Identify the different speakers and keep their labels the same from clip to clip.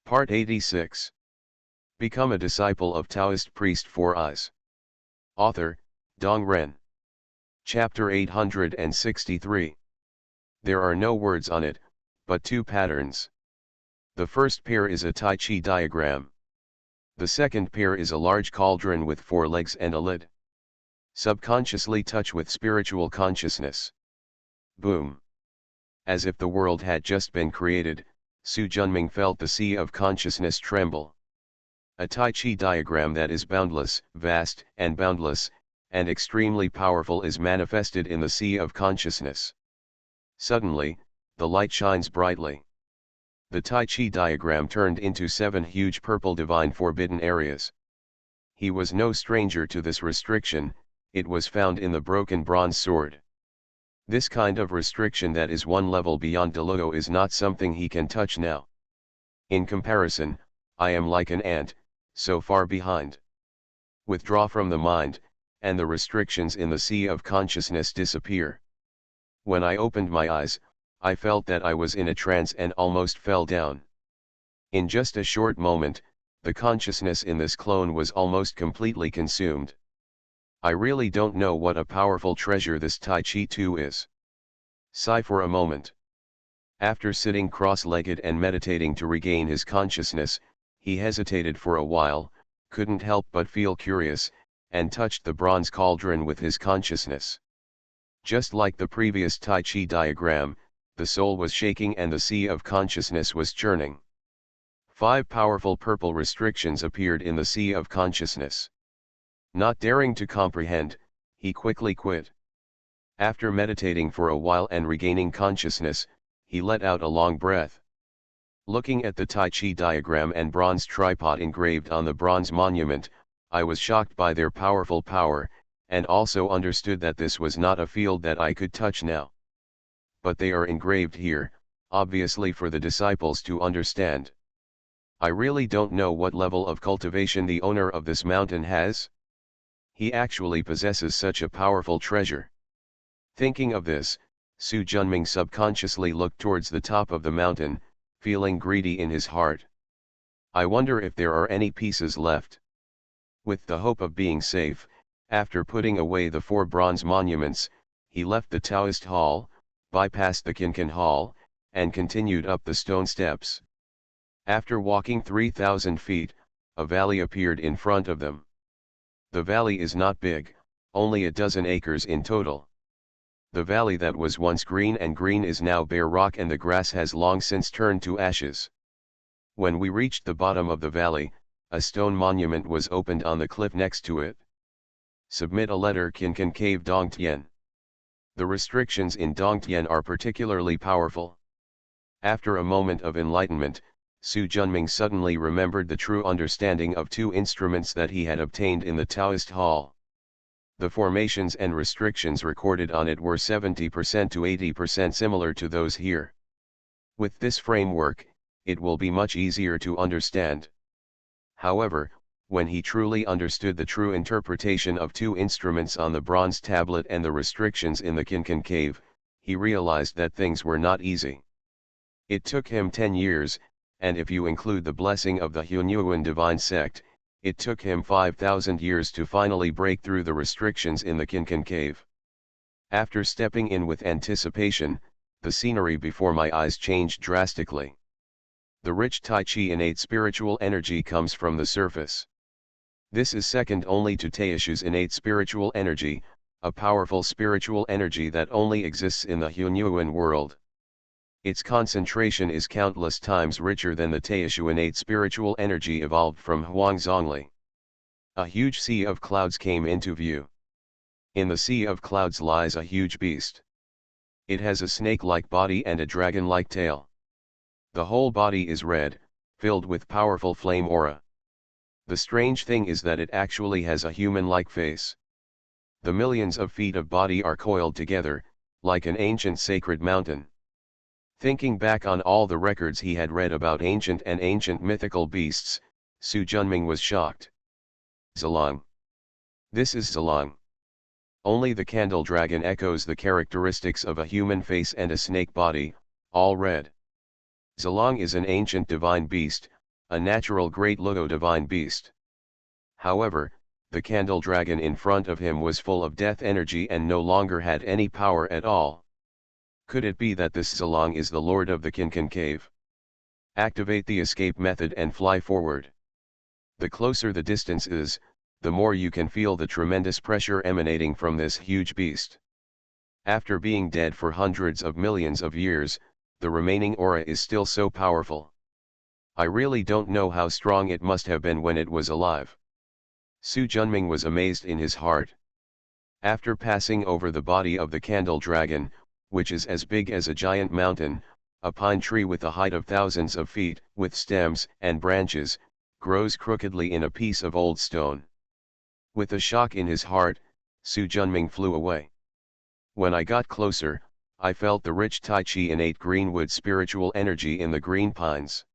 Speaker 1: Part 86. Become a disciple of Taoist priest Four Eyes. Author, Dong Ren. Chapter 863. There are no words on it, but two patterns. The first pair is a Tai Chi diagram. The second pair is a large cauldron with four legs and a lid. Subconsciously touch with spiritual consciousness. Boom. As if the world had just been created, Su Junming felt the sea of consciousness tremble. A Tai Chi diagram that is boundless, vast, and boundless, and extremely powerful is manifested in the sea of consciousness. Suddenly, the light shines brightly. The Tai Chi diagram turned into 7 huge purple divine forbidden areas. He was no stranger to this restriction, it was found in the broken bronze sword. This kind of restriction that is one level beyond Deluo is not something he can touch now. In comparison, I am like an ant, so far behind. Withdraw from the mind, and the restrictions in the sea of consciousness disappear. When I opened my eyes, I felt that I was in a trance and almost fell down. In just a short moment, the consciousness in this clone was almost completely consumed. I really don't know what a powerful treasure this Tai Chi 2 is. Sigh for a moment. After sitting cross-legged and meditating to regain his consciousness, he hesitated for a while, couldn't help but feel curious, and touched the bronze cauldron with his consciousness. Just like the previous Tai Chi diagram, the soul was shaking and the sea of consciousness was churning. 5 powerful purple restrictions appeared in the sea of consciousness. Not daring to comprehend, he quickly quit. After meditating for a while and regaining consciousness, he let out a long breath. Looking at the Tai Chi diagram and bronze tripod engraved on the bronze monument, I was shocked by their powerful power, and also understood that this was not a field that I could touch now. But they are engraved here, obviously for the disciples to understand. I really don't know what level of cultivation the owner of this mountain has. He actually possesses such a powerful treasure. Thinking of this, Su Junming subconsciously looked towards the top of the mountain, feeling greedy in his heart. I wonder if there are any pieces left. With the hope of being safe, after putting away the 4 bronze monuments, he left the Taoist hall, bypassed the Kinkan hall, and continued up the stone steps. After walking 3,000 feet, a valley appeared in front of them. The valley is not big, only a dozen acres in total. The valley that was once green is now bare rock and the grass has long since turned to ashes. When we reached the bottom of the valley, a stone monument was opened on the cliff next to it. Submit a letter Kinkan Cave Dongtian. The restrictions in Dongtian are particularly powerful. After a moment of enlightenment, Su Junming suddenly remembered the true understanding of 2 instruments that he had obtained in the Taoist hall. The formations and restrictions recorded on it were 70% to 80% similar to those here. With this framework, it will be much easier to understand. However, when he truly understood the true interpretation of 2 instruments on the bronze tablet and the restrictions in the Kinkan cave, he realized that things were not easy. It took him 10 years, and if you include the blessing of the Hunyuan divine sect, it took him 5,000 years to finally break through the restrictions in the Kinkan cave. After stepping in with anticipation, the scenery before my eyes changed drastically. The rich Tai Chi innate spiritual energy comes from the surface. This is second only to Taoishu's innate spiritual energy, a powerful spiritual energy that only exists in the Hunyuan world. Its concentration is countless times richer than the Taoishu innate spiritual energy evolved from Huang Zhongli. A huge sea of clouds came into view. In the sea of clouds lies a huge beast. It has a snake-like body and a dragon-like tail. The whole body is red, filled with powerful flame aura. The strange thing is that it actually has a human-like face. The millions of feet of body are coiled together, like an ancient sacred mountain. Thinking back on all the records he had read about ancient and ancient mythical beasts, Su Junming was shocked. Zilong. This is Zilong. Only the candle dragon echoes the characteristics of a human face and a snake body, all red. Zilong is an ancient divine beast, a natural great Ludo divine beast. However, the candle dragon in front of him was full of death energy and no longer had any power at all. Could it be that this Zalong is the lord of the Kinkan cave? Activate the escape method and fly forward. The closer the distance is, the more you can feel the tremendous pressure emanating from this huge beast. After being dead for hundreds of millions of years, the remaining aura is still so powerful. I really don't know how strong it must have been when it was alive. Su Junming was amazed in his heart. After passing over the body of the candle dragon, which is as big as a giant mountain, a pine tree with a height of thousands of feet, with stems and branches, grows crookedly in a piece of old stone. With a shock in his heart, Su Junming flew away. When I got closer, I felt the rich Tai Chi innate greenwood spiritual energy in the green pines.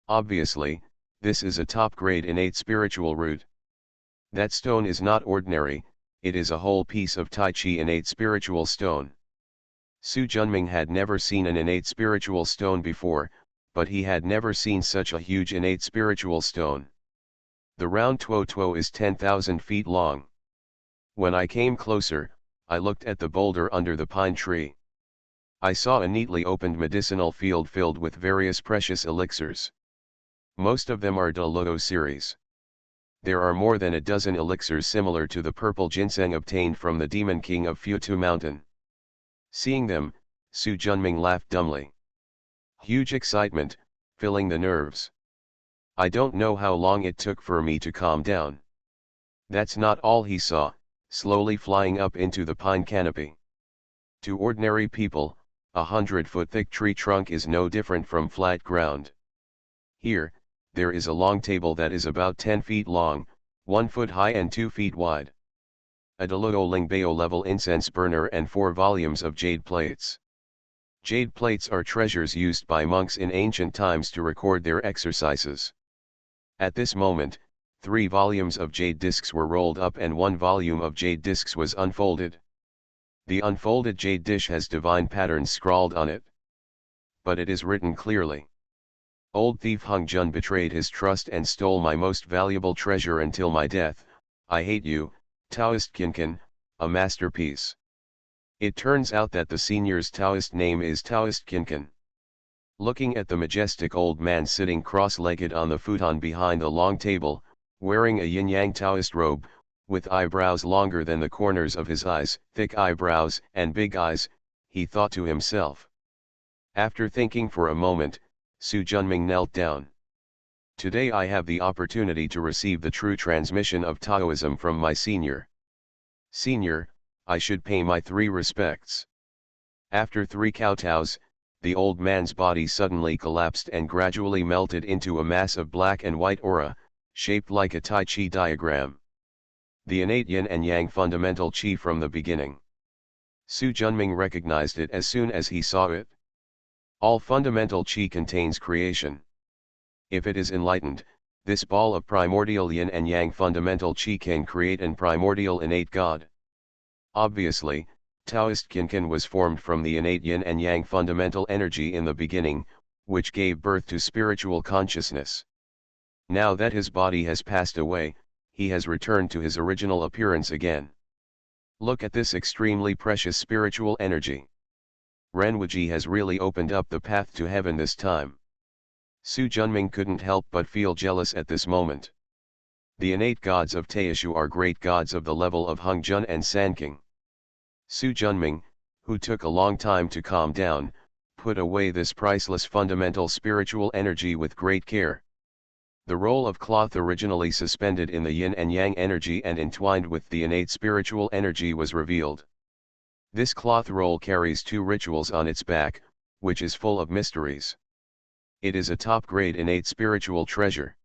Speaker 1: Obviously, this is a top-grade innate spiritual root. That stone is not ordinary, it is a whole piece of Tai Chi innate spiritual stone. Su Junming had never seen an innate spiritual stone before, but he had never seen such a huge innate spiritual stone. The round Tuo Tuo is 10,000 feet long. When I came closer, I looked at the boulder under the pine tree. I saw a neatly opened medicinal field filled with various precious elixirs. Most of them are De Ludo series. There are more than a dozen elixirs similar to the purple ginseng obtained from the Demon King of Futu Mountain. Seeing them, Su Junming laughed dumbly. Huge excitement, filling the nerves. I don't know how long it took for me to calm down. That's not all he saw, slowly flying up into the pine canopy. To ordinary people, 100-foot thick tree trunk is no different from flat ground. Here, there is a long table that is about 10 feet long, 1 foot high and 2 feet wide. A De Ludo Lingbao level incense burner and 4 volumes of jade plates. Jade plates are treasures used by monks in ancient times to record their exercises. At this moment, 3 volumes of jade discs were rolled up and 1 volume of jade discs was unfolded. The unfolded jade dish has divine patterns scrawled on it. But it is written clearly. Old thief Hung Jun betrayed his trust and stole my most valuable treasure until my death. I hate you, Taoist Kinkan, a masterpiece. It turns out that the senior's Taoist name is Taoist Kinkan. Looking at the majestic old man sitting cross-legged on the futon behind a long table, wearing a yin-yang Taoist robe, with eyebrows longer than the corners of his eyes, thick eyebrows and big eyes, he thought to himself. After thinking for a moment, Su Junming knelt down. Today I have the opportunity to receive the true transmission of Taoism from my senior. Senior, I should pay my 3 respects. After 3 kowtows, the old man's body suddenly collapsed and gradually melted into a mass of black and white aura, shaped like a Tai Chi diagram. The innate yin and yang fundamental chi from the beginning. Su Junming recognized it as soon as he saw it. All fundamental chi contains creation. If it is enlightened, this ball of primordial yin and yang fundamental chi can create an primordial innate God. Obviously, Taoist Kinkan was formed from the innate yin and yang fundamental energy in the beginning, which gave birth to spiritual consciousness. Now that his body has passed away, he has returned to his original appearance again. Look at this extremely precious spiritual energy. Renwuji has really opened up the path to heaven this time. Su Junming couldn't help but feel jealous at this moment. The innate gods of Taishu are great gods of the level of Hung Jun and Sanking. Su Junming, who took a long time to calm down, put away this priceless fundamental spiritual energy with great care. The roll of cloth originally suspended in the yin and yang energy and entwined with the innate spiritual energy was revealed. This cloth roll carries 2 rituals on its back, which is full of mysteries. It is a top-grade innate spiritual treasure.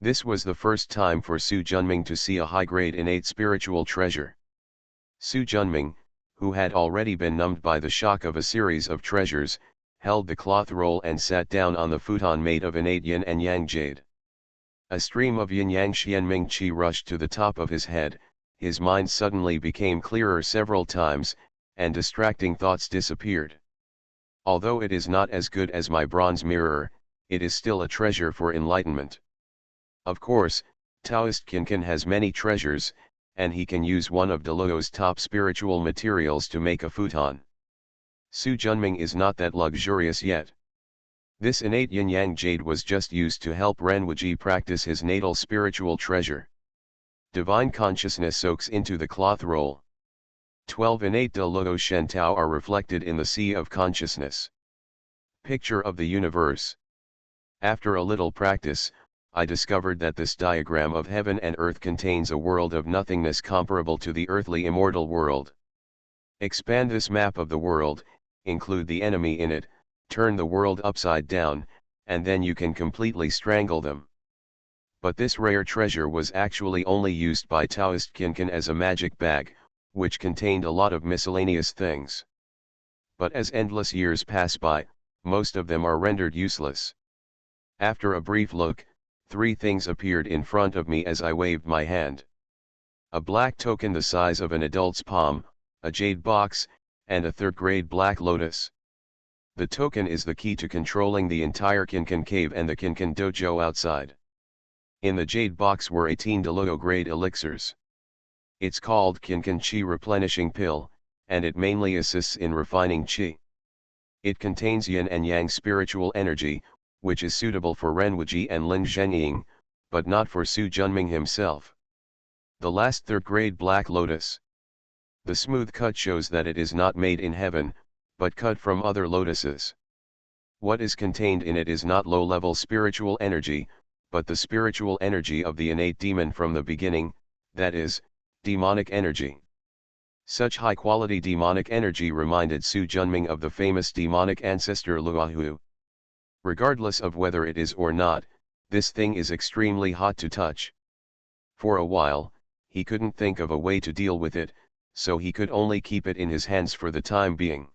Speaker 1: This was the first time for Su Junming to see a high-grade innate spiritual treasure. Su Junming, who had already been numbed by the shock of a series of treasures, held the cloth roll and sat down on the futon made of innate yin and yang jade. A stream of yin-yang xianming qi rushed to the top of his head, his mind suddenly became clearer several times, and distracting thoughts disappeared. Although it is not as good as my bronze mirror, it is still a treasure for enlightenment. Of course, Taoist Kinkin has many treasures, and he can use one of Deluo's top spiritual materials to make a futon. Su Junming is not that luxurious yet. This innate yin-yang jade was just used to help Renwuji practice his natal spiritual treasure. Divine consciousness soaks into the cloth roll. 12 innate Deluo Shen Tao are reflected in the sea of consciousness. Picture of the universe. After a little practice, I discovered that this diagram of heaven and earth contains a world of nothingness comparable to the earthly immortal world. Expand this map of the world, include the enemy in it, turn the world upside down, and then you can completely strangle them. But this rare treasure was actually only used by Taoist Kinkin as a magic bag, which contained a lot of miscellaneous things. But as endless years pass by, most of them are rendered useless. After a brief look, 3 things appeared in front of me as I waved my hand. A black token the size of an adult's palm, a jade box, and a 3rd-grade black lotus. The token is the key to controlling the entire Kinkin cave and the Kinkin dojo outside. In the jade box were 18 Deluo grade elixirs. It's called Kinkin Qi Replenishing Pill, and it mainly assists in refining Qi. It contains yin and yang spiritual energy, which is suitable for Renwuji and Lin Zhenying, but not for Su Junming himself. The last 3rd-grade black lotus. The smooth cut shows that it is not made in heaven, but cut from other lotuses. What is contained in it is not low-level spiritual energy, but the spiritual energy of the innate demon from the beginning, that is, demonic energy. Such high-quality demonic energy reminded Su Junming of the famous demonic ancestor Luohu. Regardless of whether it is or not, this thing is extremely hot to touch. For a while, he couldn't think of a way to deal with it, so he could only keep it in his hands for the time being.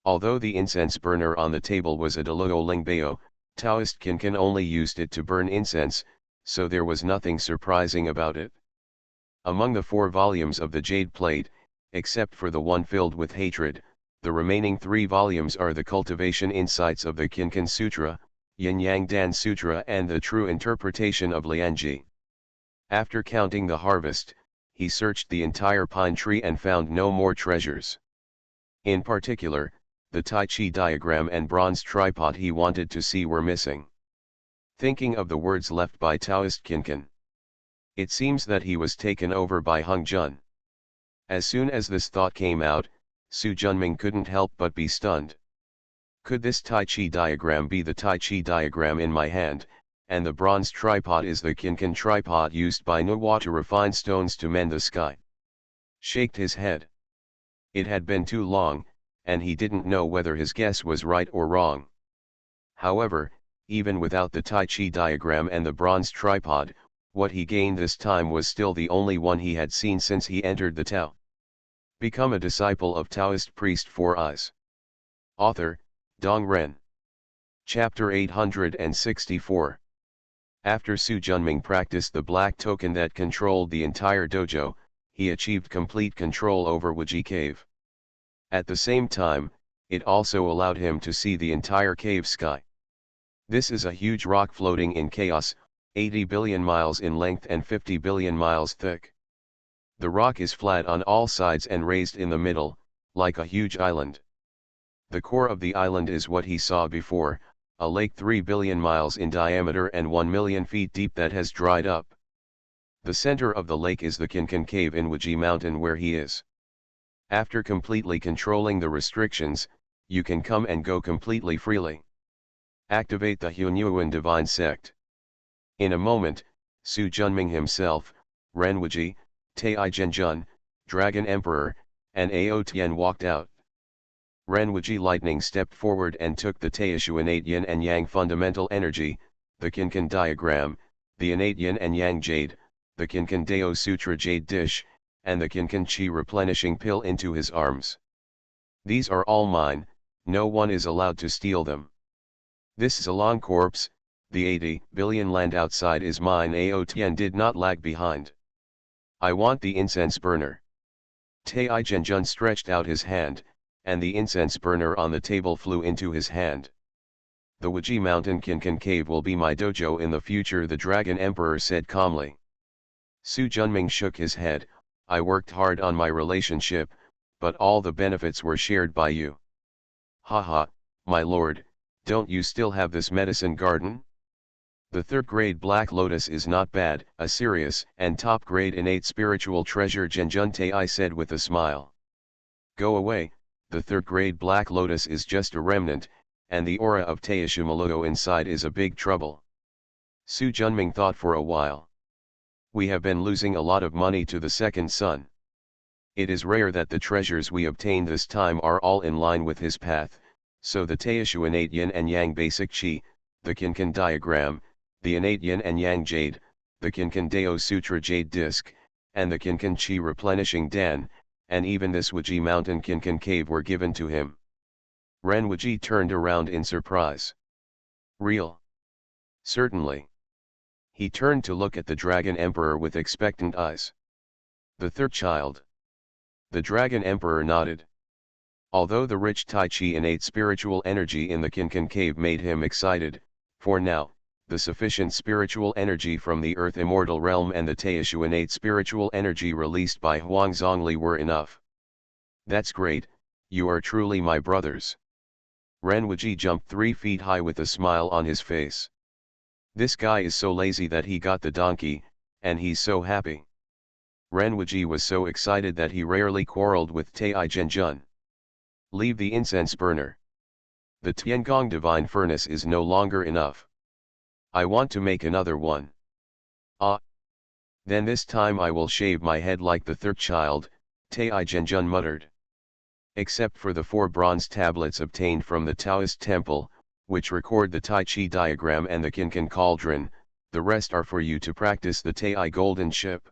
Speaker 1: Although the incense burner on the table was a Deluo Lingbao, Taoist Kinkin only used it to burn incense, so there was nothing surprising about it. Among the 4 volumes of the Jade Plate, except for the one filled with hatred, the remaining 3 volumes are the cultivation insights of the Kinkin Sutra, Yin Yang Dan Sutra and the true interpretation of Lianji. After counting the harvest, he searched the entire pine tree and found no more treasures. In particular, the Tai Chi diagram and bronze tripod he wanted to see were missing. Thinking of the words left by Taoist Kinkin, it seems that he was taken over by Hung Jun. As soon as this thought came out, Su Junming couldn't help but be stunned. Could this Tai Chi diagram be the Tai Chi diagram in my hand, and the bronze tripod is the Kinkin tripod used by Nuwa to refine stones to mend the sky? Shaked his head. It had been too long, and he didn't know whether his guess was right or wrong. However, even without the Tai Chi diagram and the bronze tripod, what he gained this time was still the only one he had seen since he entered the Tao. Become a disciple of Taoist priest 4 Eyes. Author, Dong Ren. Chapter 864. After Su Junming practiced the black token that controlled the entire dojo, he achieved complete control over Wuji Cave. At the same time, it also allowed him to see the entire cave sky. This is a huge rock floating in chaos, 80 billion miles in length and 50 billion miles thick. The rock is flat on all sides and raised in the middle, like a huge island. The core of the island is what he saw before, a lake 3 billion miles in diameter and 1 million feet deep that has dried up. The center of the lake is the Kinkin Cave in Wuji Mountain where he is. After completely controlling the restrictions, you can come and go completely freely. Activate the Hunyuan Divine Sect. In a moment, Su Junming himself, Renwuji, Tai Zhenjun, Dragon Emperor, and Ao Tian walked out. Renwuji Lightning stepped forward and took the Taishu innate yin and yang fundamental energy, the Kinkin diagram, the innate yin and yang jade, the Kinkin Dao Sutra jade dish, and the Kinkin Qi replenishing pill into his arms. These are all mine, no one is allowed to steal them. This Zilong corpse, the 80 billion land outside is mine. Ao Tian did not lag behind. I want the incense burner. Tai Zhenjun stretched out his hand, and the incense burner on the table flew into his hand. The Wuji Mountain Kinkan Cave will be my dojo in the future, the Dragon Emperor said calmly. Su Junming shook his head. I worked hard on my relationship, but all the benefits were shared by you. Haha, my lord, don't you still have this medicine garden? The third-grade Black Lotus is not bad, a serious and top-grade innate spiritual treasure, Genjun Tai said with a smile. Go away, the third-grade Black Lotus is just a remnant, and the aura of Taoist Maloo inside is a big trouble. Su Junming thought for a while. We have been losing a lot of money to the second son. It is rare that the treasures we obtain this time are all in line with his path, so the Taoishu innate yin and yang basic chi, the Kinkan diagram, the innate yin and yang jade, the Kinkan Dao Sutra jade disc, and the Kinkan chi replenishing Dan, and even this Wuji Mountain Kinkan cave were given to him. Ren Wuji turned around in surprise. Real? Certainly. He turned to look at the Dragon Emperor with expectant eyes. The third child. The Dragon Emperor nodded. Although the rich Tai Chi innate spiritual energy in the Kinkan cave made him excited, for now, the sufficient spiritual energy from the Earth Immortal Realm and the Taoishu innate spiritual energy released by Huang Zhongli were enough. That's great, you are truly my brothers. Ren Wuji jumped 3 feet high with a smile on his face. This guy is so lazy that he got the donkey, and he's so happy. Ren Wuji was so excited that he rarely quarreled with Tai Zhenjun. Leave the incense burner. The Tiangong divine furnace is no longer enough. I want to make another one. Ah! Then this time I will shave my head like the third child, Tai Zhenjun muttered. Except for the 4 bronze tablets obtained from the Taoist temple, which record the Tai Chi diagram and the Kinkan cauldron, the rest are for you to practice the Tai golden ship.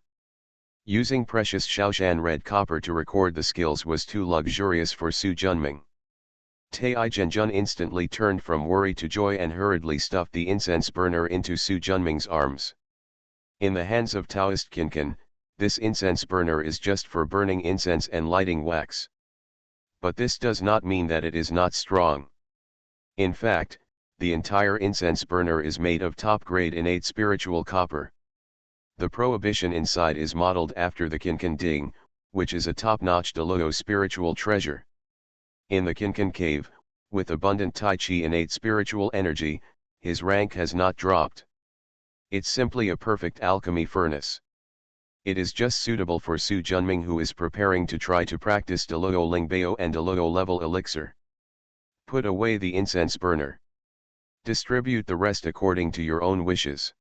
Speaker 1: Using precious Shaoshan red copper to record the skills was too luxurious for Su Junming. Tai Zhenjun instantly turned from worry to joy and hurriedly stuffed the incense burner into Su Junming's arms. In the hands of Taoist Kinkan, this incense burner is just for burning incense and lighting wax. But this does not mean that it is not strong. In fact, the entire incense burner is made of top-grade innate spiritual copper. The prohibition inside is modeled after the Kinkan Ding, which is a top-notch Deluo spiritual treasure. In the Kinkan cave, with abundant Tai Chi innate spiritual energy, his rank has not dropped. It's simply a perfect alchemy furnace. It is just suitable for Su Junming, who is preparing to try to practice Deluo Lingbao and Deluo level elixir. Put away the incense burner. Distribute the rest according to your own wishes.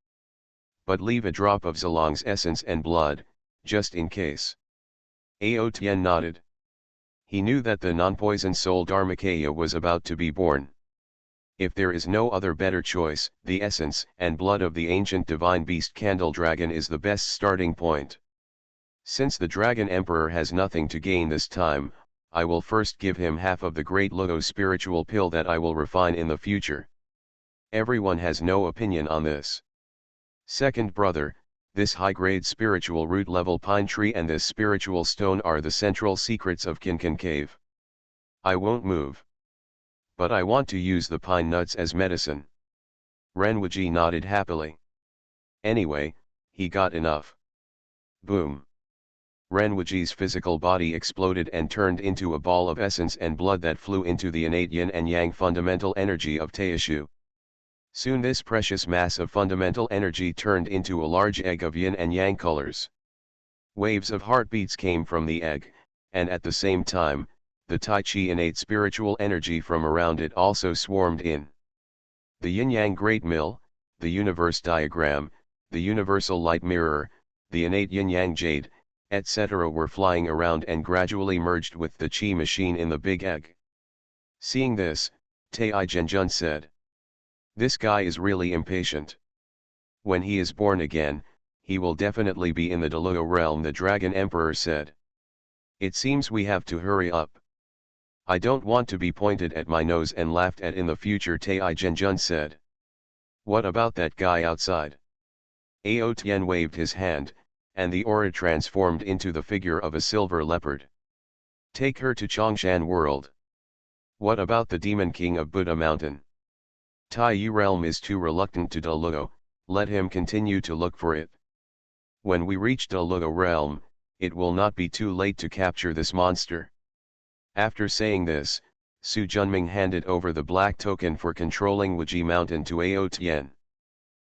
Speaker 1: But leave a drop of Zolong's essence and blood, just in case. Ao Tian nodded. He knew that the non-poison soul Dharmakaya was about to be born. If there is no other better choice, the essence and blood of the ancient divine beast Candle Dragon is the best starting point. Since the Dragon Emperor has nothing to gain this time, I will first give him half of the Great Luo spiritual pill that I will refine in the future. Everyone has no opinion on this. Second brother, this high-grade spiritual root-level pine tree and this spiritual stone are the central secrets of Kinkan Cave. I won't move. But I want to use the pine nuts as medicine. Ren Wuji nodded happily. Anyway, he got enough. Boom. Ren Wuji's physical body exploded and turned into a ball of essence and blood that flew into the innate yin and yang fundamental energy of Taoishu. Soon this precious mass of fundamental energy turned into a large egg of yin and yang colors. Waves of heartbeats came from the egg, and at the same time, the Tai Chi innate spiritual energy from around it also swarmed in. The yin-yang great mill, the universe diagram, the universal light mirror, the innate yin-yang jade, etc. were flying around and gradually merged with the Qi machine in the big egg. Seeing this, Tai Zhenjun said, "This guy is really impatient. When he is born again, he will definitely be in the Deluo realm," the Dragon Emperor said. "It seems we have to hurry up. I don't want to be pointed at my nose and laughed at in the future," Tai Zhenjun said. "What about that guy outside?" Ao Tian waved his hand, and the aura transformed into the figure of a silver leopard. "Take her to Chongshan World." "What about the Demon King of Buddha Mountain?" Tai Yu realm is too reluctant to Daluo, let him continue to look for it. When we reach Daluo realm, it will not be too late to capture this monster. After saying this, Su Junming handed over the black token for controlling Wuji Mountain to Ao Tian.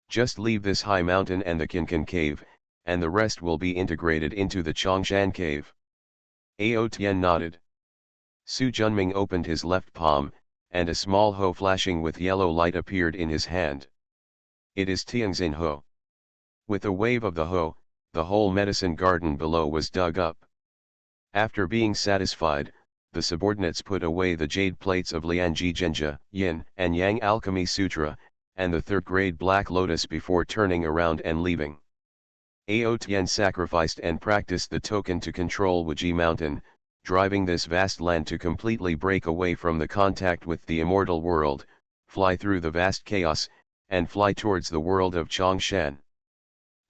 Speaker 1: Just leave this high mountain and the Qinqin cave, and the rest will be integrated into the Chongshan cave. Ao Tian nodded. Su Junming opened his left palm, and a small hoe flashing with yellow light appeared in his hand. It is Tianxin Ho. With a wave of the hoe, the whole medicine garden below was dug up. After being satisfied, the subordinates put away the jade plates of Lianji Zhenjia, Yin and Yang Alchemy Sutra, and the third-grade Black Lotus before turning around and leaving. Ao Tian sacrificed and practiced the token to control Wuji Mountain, driving this vast land to completely break away from the contact with the immortal world, fly through the vast chaos, and fly towards the world of Chongshan.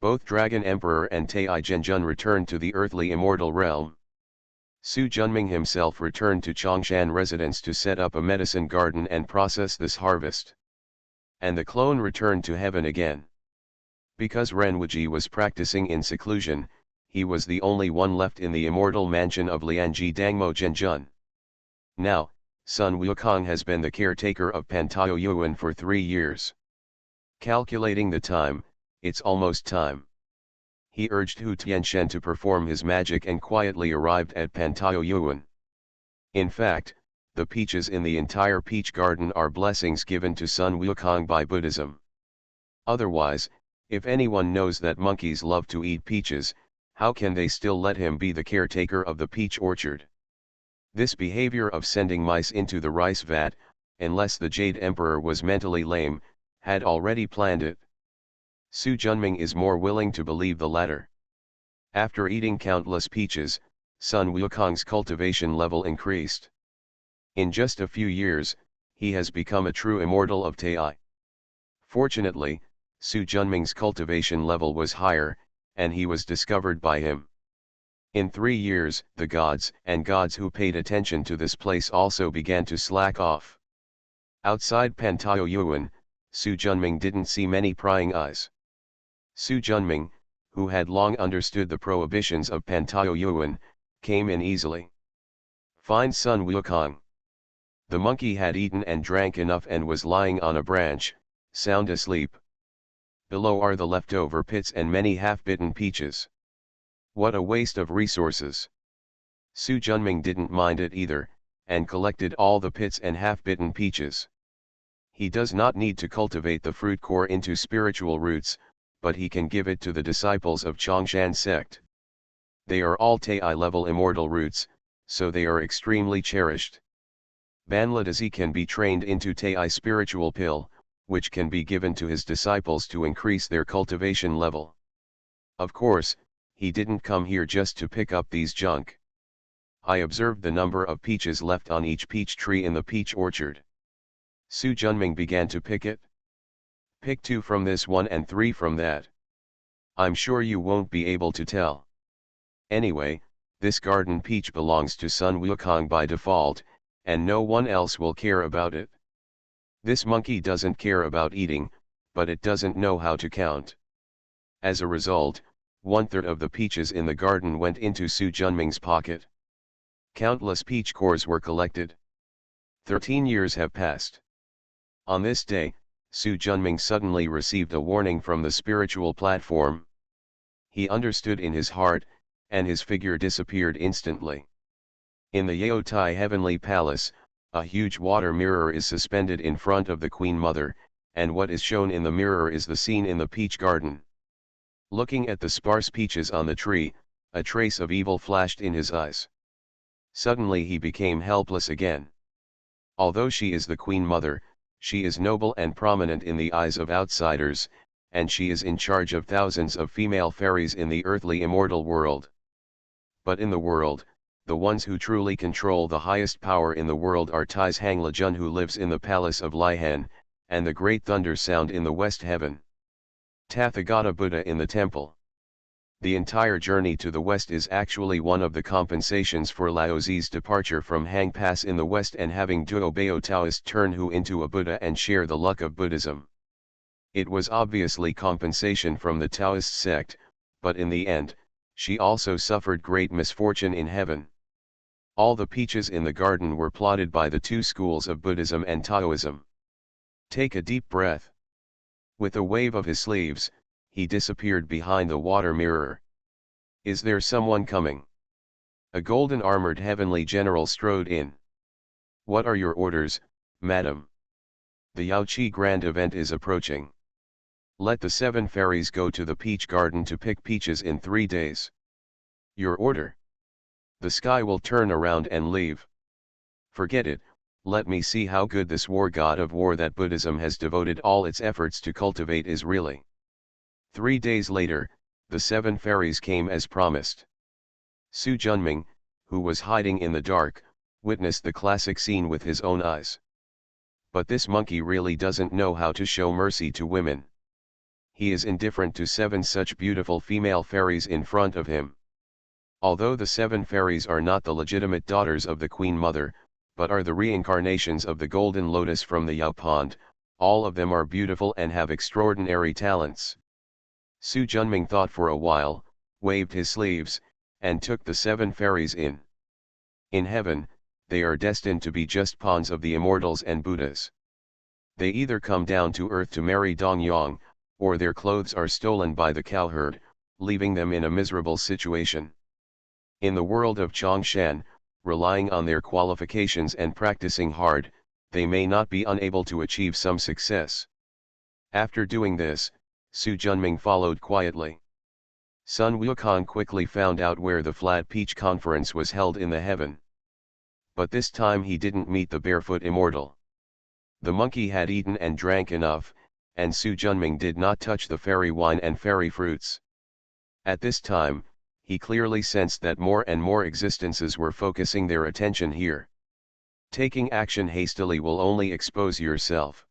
Speaker 1: Both Dragon Emperor and Tai Zhenjun returned to the earthly immortal realm. Su Junming himself returned to Chongshan residence to set up a medicine garden and process this harvest. And the clone returned to heaven again. Because Ren Wuji was practicing in seclusion, he was the only one left in the immortal mansion of Lianji Dangmo Zhenjun. Now, Sun Wukong has been the caretaker of Pantao Yuan for 3 years. Calculating the time, it's almost time. He urged Hu Tianshen to perform his magic and quietly arrived at Pantao Yuan. In fact, the peaches in the entire peach garden are blessings given to Sun Wukong by Buddhism. Otherwise, if anyone knows that monkeys love to eat peaches, how can they still let him be the caretaker of the peach orchard? This behavior of sending mice into the rice vat, unless the Jade Emperor was mentally lame, had already planned it. Su Junming is more willing to believe the latter. After eating countless peaches, Sun Wukong's cultivation level increased. In just a few years, he has become a true immortal of Tai. Fortunately, Su Junming's cultivation level was higher, and he was discovered by him. In 3 years, the gods who paid attention to this place also began to slack off. Outside Pantao Yuan, Su Junming didn't see many prying eyes. Su Junming, who had long understood the prohibitions of Pantao Yuan, came in easily. Find Sun Wukong. The monkey had eaten and drank enough and was lying on a branch, sound asleep. Below are the leftover pits and many half-bitten peaches. What a waste of resources. Su Junming didn't mind it either, and collected all the pits and half-bitten peaches. He does not need to cultivate the fruit core into spiritual roots, but he can give it to the disciples of Chongshan sect. They are all Tai-level immortal roots, so they are extremely cherished. Banladazi can be trained into Tai spiritual pill, which can be given to his disciples to increase their cultivation level. Of course, he didn't come here just to pick up these junk. I observed the number of peaches left on each peach tree in the peach orchard. Su Junming began to pick it. Pick 2 from this one and 3 from that. I'm sure you won't be able to tell. Anyway, this garden peach belongs to Sun Wukong by default, and no one else will care about it. This monkey doesn't care about eating, but it doesn't know how to count. As a result, 1/3 of the peaches in the garden went into Su Junming's pocket. Countless peach cores were collected. 13 years have passed. On this day, Su Junming suddenly received a warning from the spiritual platform. He understood in his heart, and his figure disappeared instantly. In the Yaotai Heavenly Palace, a huge water mirror is suspended in front of the Queen Mother, and what is shown in the mirror is the scene in the peach garden. Looking at the sparse peaches on the tree, a trace of evil flashed in his eyes. Suddenly he became helpless again. Although she is the Queen Mother, she is noble and prominent in the eyes of outsiders, and she is in charge of thousands of female fairies in the earthly immortal world. But in the world, the ones who truly control the highest power in the world are Tai's Hang Lejun, who lives in the palace of Lihan, and the great thunder sound in the west heaven. Tathagata Buddha in the temple. The entire journey to the west is actually one of the compensations for Laozi's departure from Hang Pass in the west and having Duo Bao Taoist turn Hu into a Buddha and share the luck of Buddhism. It was obviously compensation from the Taoist sect, but in the end, she also suffered great misfortune in heaven. All the peaches in the garden were plotted by the two schools of Buddhism and Taoism. Take a deep breath. With a wave of his sleeves, he disappeared behind the water mirror. Is there someone coming? A golden armored heavenly general strode in. What are your orders, madam? The Yaoqi grand event is approaching. Let the 7 fairies go to the peach garden to pick peaches in 3 days. Your order? The sky will turn around and leave. Forget it, let me see how good this war god of war that Buddhism has devoted all its efforts to cultivate is really. 3 days later, the 7 fairies came as promised. Su Junming, who was hiding in the dark, witnessed the classic scene with his own eyes. But this monkey really doesn't know how to show mercy to women. He is indifferent to 7 such beautiful female fairies in front of him. Although the 7 fairies are not the legitimate daughters of the Queen Mother, but are the reincarnations of the Golden Lotus from the Yao Pond, all of them are beautiful and have extraordinary talents. Su Junming thought for a while, waved his sleeves, and took the 7 fairies in. In heaven, they are destined to be just pawns of the immortals and Buddhas. They either come down to earth to marry Dong Yang, or their clothes are stolen by the cowherd, leaving them in a miserable situation. In the world of Chongshan, relying on their qualifications and practicing hard, they may not be unable to achieve some success. After doing this, Su Junming followed quietly. Sun Wukong quickly found out where the Flat Peach Conference was held in the heaven. But this time he didn't meet the barefoot immortal. The monkey had eaten and drank enough, and Su Junming did not touch the fairy wine and fairy fruits. At this time, he clearly sensed that more and more existences were focusing their attention here. Taking action hastily will only expose yourself.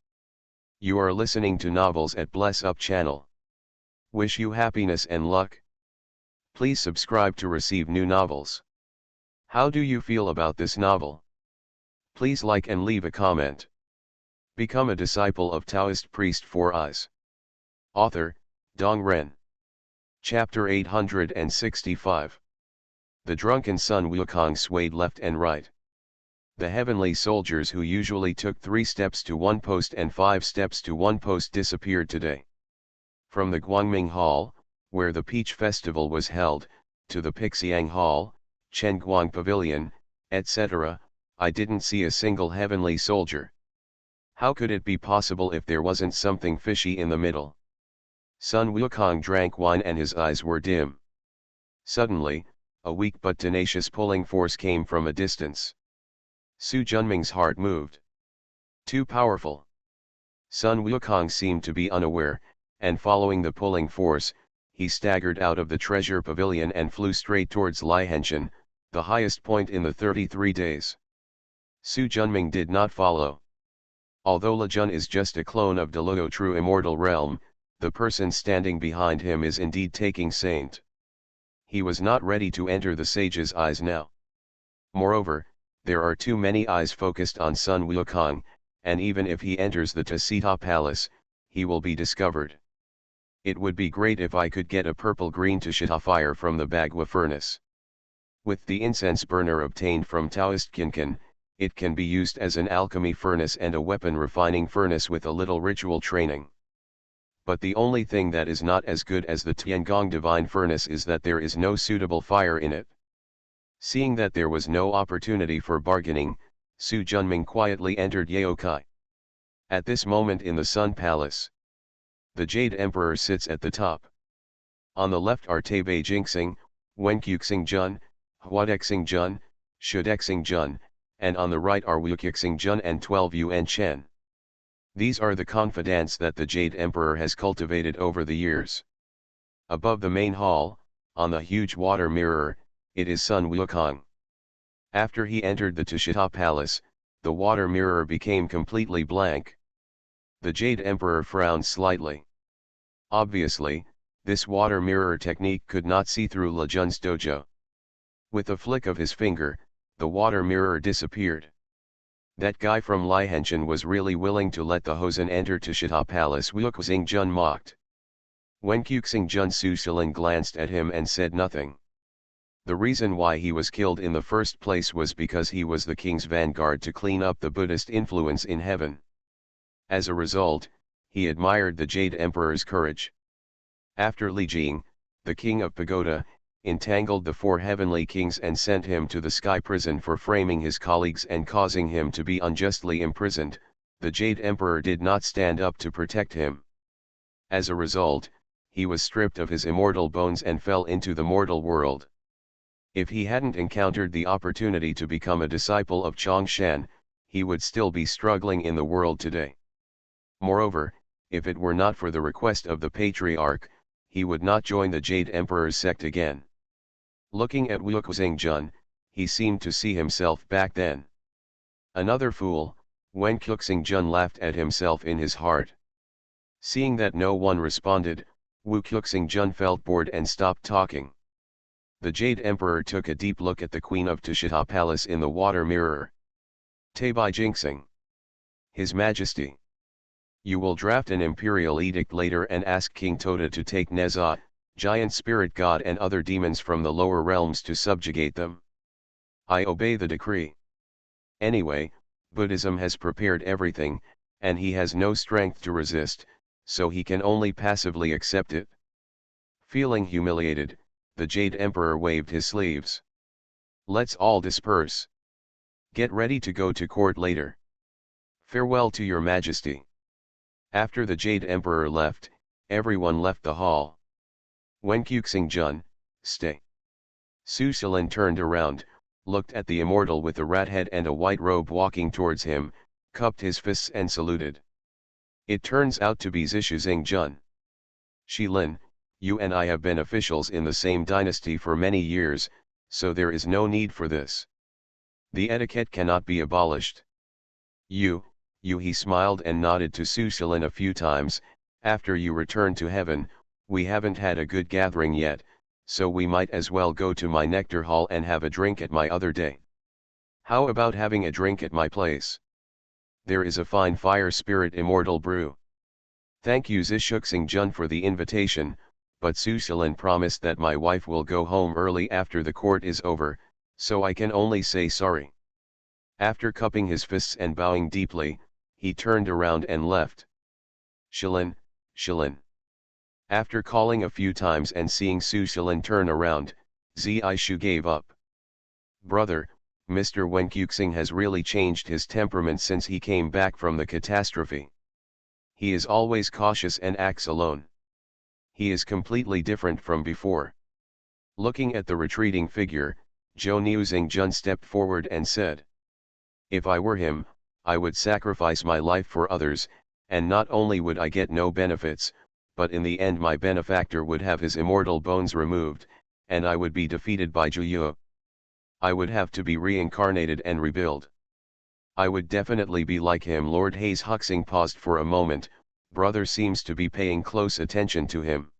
Speaker 1: You are listening to Novels at Bless Up channel. Wish you happiness and luck. Please subscribe to receive new novels. How do you feel about this novel? Please like and leave a comment. Become a disciple of Taoist priest 4 Eyes. Author, Dong Ren. Chapter 865. The drunken Sun Wukong swayed left and right. The heavenly soldiers who usually took 3 steps to one post and 5 steps to one post disappeared today. From the Guangming Hall, where the Peach Festival was held, to the Pixiang Hall, Chenguang Pavilion, etc., I didn't see a single heavenly soldier. How could it be possible if there wasn't something fishy in the middle? Sun Wukong drank wine and his eyes were dim. Suddenly, a weak but tenacious pulling force came from a distance. Su Junming's heart moved. Too powerful. Sun Wukong seemed to be unaware, and following the pulling force, he staggered out of the treasure pavilion and flew straight towards Liehenshan, the highest point in the 33 days. Su Junming did not follow. Although Lejun is just a clone of Deluo true immortal realm, the person standing behind him is indeed taking saint. He was not ready to enter the sage's eyes now. Moreover, there are too many eyes focused on Sun Wukong, and even if he enters the Tasita Palace, he will be discovered. It would be great if I could get a purple-green Tasita fire from the Bagua furnace. With the incense burner obtained from Taoist Kinkan, it can be used as an alchemy furnace and a weapon refining furnace with a little ritual training. But the only thing that is not as good as the Tiangong Divine Furnace is that there is no suitable fire in it. Seeing that there was no opportunity for bargaining, Su Junming quietly entered Yaokai. At this moment in the Sun Palace, the Jade Emperor sits at the top. On the left are Taibei Jinxing, Wenqixing Jun, Huadexing Jun, Shudexing Jun, and on the right are Wukixing Jun and 12 Yuan Chen. These are the confidants that the Jade Emperor has cultivated over the years. Above the main hall, on the huge water mirror, it is Sun Wukong. After he entered the Tasita Palace, the water mirror became completely blank. The Jade Emperor frowned slightly. Obviously, This water mirror technique could not see through Lejun's dojo. With a flick of his finger, the water mirror disappeared. That guy from Liehenshan was really willing to let the Hosen enter Tushita Palace, Wuxing Jun mocked. When Kuxing Jun Su Shilin glanced at him and said nothing. The reason why he was killed in the first place was because he was the king's vanguard to clean up the Buddhist influence in heaven. As a result, he admired the Jade Emperor's courage. After Li Jing, the king of Pagoda, entangled the 4 heavenly kings and sent him to the sky prison for framing his colleagues and causing him to be unjustly imprisoned, the Jade Emperor did not stand up to protect him. As a result, he was stripped of his immortal bones and fell into the mortal world. If he hadn't encountered the opportunity to become a disciple of Chongshan, he would still be struggling in the world today. Moreover, if it were not for the request of the patriarch, he would not join the Jade Emperor's sect again. Looking at Wuxing Jun, he seemed to see himself back then. Another fool, Wen Kuxing Jun laughed at himself in his heart. Seeing that no one responded, Wu Kuxing Jun felt bored and stopped talking. The Jade Emperor took a deep look at the Queen of Tushita Palace in the water mirror. Tabai Jinxing. His Majesty. You will draft an imperial edict later and ask King Toda to take Neza, giant spirit god and other demons from the lower realms to subjugate them. I obey the decree. Anyway, Buddhism has prepared everything, and he has no strength to resist, so he can only passively accept it. Feeling humiliated, the Jade Emperor waved his sleeves. Let's all disperse. Get ready to go to court later. Farewell to your Majesty. After the Jade Emperor left, everyone left the hall. Wen Kuxing Jun, stay. Su Shilin turned around, looked at the immortal with a rat head and a white robe walking towards him, cupped his fists and saluted. It turns out to be Zhishuzing Jun. Shilin, you and I have been officials in the same dynasty for many years, so there is no need for this. The etiquette cannot be abolished. You, he smiled and nodded to Su Shilin a few times. After you return to heaven, we haven't had a good gathering yet, so we might as well go to my nectar hall and have a drink at my other day. How about having a drink at my place? There is a fine fire spirit immortal brew. Thank you Zhishuzing Jun for the invitation, but Su Shilin promised that my wife will go home early after the court is over, so I can only say sorry. After cupping his fists and bowing deeply, he turned around and left. Shilin, Shilin. After calling a few times and seeing Su Shilin turn around, Zishu gave up. Brother, Mr. Wen Kuxing has really changed his temperament since he came back from the catastrophe. He is always cautious and acts alone. He is completely different from before. Looking at the retreating figure, Zhou Niuzing Jun stepped forward and said. If I were him, I would sacrifice my life for others, and not only would I get no benefits, but in the end my benefactor would have his immortal bones removed, and I would be defeated by Zhu. I would have to be reincarnated and rebuild. I would definitely be like him. Lord Hayes Huxing paused for a moment. Brother seems to be paying close attention to him.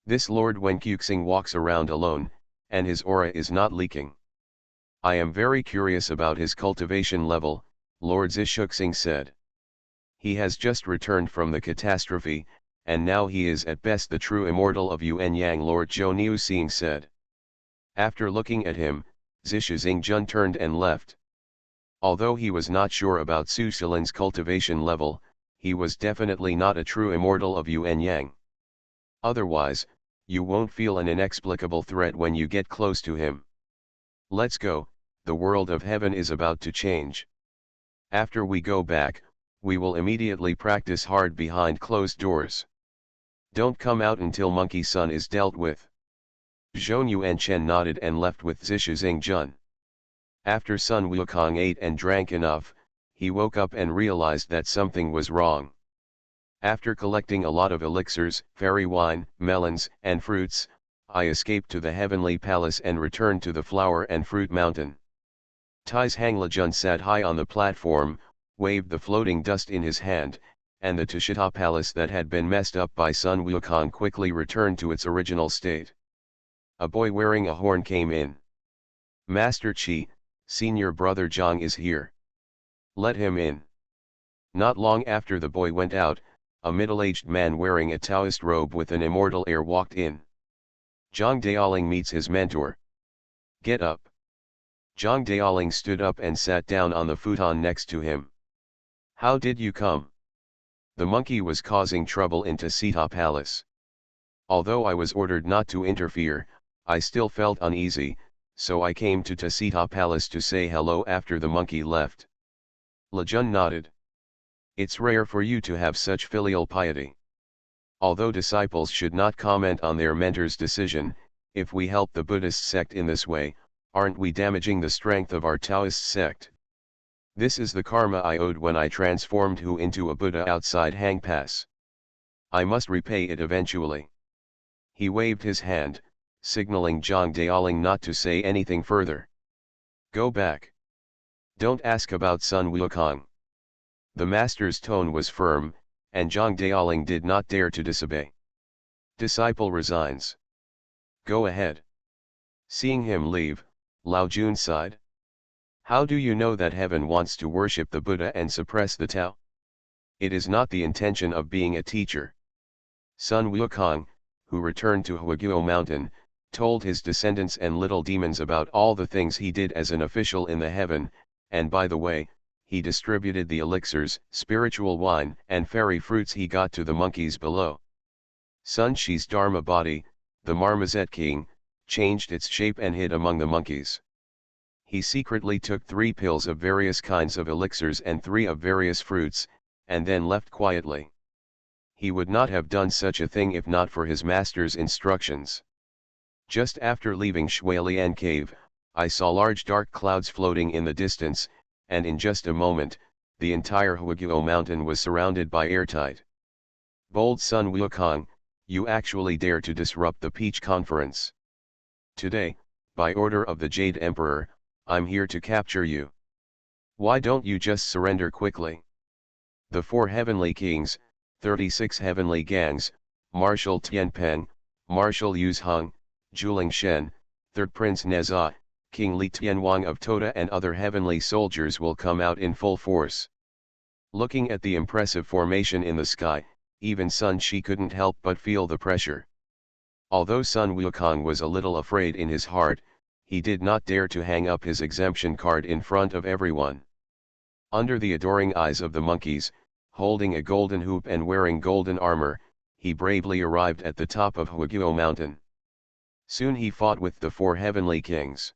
Speaker 1: This Lord Wen Kuxing walks around alone, and his aura is not leaking. I am very curious about his cultivation level, Lord Zhishuzing said. He has just returned from the catastrophe, and now he is at best the true immortal of Yuan Yang, Lord Zhou Niuzing said. After looking at him, Zhishuzing Jun turned and left. Although he was not sure about Su Shilin's cultivation level, he was definitely not a true immortal of Yuan Yang. Otherwise, you won't feel an inexplicable threat when you get close to him. Let's go, the world of heaven is about to change. After we go back, we will immediately practice hard behind closed doors. Don't come out until Monkey Sun is dealt with. Zhou Yuanchen nodded and left with Zhishuzing Jun. After Sun Wukong ate and drank enough, he woke up and realized that something was wrong. After collecting a lot of elixirs, fairy wine, melons, and fruits, I escaped to the heavenly palace and returned to the flower and fruit mountain. Tai's Hanglejun sat high on the platform, waved the floating dust in his hand, and the Tushita palace that had been messed up by Sun Wukong quickly returned to its original state. A boy wearing a horn came in. "Master Qi, senior brother Zhang is here. Let him in." Not long after the boy went out, a middle-aged man wearing a Taoist robe with an immortal air walked in. Zhang Daoling meets his mentor. "Get up." Zhang Daoling stood up and sat down on the futon next to him. "How did you come?" "The monkey was causing trouble in Tushita Palace. Although I was ordered not to interfere, I still felt uneasy, so I came to Tushita Palace to say hello after the monkey left." Lejun nodded. "It's rare for you to have such filial piety. Although disciples should not comment on their mentor's decision, if we help the Buddhist sect in this way, aren't we damaging the strength of our Taoist sect? This is the karma I owed when I transformed Hu into a Buddha outside Hang Pass. I must repay it eventually." He waved his hand, signaling Zhang Daoling not to say anything further. "Go back. Don't ask about Sun Wukong." The master's tone was firm, and Zhang Daoling did not dare to disobey. "Disciple resigns." "Go ahead." Seeing him leave, Lao Jun sighed. "How do you know that heaven wants to worship the Buddha and suppress the Tao? It is not the intention of being a teacher." Sun Wukong, who returned to Huaguo Mountain, told his descendants and little demons about all the things he did as an official in the heaven, and by the way, he distributed the elixirs, spiritual wine, and fairy fruits he got to the monkeys below. Sun Shi's Dharma body, the Marmoset King, changed its shape and hid among the monkeys. He secretly took 3 pills of various kinds of elixirs and 3 of various fruits, and then left quietly. He would not have done such a thing if not for his master's instructions. Just after leaving Shuilian Cave, I saw large dark clouds floating in the distance, and in just a moment, the entire Huaguo Mountain was surrounded by airtight. Bold Sun Wukong, you actually dare to disrupt the Peach Conference. Today, by order of the Jade Emperor, I'm here to capture you. Why don't you just surrender quickly? The 4 heavenly kings, 36 heavenly gangs, Marshal Tianpeng, Marshal Yuzhong, Juling Shen, 3rd Prince Neza, King Li Tianwang of Tota and other heavenly soldiers will come out in full force. Looking at the impressive formation in the sky, even Sun Shi couldn't help but feel the pressure. Although Sun Wukong was a little afraid in his heart, he did not dare to hang up his exemption card in front of everyone. Under the adoring eyes of the monkeys, holding a golden hoop and wearing golden armor, he bravely arrived at the top of Huaguo Mountain. Soon he fought with the 4 heavenly kings.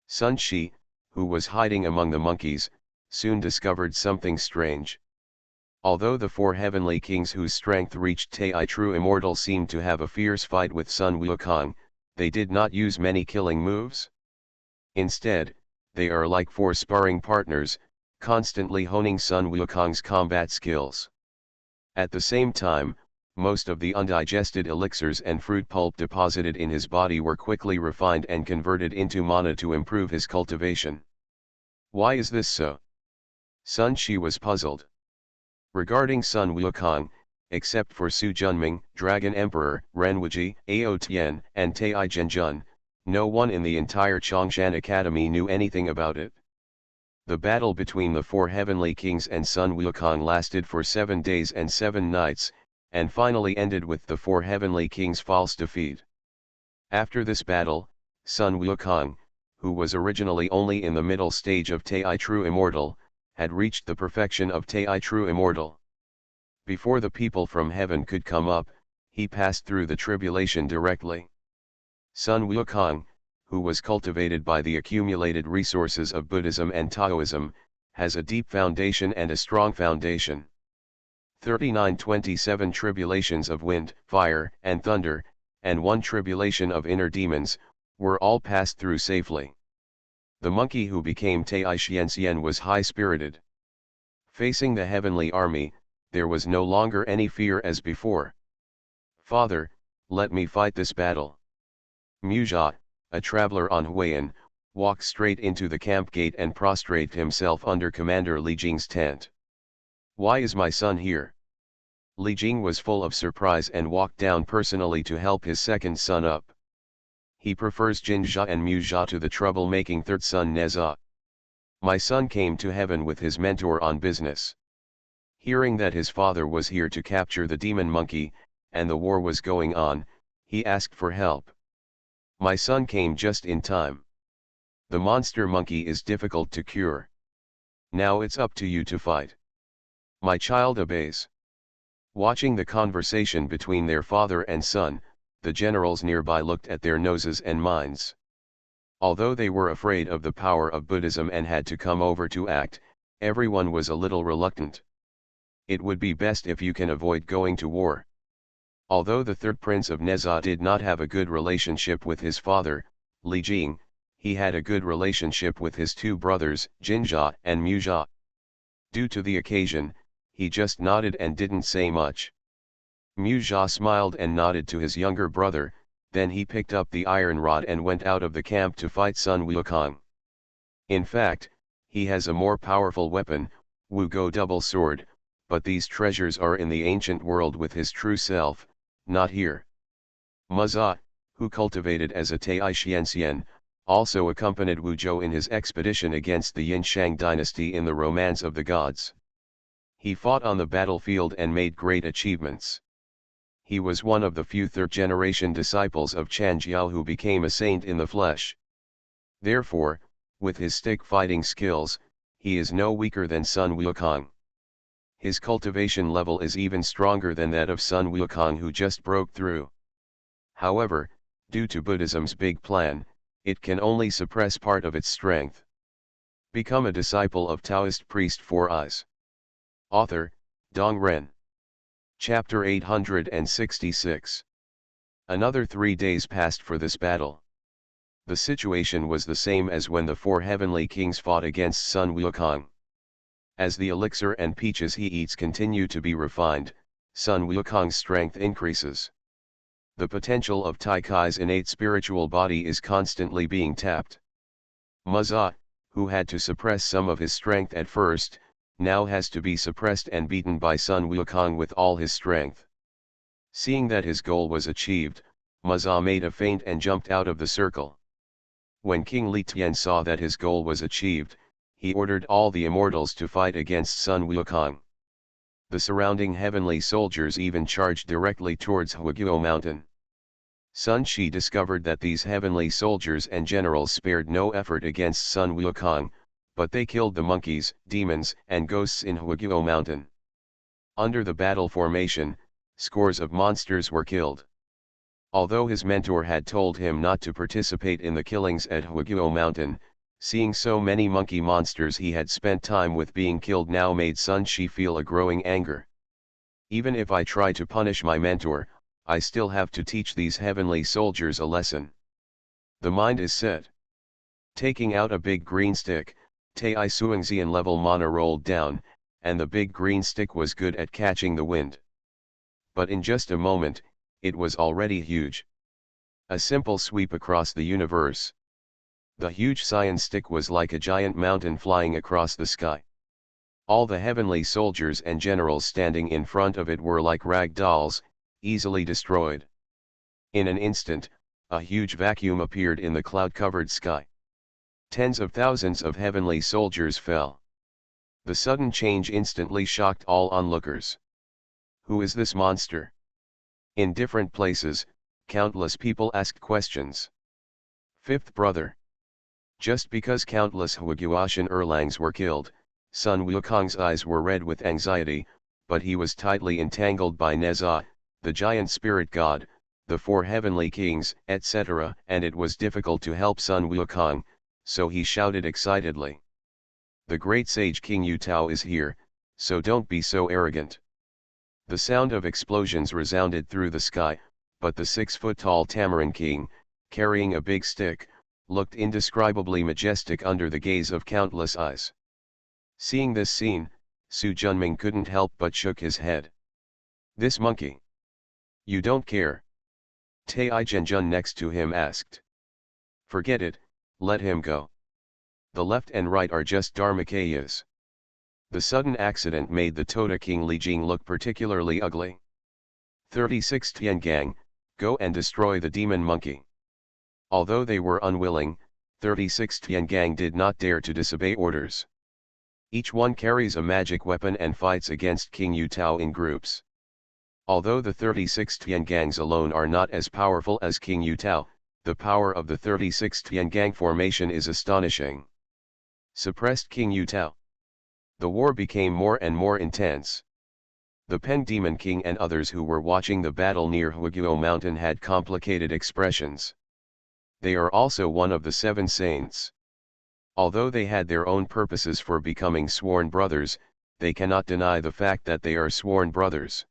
Speaker 1: Sun Shi, who was hiding among the monkeys, soon discovered something strange. Although the 4 heavenly kings whose strength reached Tai True Immortal seemed to have a fierce fight with Sun Wukong, they did not use many killing moves. Instead, they are like 4 sparring partners, constantly honing Sun Wukong's combat skills. At the same time, most of the undigested elixirs and fruit pulp deposited in his body were quickly refined and converted into mana to improve his cultivation. Why is this so? Sun Shi was puzzled. Regarding Sun Wukong, except for Su Junming, Dragon Emperor, Ren Wuji, Ao Tian, and Tai Zhenjun, no one in the entire Chongshan Academy knew anything about it. The battle between the 4 heavenly kings and Sun Wukong lasted for 7 days and 7 nights, and finally ended with the 4 heavenly kings' false defeat. After this battle, Sun Wukong, who was originally only in the middle stage of Tai True Immortal, had reached the perfection of Tai True Immortal. Before the people from heaven could come up, he passed through the tribulation directly. Sun Wukong, who was cultivated by the accumulated resources of Buddhism and Taoism, has a deep foundation and a strong foundation. 39-27 tribulations of wind, fire, and thunder, and 1 tribulation of inner demons, were all passed through safely. The monkey who became Tai Xianxian was high-spirited. Facing the heavenly army, there was no longer any fear as before. "Father, let me fight this battle." Muzha, a traveler on Huayan, walked straight into the camp gate and prostrated himself under Commander Li Jing's tent. "Why is my son here?" Li Jing was full of surprise and walked down personally to help his second son up. He prefers Jin Jia and Mu Jia to the trouble-making third son Neza. My son came to heaven with his mentor on business. Hearing that his father was here to capture the demon monkey, and the war was going on, he asked for help. My son came just in time. The monster monkey is difficult to cure. Now it's up to you to fight. My child obeys. Watching the conversation between their father and son, the generals nearby looked at their noses and minds. Although they were afraid of the power of Buddhism and had to come over to act, everyone was a little reluctant. It would be best if you can avoid going to war. Although the third prince of Neza did not have a good relationship with his father, Li Jing, he had a good relationship with his two brothers, Jinjia and Mujia. Due to the occasion, he just nodded and didn't say much. Mujia smiled and nodded to his younger brother, then he picked up the iron rod and went out of the camp to fight Sun Wukong. In fact, he has a more powerful weapon, Wu Go double sword, but these treasures are in the ancient world with his true self, not here. Maza, who cultivated as a Taoist, also accompanied Wu Zhou in his expedition against the Yin-Shang dynasty in the Romance of the Gods. He fought on the battlefield and made great achievements. He was one of the few third-generation disciples of Chanjiao who became a saint in the flesh. Therefore, with his stick-fighting skills, he is no weaker than Sun Wukong. His cultivation level is even stronger than that of Sun Wukong who just broke through. However, due to Buddhism's big plan, it can only suppress part of its strength. Become a disciple of Taoist priest 4 Eyes. Author, Dong Ren. Chapter 866. Another 3 days passed for this battle. The situation was the same as when the 4 heavenly kings fought against Sun Wukong. As the elixir and peaches he eats continue to be refined, Sun Wukong's strength increases. The potential of Tai Kai's innate spiritual body is constantly being tapped. Maza, who had to suppress some of his strength at first, now has to be suppressed and beaten by Sun Wukong with all his strength. Seeing that his goal was achieved, Maza made a feint and jumped out of the circle. When King Li Tian saw that his goal was achieved, he ordered all the immortals to fight against Sun Wukong. The surrounding heavenly soldiers even charged directly towards Huaguo Mountain. Sun Shi discovered that these heavenly soldiers and generals spared no effort against Sun Wukong, but they killed the monkeys, demons, and ghosts in Huaguo Mountain. Under the battle formation, scores of monsters were killed. Although his mentor had told him not to participate in the killings at Huaguo Mountain, seeing so many monkey monsters he had spent time with being killed now made Sun Shi feel a growing anger. Even if I try to punish my mentor, I still have to teach these heavenly soldiers a lesson. The mind is set. Taking out a big green stick, Tai Suangxian level mana rolled down, and the big green stick was good at catching the wind. But in just a moment, it was already huge. A simple sweep across the universe. The huge cyan stick was like a giant mountain flying across the sky. All the heavenly soldiers and generals standing in front of it were like rag dolls, easily destroyed. In an instant, a huge vacuum appeared in the cloud-covered sky. Tens of thousands of heavenly soldiers fell. The sudden change instantly shocked all onlookers. Who is this monster? In different places, countless people asked questions. Fifth brother. Just because countless Huaguoshan Erlangs were killed, Sun Wukong's eyes were red with anxiety, but he was tightly entangled by Neza, the giant spirit god, the 4 heavenly kings, etc., and it was difficult to help Sun Wukong, so he shouted excitedly. The great sage King Yu Tao is here, so don't be so arrogant. The sound of explosions resounded through the sky, but the 6-foot-tall Tamarin King, carrying a big stick, looked indescribably majestic under the gaze of countless eyes. Seeing this scene, Su Junming couldn't help but shook his head. This monkey. You don't care? Tai Zhenjun next to him asked. Forget it, let him go. The left and right are just Dharmakayas. The sudden accident made the Tota king Li Jing look particularly ugly. 36 Tiangang, go and destroy the demon monkey. Although they were unwilling, 36 Tiangang did not dare to disobey orders. Each one carries a magic weapon and fights against King Yu Tao in groups. Although the 36 Tiangangs alone are not as powerful as King Yu Tao, the power of the 36 Tiangang formation is astonishing. Suppressed King Yu Tao. The war became more and more intense. The Peng Demon King and others who were watching the battle near Huiguo Mountain had complicated expressions. They are also one of the 7 saints. Although they had their own purposes for becoming sworn brothers, they cannot deny the fact that they are sworn brothers.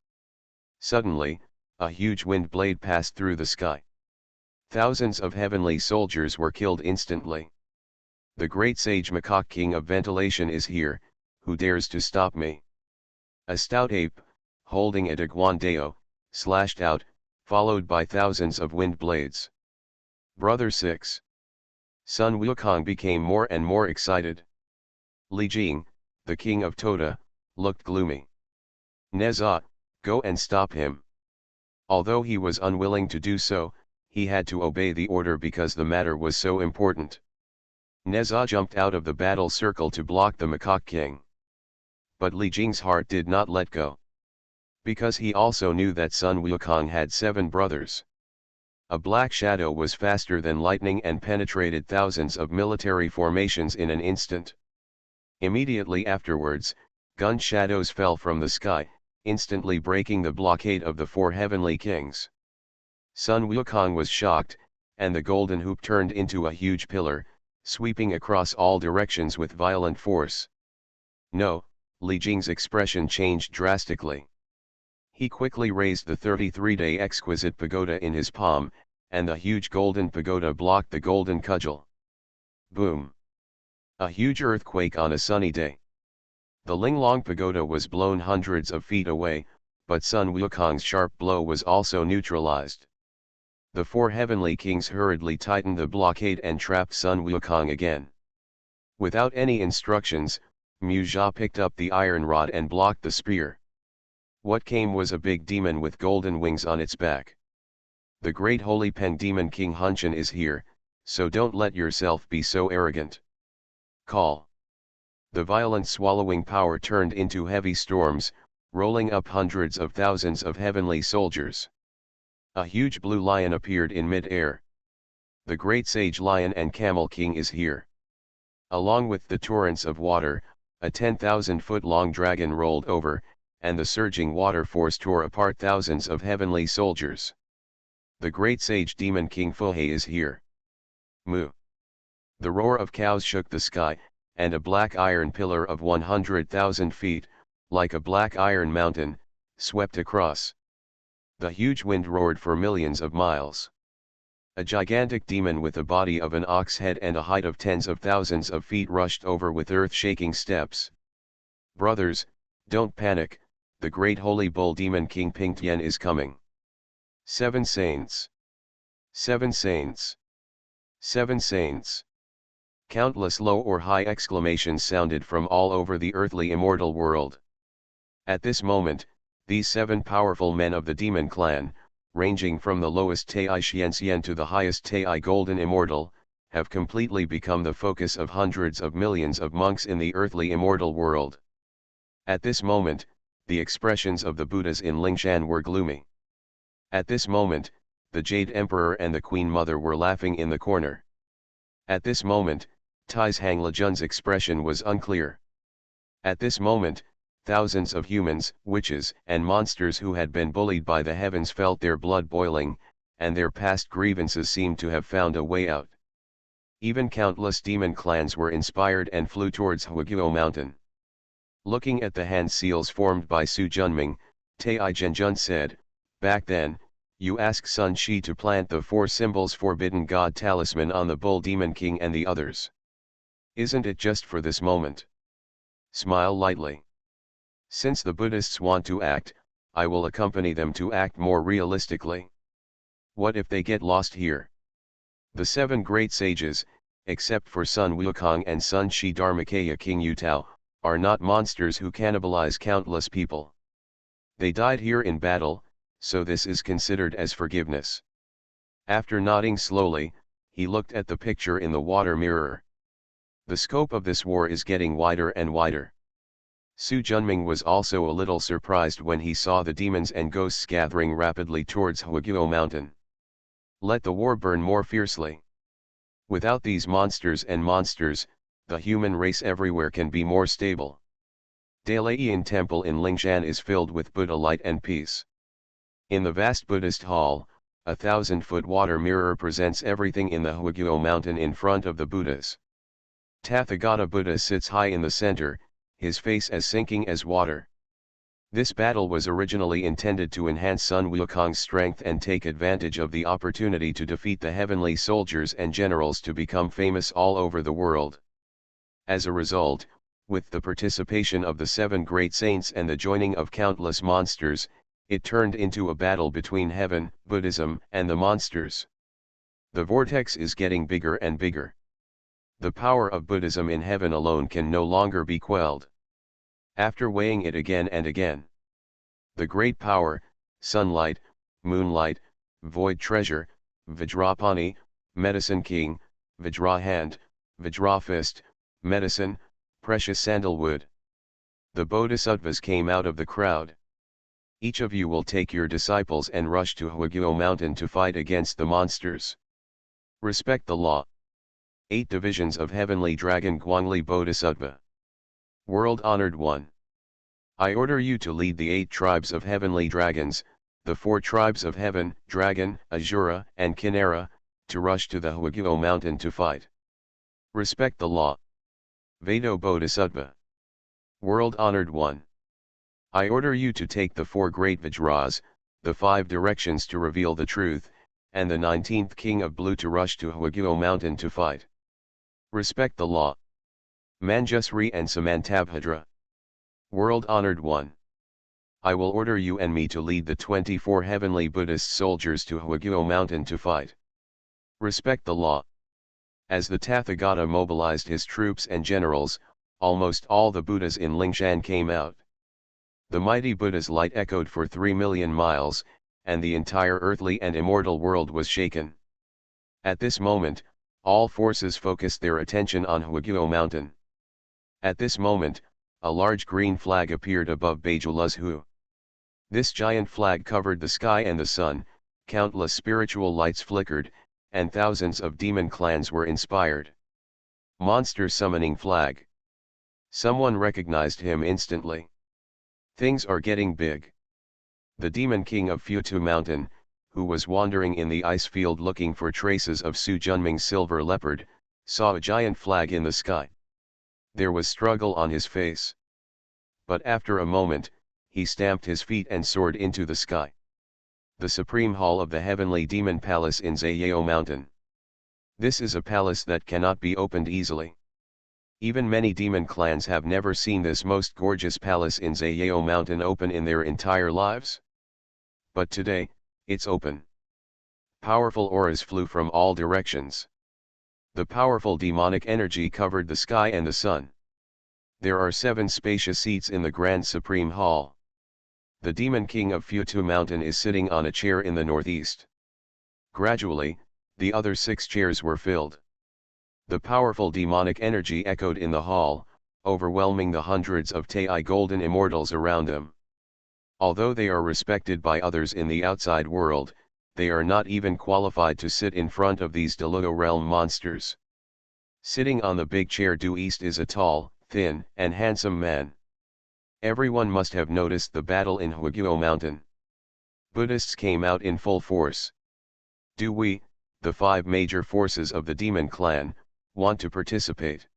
Speaker 1: Suddenly, a huge wind blade passed through the sky. Thousands of heavenly soldiers were killed instantly. The great sage Macaque King of Ventilation is here, who dares to stop me? A stout ape, holding a Daguandeo, slashed out, followed by thousands of wind blades. Brother 6. Sun Wukong became more and more excited. Li Jing, the king of Tota, looked gloomy. Neza, go and stop him. Although he was unwilling to do so, he had to obey the order because the matter was so important. Neza jumped out of the battle circle to block the Macaque King. But Li Jing's heart did not let go. Because he also knew that Sun Wukong had 7 brothers. A black shadow was faster than lightning and penetrated thousands of military formations in an instant. Immediately afterwards, gun shadows fell from the sky, instantly breaking the blockade of the 4 heavenly kings. Sun Wukong was shocked, and the golden hoop turned into a huge pillar, sweeping across all directions with violent force. No, Li Jing's expression changed drastically. He quickly raised the 33-day exquisite pagoda in his palm, and the huge golden pagoda blocked the golden cudgel. Boom! A huge earthquake on a sunny day. The Linglong pagoda was blown hundreds of feet away, but Sun Wukong's sharp blow was also neutralized. The 4 heavenly kings hurriedly tightened the blockade and trapped Sun Wukong again. Without any instructions, Mu Jia picked up the iron rod and blocked the spear. What came was a big demon with golden wings on its back. The great holy Peng Demon King Hunshan is here, so don't let yourself be so arrogant. Call. The violent swallowing power turned into heavy storms, rolling up hundreds of thousands of heavenly soldiers. A huge blue lion appeared in mid-air. The great sage lion and camel king is here. Along with the torrents of water, a 10,000-foot-long dragon rolled over, and the surging water force tore apart thousands of heavenly soldiers. The great sage demon king Fuhe is here. Moo. The roar of cows shook the sky, and a black iron pillar of 100,000 feet, like a black iron mountain, swept across. The huge wind roared for millions of miles. A gigantic demon with a body of an ox head and a height of tens of thousands of feet rushed over with earth-shaking steps. Brothers, don't panic, the great holy bull demon King Pingtian is coming. 7 saints. 7 saints. 7 saints. Countless low or high exclamations sounded from all over the earthly immortal world. At this moment, these 7 powerful men of the demon clan, ranging from the lowest Tai Xianxian to the highest Tai Golden Immortal, have completely become the focus of hundreds of millions of monks in the earthly immortal world. At this moment, the expressions of the Buddhas in Lingshan were gloomy. At this moment, the Jade Emperor and the Queen Mother were laughing in the corner. At this moment, Tai's Hang Lejun's expression was unclear. At this moment, thousands of humans, witches, and monsters who had been bullied by the heavens felt their blood boiling, and their past grievances seemed to have found a way out. Even countless demon clans were inspired and flew towards Huiguo Mountain. Looking at the hand seals formed by Su Junming, Tai Zhenjun said, "Back then, you asked Sun Shi to plant the 4 symbols Forbidden God talisman on the Bull Demon King and the others. Isn't it just for this moment? Smile lightly. Since the Buddhists want to act, I will accompany them to act more realistically. What if they get lost here?" The 7 great sages, except for Sun Wukong and Sun Shi Dharmakaya King Yu Tao, are not monsters who cannibalize countless people. They died here in battle, so this is considered as forgiveness. After nodding slowly, he looked at the picture in the water mirror. The scope of this war is getting wider and wider. Su Junming was also a little surprised when he saw the demons and ghosts gathering rapidly towards Huaguo Mountain. Let the war burn more fiercely. Without these monsters, the human race everywhere can be more stable. Dalian Temple in Lingshan is filled with Buddha light and peace. In the vast Buddhist hall, a 1,000-foot water mirror presents everything in the Huaguo Mountain in front of the Buddhas. Tathagata Buddha sits high in the center, his face as sinking as water. This battle was originally intended to enhance Sun Wukong's strength and take advantage of the opportunity to defeat the heavenly soldiers and generals to become famous all over the world. As a result, with the participation of the 7 great saints and the joining of countless monsters, it turned into a battle between heaven, Buddhism, and the monsters. The vortex is getting bigger and bigger. The power of Buddhism in heaven alone can no longer be quelled. After weighing it again and again, the great power, sunlight, moonlight, void treasure, Vajrapani, medicine king, Vajra hand, Vajra fist, medicine, precious sandalwood. The bodhisattvas came out of the crowd. Each of you will take your disciples and rush to Huaguo Mountain to fight against the monsters. Respect the law. 8 divisions of heavenly dragon Guangli Bodhisattva. World honored one. I order you to lead the 8 tribes of heavenly dragons, the 4 tribes of heaven, dragon, Azura, and Kinara, to rush to the Huaguo Mountain to fight. Respect the law. Vado Bodhisattva. World honored one. I order you to take the 4 great Vajras, the 5 directions to reveal the truth, and the 19th king of blue to rush to Huaguo Mountain to fight. Respect the law. Manjusri and Samantabhadra. World honored one. I will order you and me to lead the 24 heavenly Buddhist soldiers to Huaguo Mountain to fight. Respect the law. As the Tathagata mobilized his troops and generals, almost all the Buddhas in Lingshan came out. The mighty Buddha's light echoed for 3 million miles, and the entire earthly and immortal world was shaken. At this moment, all forces focused their attention on Huaguo Mountain. At this moment, a large green flag appeared above Beijuluzhu. This giant flag covered the sky and the sun, countless spiritual lights flickered, and thousands of demon clans were inspired. Monster summoning flag. Someone recognized him instantly. Things are getting big. The demon king of Futu Mountain, who was wandering in the ice field looking for traces of Su Junming's silver leopard, saw a giant flag in the sky. There was struggle on his face. But after a moment, he stamped his feet and soared into the sky. The supreme hall of the heavenly demon palace in Zayao Mountain. This is a palace that cannot be opened easily. Even many demon clans have never seen this most gorgeous palace in Zayao Mountain open in their entire lives. But today, it's open. Powerful auras flew from all directions. The powerful demonic energy covered the sky and the sun. There are 7 spacious seats in the Grand Supreme Hall. The demon king of Futu Mountain is sitting on a chair in the northeast. Gradually, the other 6 chairs were filled. The powerful demonic energy echoed in the hall, overwhelming the hundreds of Tai golden immortals around them. Although they are respected by others in the outside world, they are not even qualified to sit in front of these Deluo realm monsters. Sitting on the big chair due east is a tall, thin, and handsome man. Everyone must have noticed the battle in Huaguo Mountain. Buddhists came out in full force. Do we, the 5 major forces of the demon clan, want to participate?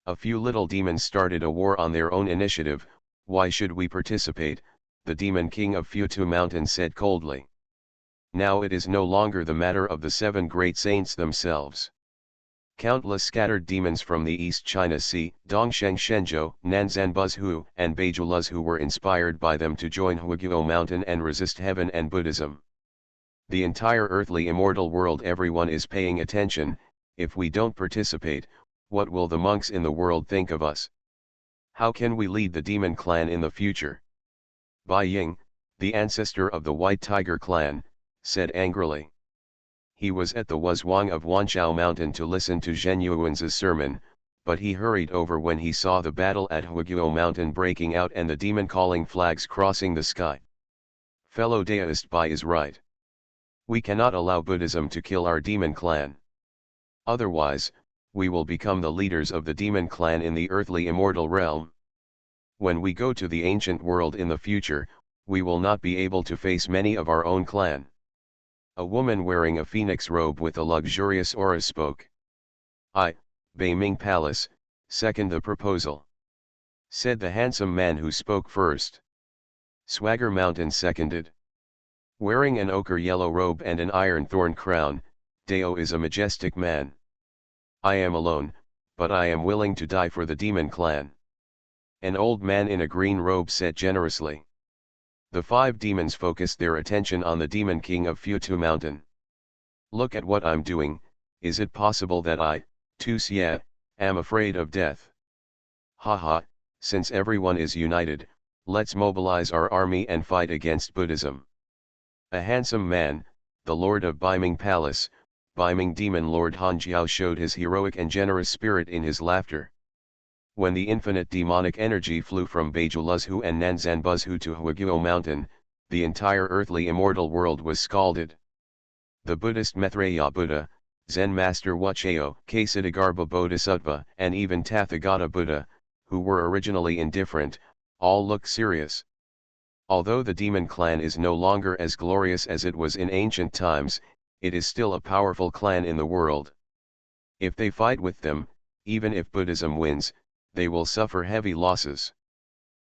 Speaker 1: A few little demons started a war on their own initiative. Why should we participate? The demon king of Futu Mountain said coldly. Now it is no longer the matter of the 7 great saints themselves. Countless scattered demons from the East China Sea, Dongsheng Shenzhou, Nanzanbuzhu, and Beijuluzhu were inspired by them to join Huaguo Mountain and resist heaven and Buddhism. The entire earthly immortal world, everyone is paying attention. If we don't participate, what will the monks in the world think of us? How can we lead the demon clan in the future? Bai Ying, the ancestor of the White Tiger clan, said angrily. He was at the Wuzhuang of Wanchao Mountain to listen to Zhen Yuan's sermon, but he hurried over when he saw the battle at Huiguo Mountain breaking out and the demon-calling flags crossing the sky. Fellow Taoist Bai is right. We cannot allow Buddhism to kill our demon clan. Otherwise, we will become the leaders of the demon clan in the earthly immortal realm. When we go to the ancient world in the future, we will not be able to face many of our own clan. A woman wearing a phoenix robe with a luxurious aura spoke. I, Beiming Palace, second the proposal, said the handsome man who spoke first. Swagger Mountain seconded. Wearing an ochre yellow robe and an iron thorn crown, Dao is a majestic man. I am alone, but I am willing to die for the demon clan. An old man in a green robe said generously. The 5 demons focused their attention on the demon king of Futu Mountain. Look at what I'm doing, is it possible that I, too Xie, am afraid of death? Haha, since everyone is united, let's mobilize our army and fight against Buddhism. A handsome man, the lord of Beiming Palace, Beiming Demon Lord Hanjiao showed his heroic and generous spirit in his laughter. When the infinite demonic energy flew from Beijuluzhu and Nanzanbuzhu to Huiguo Mountain, the entire earthly immortal world was scalded. The Buddhist Maitreya Buddha, Zen Master Wacheo, Kshitigarbha Bodhisattva, and even Tathagata Buddha, who were originally indifferent, all looked serious. Although the demon clan is no longer as glorious as it was in ancient times, it is still a powerful clan in the world. If they fight with them, even if Buddhism wins, they will suffer heavy losses.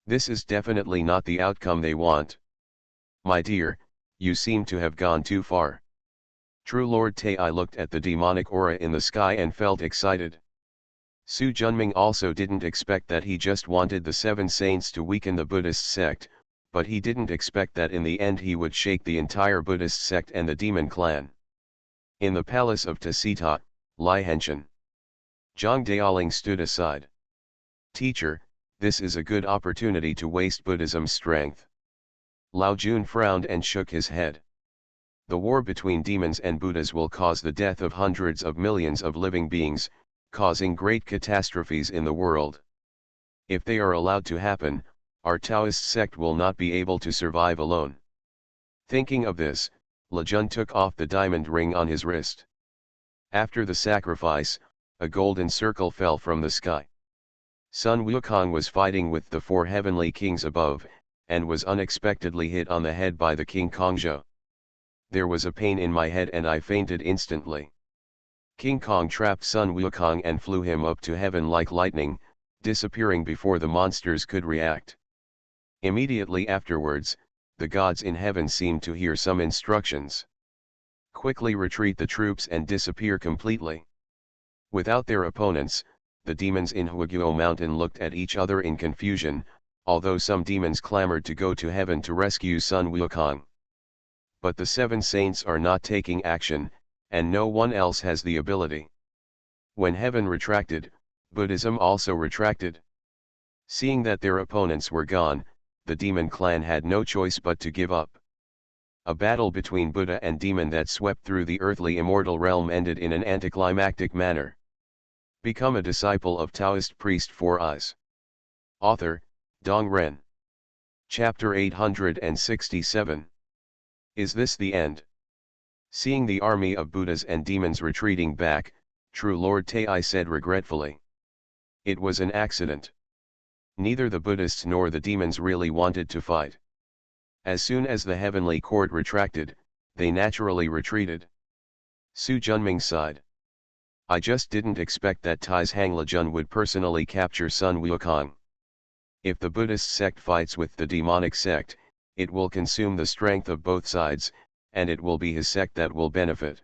Speaker 1: This is definitely not the outcome they want. My dear, you seem to have gone too far. True Lord Tai looked at the demonic aura in the sky and felt excited. Su Junming also didn't expect that. He just wanted the 7 saints to weaken the Buddhist sect, but he didn't expect that in the end he would shake the entire Buddhist sect and the demon clan. In the palace of Tasita, Lai Henshin, Zhang Daoling stood aside. Teacher, this is a good opportunity to waste Buddhism's strength. Lao Jun frowned and shook his head. The war between demons and Buddhas will cause the death of hundreds of millions of living beings, causing great catastrophes in the world. If they are allowed to happen, our Taoist sect will not be able to survive alone. Thinking of this, Lejun took off the diamond ring on his wrist. After the sacrifice, a golden circle fell from the sky. Sun Wukong was fighting with the 4 heavenly kings above, and was unexpectedly hit on the head by the King Kongzhou. There was a pain in my head and I fainted instantly. King Kong trapped Sun Wukong and flew him up to heaven like lightning, disappearing before the monsters could react. Immediately afterwards, the gods in heaven seemed to hear some instructions. Quickly retreat the troops and disappear completely. Without their opponents, the demons in Huiguo Mountain looked at each other in confusion, although some demons clamored to go to heaven to rescue Sun Wukong. But the 7 saints are not taking action, and no one else has the ability. When heaven retracted, Buddhism also retracted. Seeing that their opponents were gone, the demon clan had no choice but to give up. A battle between Buddha and demon that swept through the earthly immortal realm ended in an anticlimactic manner. Become a disciple of Taoist priest 4 Eyes. Author, Dong Ren. Chapter 867. Is this the end? Seeing the army of Buddhas and demons retreating back, True Lord Tai said regretfully. It was an accident. Neither the Buddhists nor the demons really wanted to fight. As soon as the heavenly court retracted, they naturally retreated. Su Junming sighed. I just didn't expect that Tai's Hang Lejun would personally capture Sun Wukong. If the Buddhist sect fights with the demonic sect, it will consume the strength of both sides, and it will be his sect that will benefit.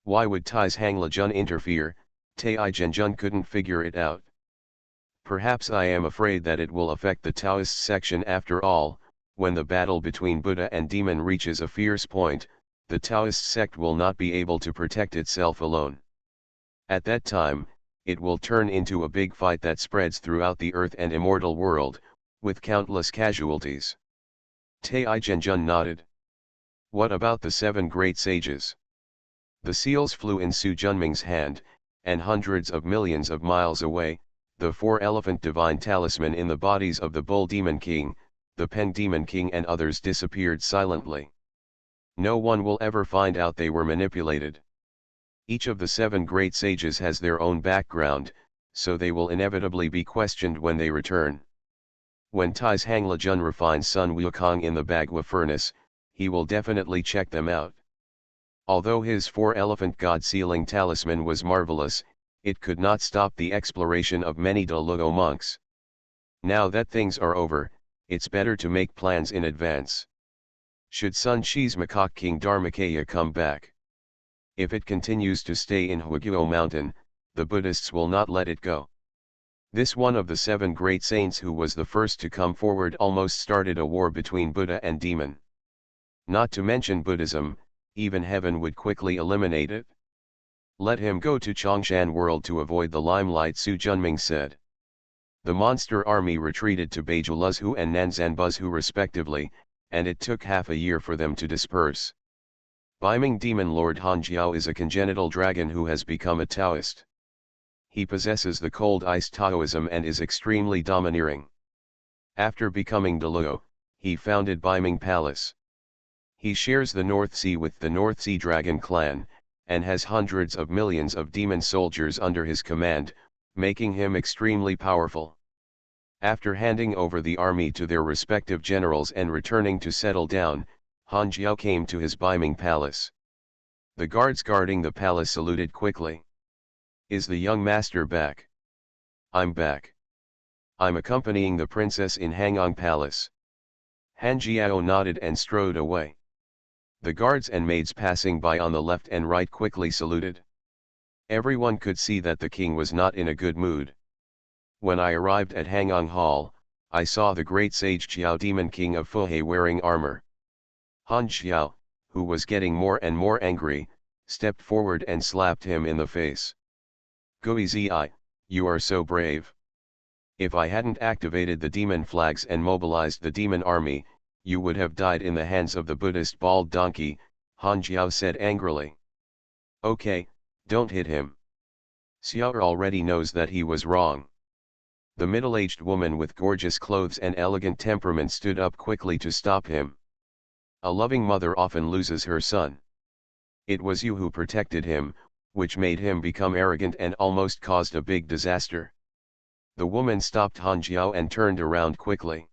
Speaker 1: Why would Tai's Hang Lejun interfere? Tai Zhenjun couldn't figure it out. Perhaps I am afraid that it will affect the Taoist section after all. When the battle between Buddha and demon reaches a fierce point, the Taoist sect will not be able to protect itself alone. At that time, it will turn into a big fight that spreads throughout the earth and immortal world, with countless casualties. Taijianjun nodded. What about the 7 great sages? The seals flew in Su Junming's hand, and hundreds of millions of miles away, the 4-elephant divine talisman in the bodies of the Bull Demon King, the Pen Demon King and others disappeared silently. No one will ever find out they were manipulated. Each of the 7 great sages has their own background, so they will inevitably be questioned when they return. When Tai's Hanglajun refines Sun Wukong in the Bagua furnace, he will definitely check them out. Although his 4-elephant god-sealing talisman was marvelous, it could not stop the exploration of many Daluo monks. Now that things are over, it's better to make plans in advance. Should Sun Shi's Macaque King Dharmakaya come back? If it continues to stay in Huiguo Mountain, the Buddhists will not let it go. This one of the 7 great saints who was the first to come forward almost started a war between Buddha and demon. Not to mention Buddhism, even heaven would quickly eliminate it. Let him go to Chongshan world to avoid the limelight, Su Junming said. The monster army retreated to Beijuluzhu and Nanzanbuzhu respectively, and it took half a year for them to disperse. Beiming demon lord Han Jiao is a congenital dragon who has become a Taoist. He possesses the cold ice Taoism and is extremely domineering. After becoming Daluo, he founded Beiming Palace. He shares the North Sea with the North Sea Dragon clan, and has hundreds of millions of demon soldiers under his command, making him extremely powerful. After handing over the army to their respective generals and returning to settle down, Han Jiao came to his Beiming Palace. The guards guarding the palace saluted quickly. Is the young master back? I'm back. I'm accompanying the princess in Hangang Palace. Han Jiao nodded and strode away. The guards and maids passing by on the left and right quickly saluted. Everyone could see that the king was not in a good mood. When I arrived at Hangang Hall, I saw the great sage Qiao Demon King of Fuhe wearing armor. Han Xiao, who was getting more and more angry, stepped forward and slapped him in the face. Guizi, you are so brave. If I hadn't activated the demon flags and mobilized the demon army, you would have died in the hands of the Buddhist bald donkey, Han Jiao said angrily. Okay, don't hit him. Xiao already knows that he was wrong. The middle-aged woman with gorgeous clothes and elegant temperament stood up quickly to stop him. A loving mother often loses her son. It was you who protected him, which made him become arrogant and almost caused a big disaster. The woman stopped Han Jiao and turned around quickly.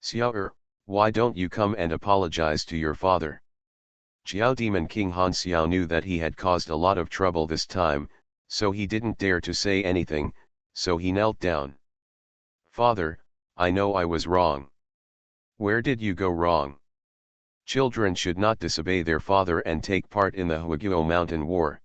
Speaker 1: Xiao, why don't you come and apologize to your father? Qiao Demon King Han Xiao knew that he had caused a lot of trouble this time, so he didn't dare to say anything, so he knelt down. Father, I know I was wrong. Where did you go wrong? Children should not disobey their father and take part in the Huiguo Mountain War.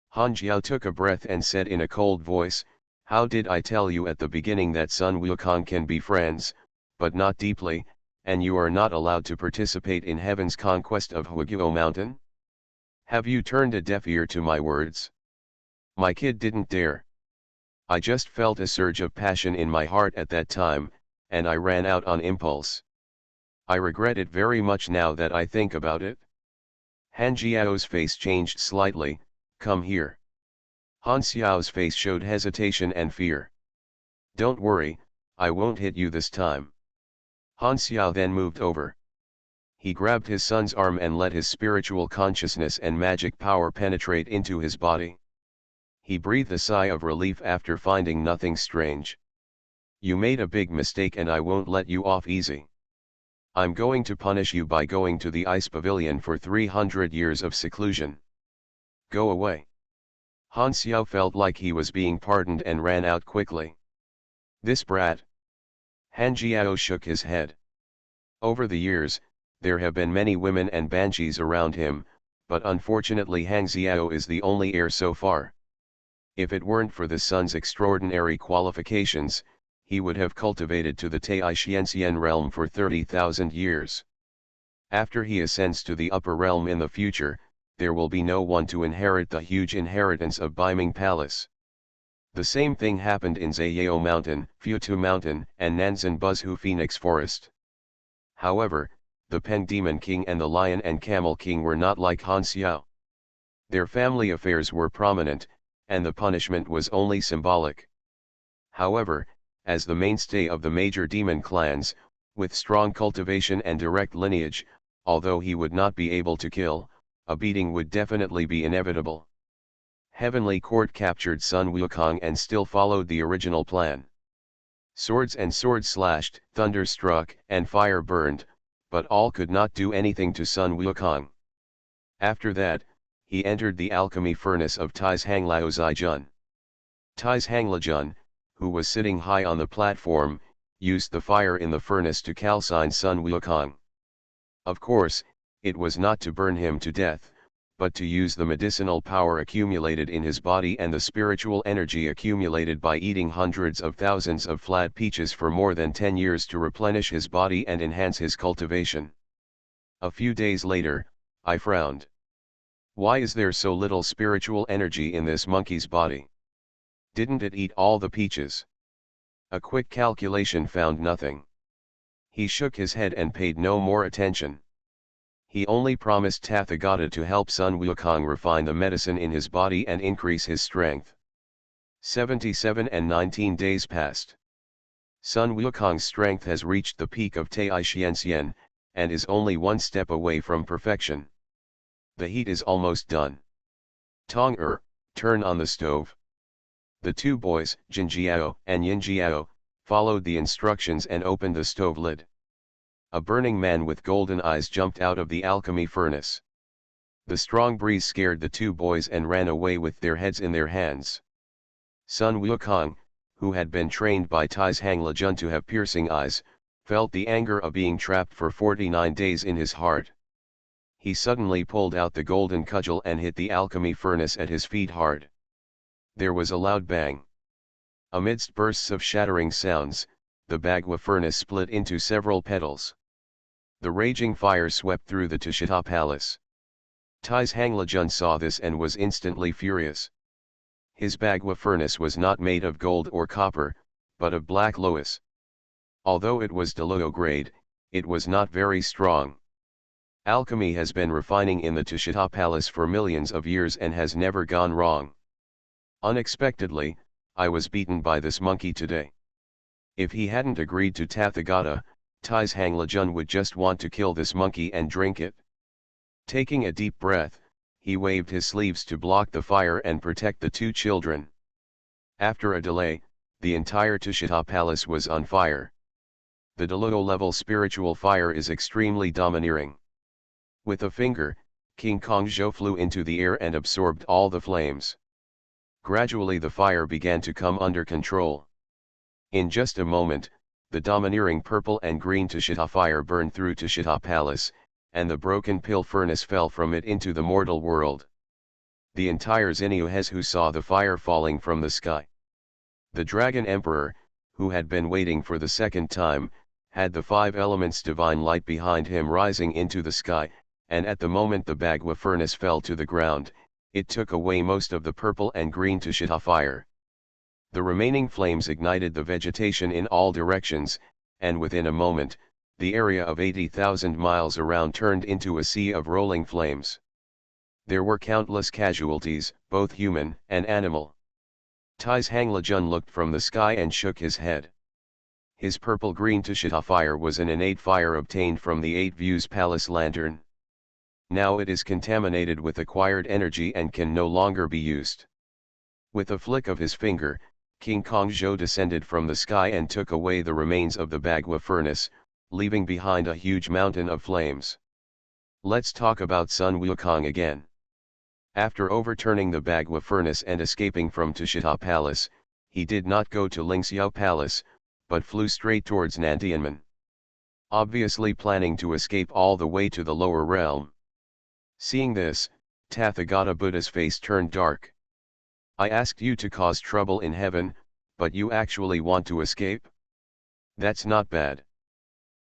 Speaker 1: Han Jiao took a breath and said in a cold voice, how did I tell you at the beginning that Sun Wukong can be friends, but not deeply, and you are not allowed to participate in heaven's conquest of Huiguo Mountain? Have you turned a deaf ear to my words? My kid didn't dare. I just felt a surge of passion in my heart at that time, and I ran out on impulse. I regret it very much now that I think about it. Han Jiao's face changed slightly. Come here. Han Xiao's face showed hesitation and fear. Don't worry, I won't hit you this time. Han Xiao then moved over. He grabbed his son's arm and let his spiritual consciousness and magic power penetrate into his body. He breathed a sigh of relief after finding nothing strange. You made a big mistake and I won't let you off easy. I'm going to punish you by going to the ice pavilion for 300 years of seclusion. Go away. Han Xiao felt like he was being pardoned and ran out quickly. This brat. Han Jiao shook his head. Over the years, there have been many women and banshees around him, but unfortunately Han Xiao is the only heir so far. If it weren't for the son's extraordinary qualifications, he would have cultivated to the Taixianxian realm for 30,000 years. After he ascends to the upper realm in the future, there will be no one to inherit the huge inheritance of Beiming Palace. The same thing happened in Zayao Mountain, Futu Mountain, and Nanzan Buzhu Phoenix Forest. However, the Peng Demon King and the Lion and Camel King were not like Han Xiao. Their family affairs were prominent, and the punishment was only symbolic. However, as the mainstay of the major demon clans, with strong cultivation and direct lineage, although he would not be able to kill, a beating would definitely be inevitable. Heavenly Court captured Sun Wukong and still followed the original plan. Swords and swords slashed, thunder struck, and fire burned, but all could not do anything to Sun Wukong. After that, he entered the alchemy furnace of Tai's Hanglao Zijun. Tai's Hanglajun, who was sitting high on the platform, used the fire in the furnace to calcine Sun Wukong. Of course, it was not to burn him to death, but to use the medicinal power accumulated in his body and the spiritual energy accumulated by eating hundreds of thousands of flat peaches for more than 10 years to replenish his body and enhance his cultivation. A few days later, I frowned. Why is there so little spiritual energy in this monkey's body? Didn't it eat all the peaches? A quick calculation found nothing. He shook his head and paid no more attention. He only promised Tathagata to help Sun Wukong refine the medicine in his body and increase his strength. 77 and 19 days passed. Sun Wukong's strength has reached the peak of Tai Xianxian, and is only one step away from perfection. The heat is almost done. Tong turn on the stove. The two boys, Jinjiao and Yinjiao, followed the instructions and opened the stove lid. A burning man with golden eyes jumped out of the alchemy furnace. The strong breeze scared the two boys and ran away with their heads in their hands. Sun Wukong, who had been trained by Tai's Hanglajun to have piercing eyes, felt the anger of being trapped for 49 days in his heart. He suddenly pulled out the golden cudgel and hit the alchemy furnace at his feet hard. There was a loud bang. Amidst bursts of shattering sounds, the Bagua furnace split into several petals. The raging fire swept through the Tushita Palace. Tai's Hanglajun saw this and was instantly furious. His Bagua furnace was not made of gold or copper, but of black loess. Although it was Deluo grade, it was not very strong. Alchemy has been refining in the Tushita Palace for millions of years and has never gone wrong. Unexpectedly, I was beaten by this monkey today. If he hadn't agreed to Tathagata, Tai's Hanglajun would just want to kill this monkey and drink it. Taking a deep breath, he waved his sleeves to block the fire and protect the two children. After a delay, the entire Tushita Palace was on fire. The Deluo level spiritual fire is extremely domineering. With a finger, King Kongzhou flew into the air and absorbed all the flames. Gradually the fire began to come under control. In just a moment, the domineering purple and green Tushita fire burned through Tushita Palace, and the broken pill furnace fell from it into the mortal world. The entire Xinyuhezu saw the fire falling from the sky. The Dragon Emperor, who had been waiting for the second time, had the 5 elements divine light behind him rising into the sky, and at the moment the Bagua furnace fell to the ground, it took away most of the purple and green Tushita fire. The remaining flames ignited the vegetation in all directions, and within a moment, the area of 80,000 miles around turned into a sea of rolling flames. There were countless casualties, both human and animal. Tai's Hanglajun looked from the sky and shook his head. His purple-green Tushita fire was an innate fire obtained from the 8 Views Palace lantern. Now it is contaminated with acquired energy and can no longer be used. With a flick of his finger, King Kongzhou descended from the sky and took away the remains of the Bagua furnace, leaving behind a huge mountain of flames. Let's talk about Sun Wukong again. After overturning the Bagua furnace and escaping from Tushita Palace, he did not go to Lingxiao Palace, but flew straight towards Nantianmen. Obviously planning to escape all the way to the lower realm. Seeing this, Tathagata Buddha's face turned dark. I asked you to cause trouble in heaven, but you actually want to escape? That's not bad.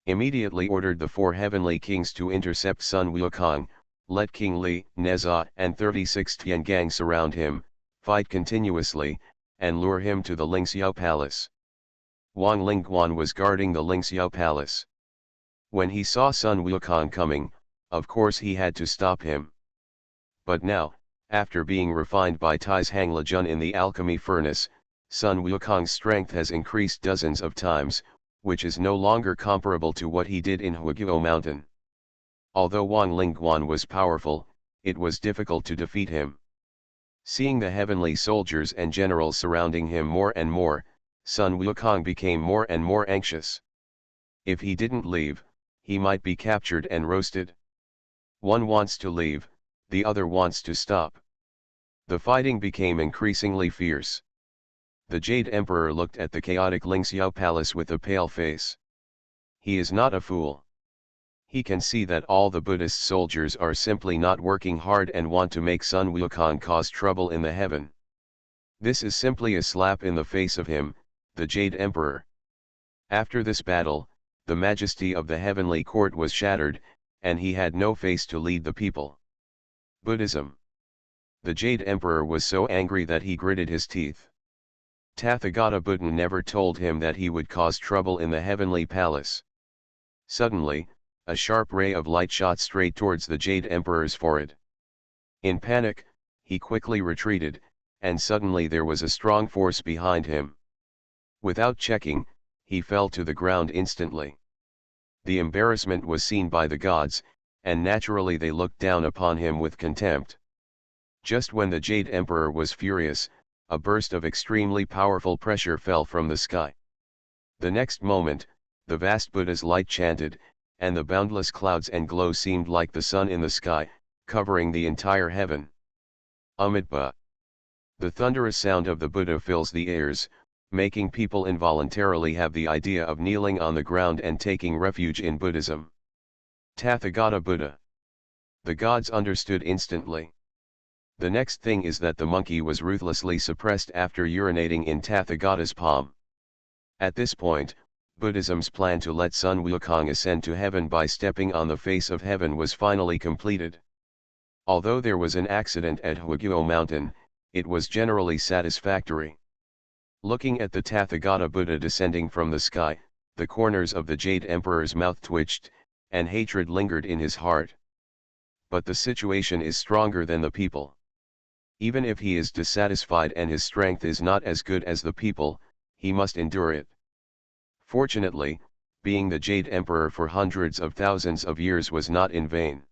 Speaker 1: Immediately ordered the 4 heavenly kings to intercept Sun Wukong, let King Li, Neza, and 36 Tiangang surround him, fight continuously, and lure him to the Lingxiao Palace. Wang Lingguan was guarding the Lingxiao Palace. When he saw Sun Wukong coming, of course he had to stop him. But now, after being refined by Tai's Hanglejun in the alchemy furnace, Sun Wukong's strength has increased dozens of times, which is no longer comparable to what he did in Huiguo Mountain. Although Wang Lingguan was powerful, it was difficult to defeat him. Seeing the heavenly soldiers and generals surrounding him more and more, Sun Wukong became more and more anxious. If he didn't leave, he might be captured and roasted. One wants to leave, the other wants to stop. The fighting became increasingly fierce. The Jade Emperor looked at the chaotic Lingxiao Palace with a pale face. He is not a fool. He can see that all the Buddhist soldiers are simply not working hard and want to make Sun Wukong cause trouble in the heaven. This is simply a slap in the face of him, the Jade Emperor. After this battle, the majesty of the heavenly court was shattered, and he had no face to lead the people. Buddhism. The Jade Emperor was so angry that he gritted his teeth. Tathagata Buddha never told him that he would cause trouble in the heavenly palace. Suddenly, a sharp ray of light shot straight towards the Jade Emperor's forehead. In panic, he quickly retreated, and suddenly there was a strong force behind him. Without checking, he fell to the ground instantly. The embarrassment was seen by the gods, and naturally they looked down upon him with contempt. Just when the Jade Emperor was furious, a burst of extremely powerful pressure fell from the sky. The next moment, the vast Buddha's light chanted, and the boundless clouds and glow seemed like the sun in the sky, covering the entire heaven. Amitabha. The thunderous sound of the Buddha fills the airs, making people involuntarily have the idea of kneeling on the ground and taking refuge in Buddhism. Tathagata Buddha. The gods understood instantly. The next thing is that the monkey was ruthlessly suppressed after urinating in Tathagata's palm. At this point, Buddhism's plan to let Sun Wukong ascend to heaven by stepping on the face of heaven was finally completed. Although there was an accident at Huiguo Mountain, it was generally satisfactory. Looking at the Tathagata Buddha descending from the sky, the corners of the Jade Emperor's mouth twitched, and hatred lingered in his heart. But the situation is stronger than the people. Even if he is dissatisfied and his strength is not as good as the people, he must endure it. Fortunately, being the Jade Emperor for hundreds of thousands of years was not in vain.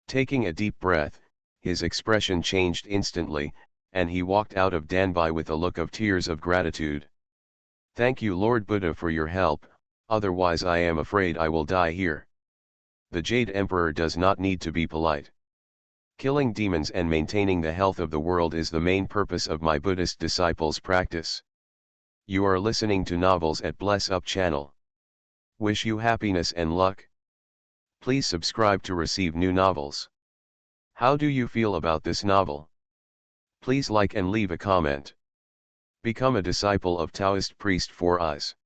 Speaker 1: Taking a deep breath, his expression changed instantly, and he walked out of Danbai with a look of tears of gratitude. Thank you Lord Buddha for your help, otherwise I am afraid I will die here. The Jade Emperor does not need to be polite. Killing demons and maintaining the health of the world is the main purpose of my Buddhist disciples' practice. You are listening to Novels at Bless Up channel. Wish you happiness and luck. Please subscribe to receive new novels. How do you feel about this novel? Please like and leave a comment. Become a disciple of Taoist priest 4 Eyes.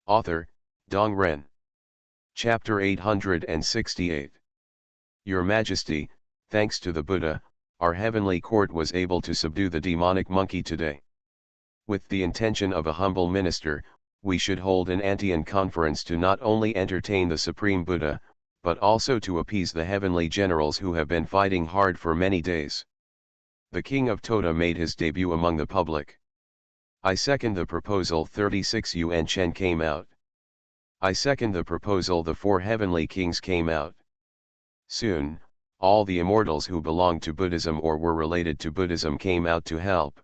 Speaker 1: Author, Dong Ren. Chapter 868. Your Majesty, thanks to the Buddha, our heavenly court was able to subdue the demonic monkey today. With the intention of a humble minister, we should hold an Antian conference to not only entertain the Supreme Buddha, but also to appease the heavenly generals who have been fighting hard for many days. The King of Tota made his debut among the public. I second the proposal. 36 Yuan Chen came out. I second the proposal. The 4 heavenly kings came out. Soon, all the immortals who belonged to Buddhism or were related to Buddhism came out to help.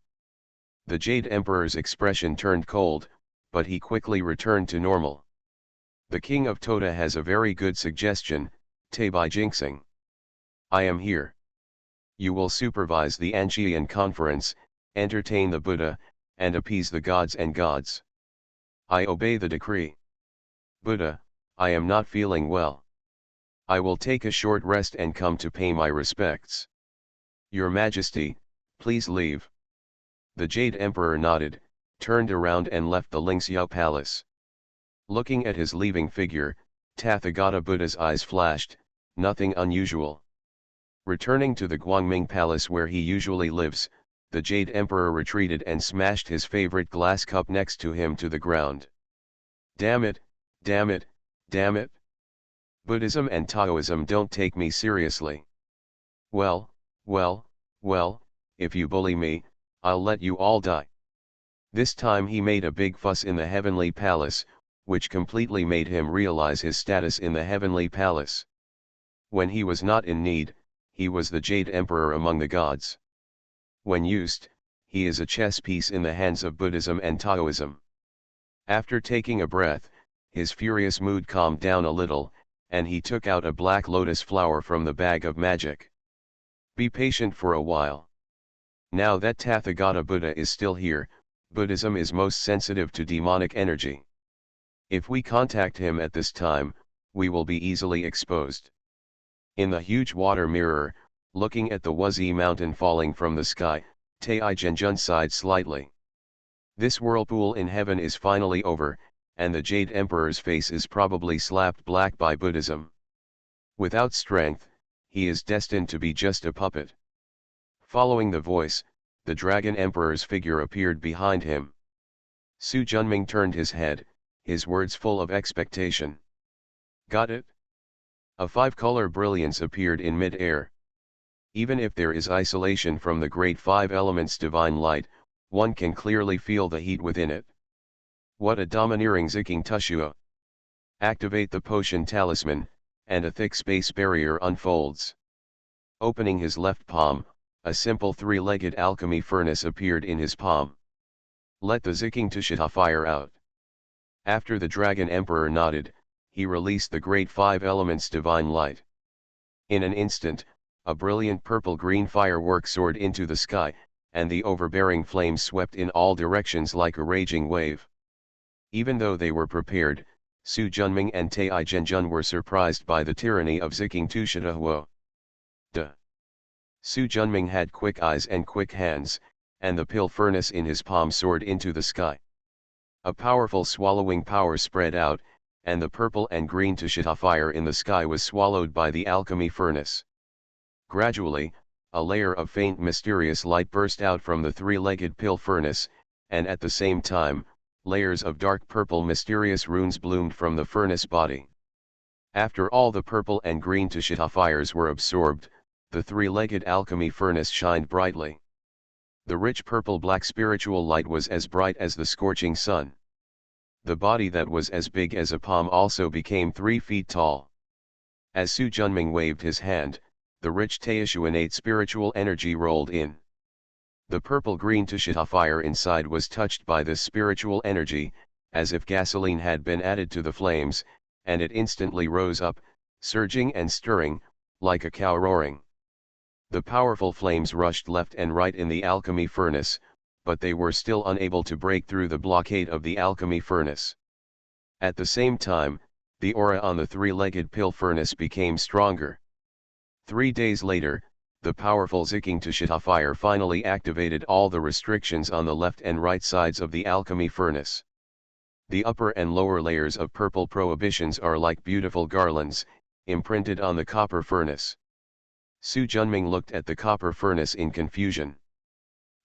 Speaker 1: The Jade Emperor's expression turned cold, but he quickly returned to normal. The King of Tota has a very good suggestion, Tabai Jinxing. I am here. You will supervise the Antian conference, entertain the Buddha, and appease the gods and gods. I obey the decree. Buddha, I am not feeling well. I will take a short rest and come to pay my respects. Your Majesty, please leave. The Jade Emperor nodded, turned around and left the Lingxiao Palace. Looking at his leaving figure, Tathagata Buddha's eyes flashed, nothing unusual. Returning to the Guangming Palace where he usually lives, the Jade Emperor retreated and smashed his favorite glass cup next to him to the ground. Damn it, damn it, damn it. Buddhism and Taoism don't take me seriously. Well, well, well, if you bully me, I'll let you all die. This time he made a big fuss in the heavenly palace, which completely made him realize his status in the heavenly palace. When he was not in need, he was the Jade Emperor among the gods. When used, he is a chess piece in the hands of Buddhism and Taoism. After taking a breath, his furious mood calmed down a little, and he took out a black lotus flower from the bag of magic. Be patient for a while. Now that Tathagata Buddha is still here, Buddhism is most sensitive to demonic energy. If we contact him at this time, we will be easily exposed. In the huge water mirror, looking at the Wuzi mountain falling from the sky, Taijianjun sighed slightly. This whirlpool in heaven is finally over, and the Jade Emperor's face is probably slapped black by Buddhism. Without strength, he is destined to be just a puppet. Following the voice, the Dragon Emperor's figure appeared behind him. Su Junming turned his head, his words full of expectation. Got it? A five-color brilliance appeared in mid-air. Even if there is isolation from the great five elements divine light, one can clearly feel the heat within it. What a domineering Ziking Tushua! Activate the potion talisman, and a thick space barrier unfolds. Opening his left palm, a simple three-legged alchemy furnace appeared in his palm. Let the Ziking Tushita fire out. After the Dragon Emperor nodded, he released the great five elements divine light. In an instant, a brilliant purple-green firework soared into the sky, and the overbearing flames swept in all directions like a raging wave. Even though they were prepared, Su Junming and Taijianjun were surprised by the tyranny of Ziking Tushita Huo. Duh! Su Junming had quick eyes and quick hands, and the pill furnace in his palm soared into the sky. A powerful swallowing power spread out, and the purple and green Tushita fire in the sky was swallowed by the alchemy furnace. Gradually, a layer of faint mysterious light burst out from the three-legged pill furnace, and at the same time, layers of dark purple mysterious runes bloomed from the furnace body. After all the purple and green Tushita fires were absorbed, the three-legged alchemy furnace shined brightly. The rich purple-black spiritual light was as bright as the scorching sun. The body that was as big as a palm also became 3 feet tall. As Su Junming waved his hand, the rich Taishuanate spiritual energy rolled in. The purple-green Tushita fire inside was touched by this spiritual energy, as if gasoline had been added to the flames, and it instantly rose up, surging and stirring, like a cow roaring. The powerful flames rushed left and right in the alchemy furnace, but they were still unable to break through the blockade of the alchemy furnace. At the same time, the aura on the three-legged pill furnace became stronger. 3 days later, the powerful Ziking Tushita fire finally activated all the restrictions on the left and right sides of the alchemy furnace. The upper and lower layers of purple prohibitions are like beautiful garlands, imprinted on the copper furnace. Su Junming looked at the copper furnace in confusion.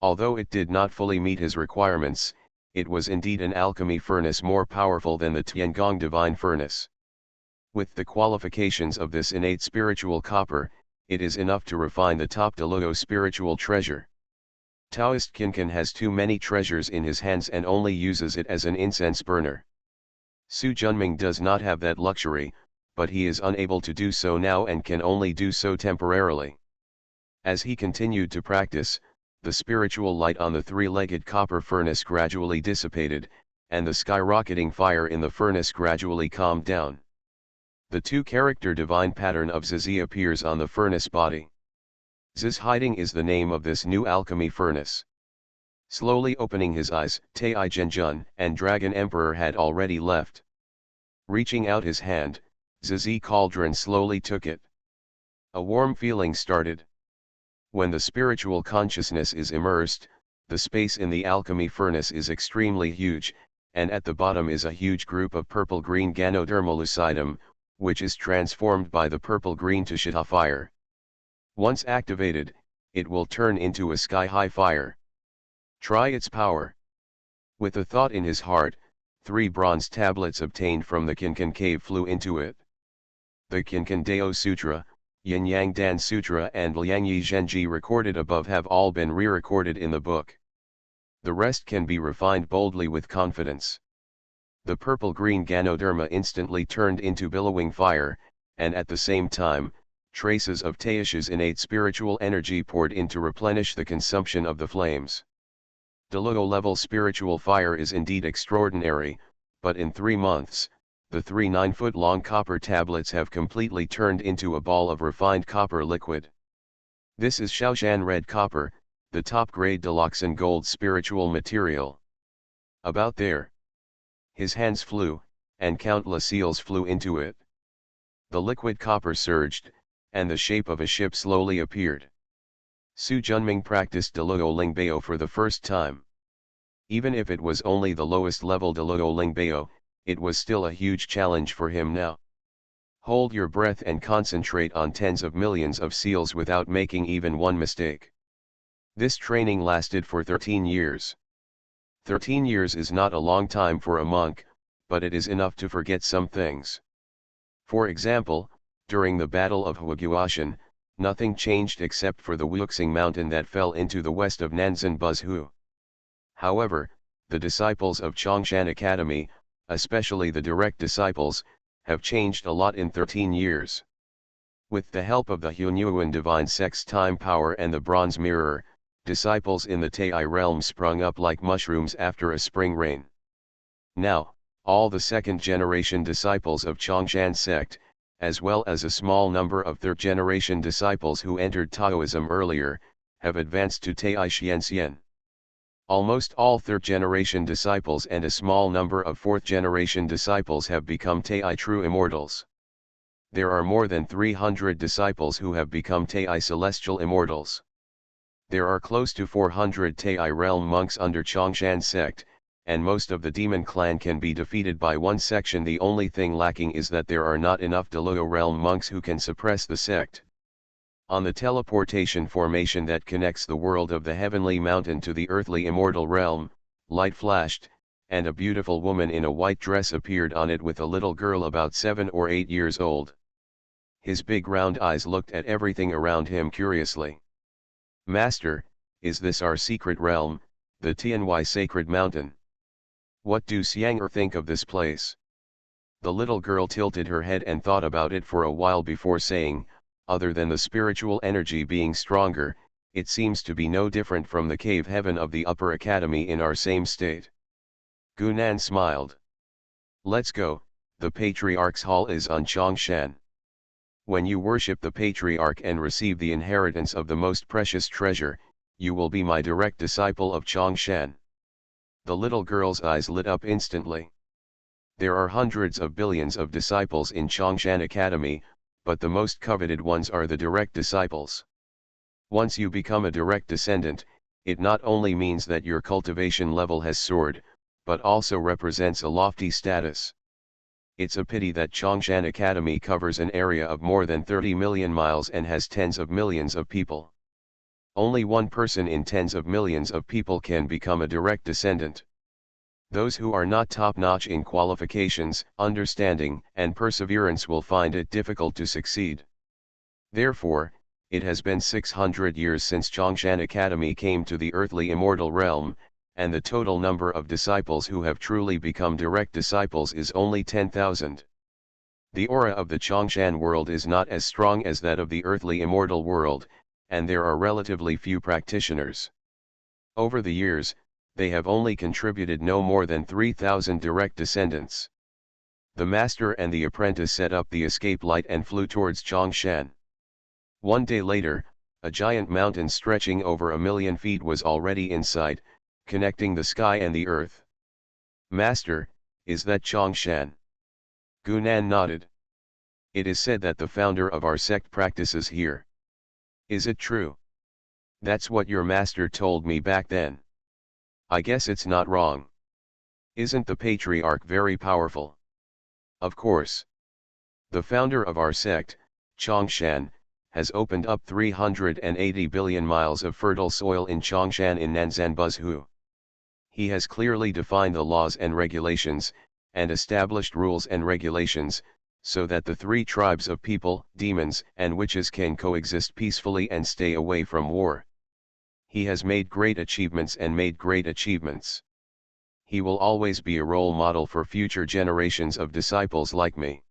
Speaker 1: Although it did not fully meet his requirements, it was indeed an alchemy furnace more powerful than the Tiangong divine furnace. With the qualifications of this innate spiritual copper, it is enough to refine the top Deluo spiritual treasure. Taoist Qincan has too many treasures in his hands and only uses it as an incense burner. Su Junming does not have that luxury, but he is unable to do so now and can only do so temporarily. As he continued to practice, the spiritual light on the three-legged copper furnace gradually dissipated, and the skyrocketing fire in the furnace gradually calmed down. The two-character divine pattern of Zizi appears on the furnace body. Ziz hiding is the name of this new alchemy furnace. Slowly opening his eyes, Taijianjun and Dragon Emperor had already left. Reaching out his hand, Zizi Cauldron slowly took it. A warm feeling started. When the spiritual consciousness is immersed, the space in the alchemy furnace is extremely huge, and at the bottom is a huge group of purple-green Ganodermalucidum, which is transformed by the purple-green Tushita fire. Once activated, it will turn into a sky-high fire. Try its power. With a thought in his heart, 3 bronze tablets obtained from the Kinkan cave flew into it. The Kinkan Dao Sutra, Yin Yang Dan Sutra and Liangyi Zhenji recorded above have all been re-recorded in the book. The rest can be refined boldly with confidence. The purple-green Ganoderma instantly turned into billowing fire, and at the same time, traces of Taoist's innate spiritual energy poured in to replenish the consumption of the flames. Deluo-level spiritual fire is indeed extraordinary, but in 3 months, the 3 9-foot-long copper tablets have completely turned into a ball of refined copper liquid. This is Shaoshan red copper, the top-grade Deluxan gold spiritual material. About there. His hands flew, and countless seals flew into it. The liquid copper surged, and the shape of a ship slowly appeared. Su Junming practiced Deluo Lingbao for the first time. Even if it was only the lowest level Deluo Lingbao, it was still a huge challenge for him now. Hold your breath and concentrate on tens of millions of seals without making even one mistake. This training lasted for 13 years. 13 years is not a long time for a monk, but it is enough to forget some things. For example, during the Battle of Huaguashan, nothing changed except for the Wuxing mountain that fell into the west of Nanzan Buzhu. However, the disciples of Chongshan Academy, especially the direct disciples, have changed a lot in 13 years. With the help of the Hunyuan divine sex time power and the bronze mirror, disciples in the Tai realm sprung up like mushrooms after a spring rain. Now, all the second-generation disciples of Chongshan sect, as well as a small number of third-generation disciples who entered Taoism earlier, have advanced to Tai Xianxian. Almost all third-generation disciples and a small number of fourth-generation disciples have become Tai true immortals. There are more than 300 disciples who have become Tai celestial immortals. There are close to 400 Tai realm monks under Chongshan sect, and most of the demon clan can be defeated by one section. The only thing lacking is that there are not enough Deluo realm monks who can suppress the sect. On the teleportation formation that connects the world of the heavenly mountain to the earthly immortal realm, light flashed, and a beautiful woman in a white dress appeared on it with a little girl about 7 or 8 years old. His big round eyes looked at everything around him curiously. "Master, is this our secret realm, the Tianwai sacred mountain? What do Xiang'er think of this place?" The little girl tilted her head and thought about it for a while before saying, "Other than the spiritual energy being stronger, it seems to be no different from the cave heaven of the upper academy in our same state." Gunan smiled. "Let's go, the Patriarch's hall is on Chongshan. When you worship the Patriarch and receive the inheritance of the most precious treasure, you will be my direct disciple of Chongshan." The little girl's eyes lit up instantly. There are hundreds of billions of disciples in Chongshan Academy, but the most coveted ones are the direct disciples. Once you become a direct descendant, it not only means that your cultivation level has soared, but also represents a lofty status. It's a pity that Chongshan Academy covers an area of more than 30 million miles and has tens of millions of people. Only one person in tens of millions of people can become a direct descendant. Those who are not top-notch in qualifications, understanding, and perseverance will find it difficult to succeed. Therefore, it has been 600 years since Chongshan Academy came to the earthly immortal realm, and the total number of disciples who have truly become direct disciples is only 10,000. The aura of the Chongshan world is not as strong as that of the earthly immortal world, and there are relatively few practitioners. Over the years, they have only contributed no more than 3,000 direct descendants. The master and the apprentice set up the escape light and flew towards Chongshan. One day later, a giant mountain stretching over 1,000,000 feet was already in sight, connecting the sky and the earth. "Master, is that Chongshan?" Gunan nodded. "It is said that the founder of our sect practices here. Is it true?" "That's what your master told me back then. I guess it's not wrong. Isn't the Patriarch very powerful?" "Of course. The founder of our sect, Chongshan, has opened up 380 billion miles of fertile soil in Chongshan in Nanzanbuzhu. He has clearly defined the laws and regulations, and established rules and regulations, so that the three tribes of people, demons, and witches can coexist peacefully and stay away from war. He has made great achievements and made great achievements. He will always be a role model for future generations of disciples like me.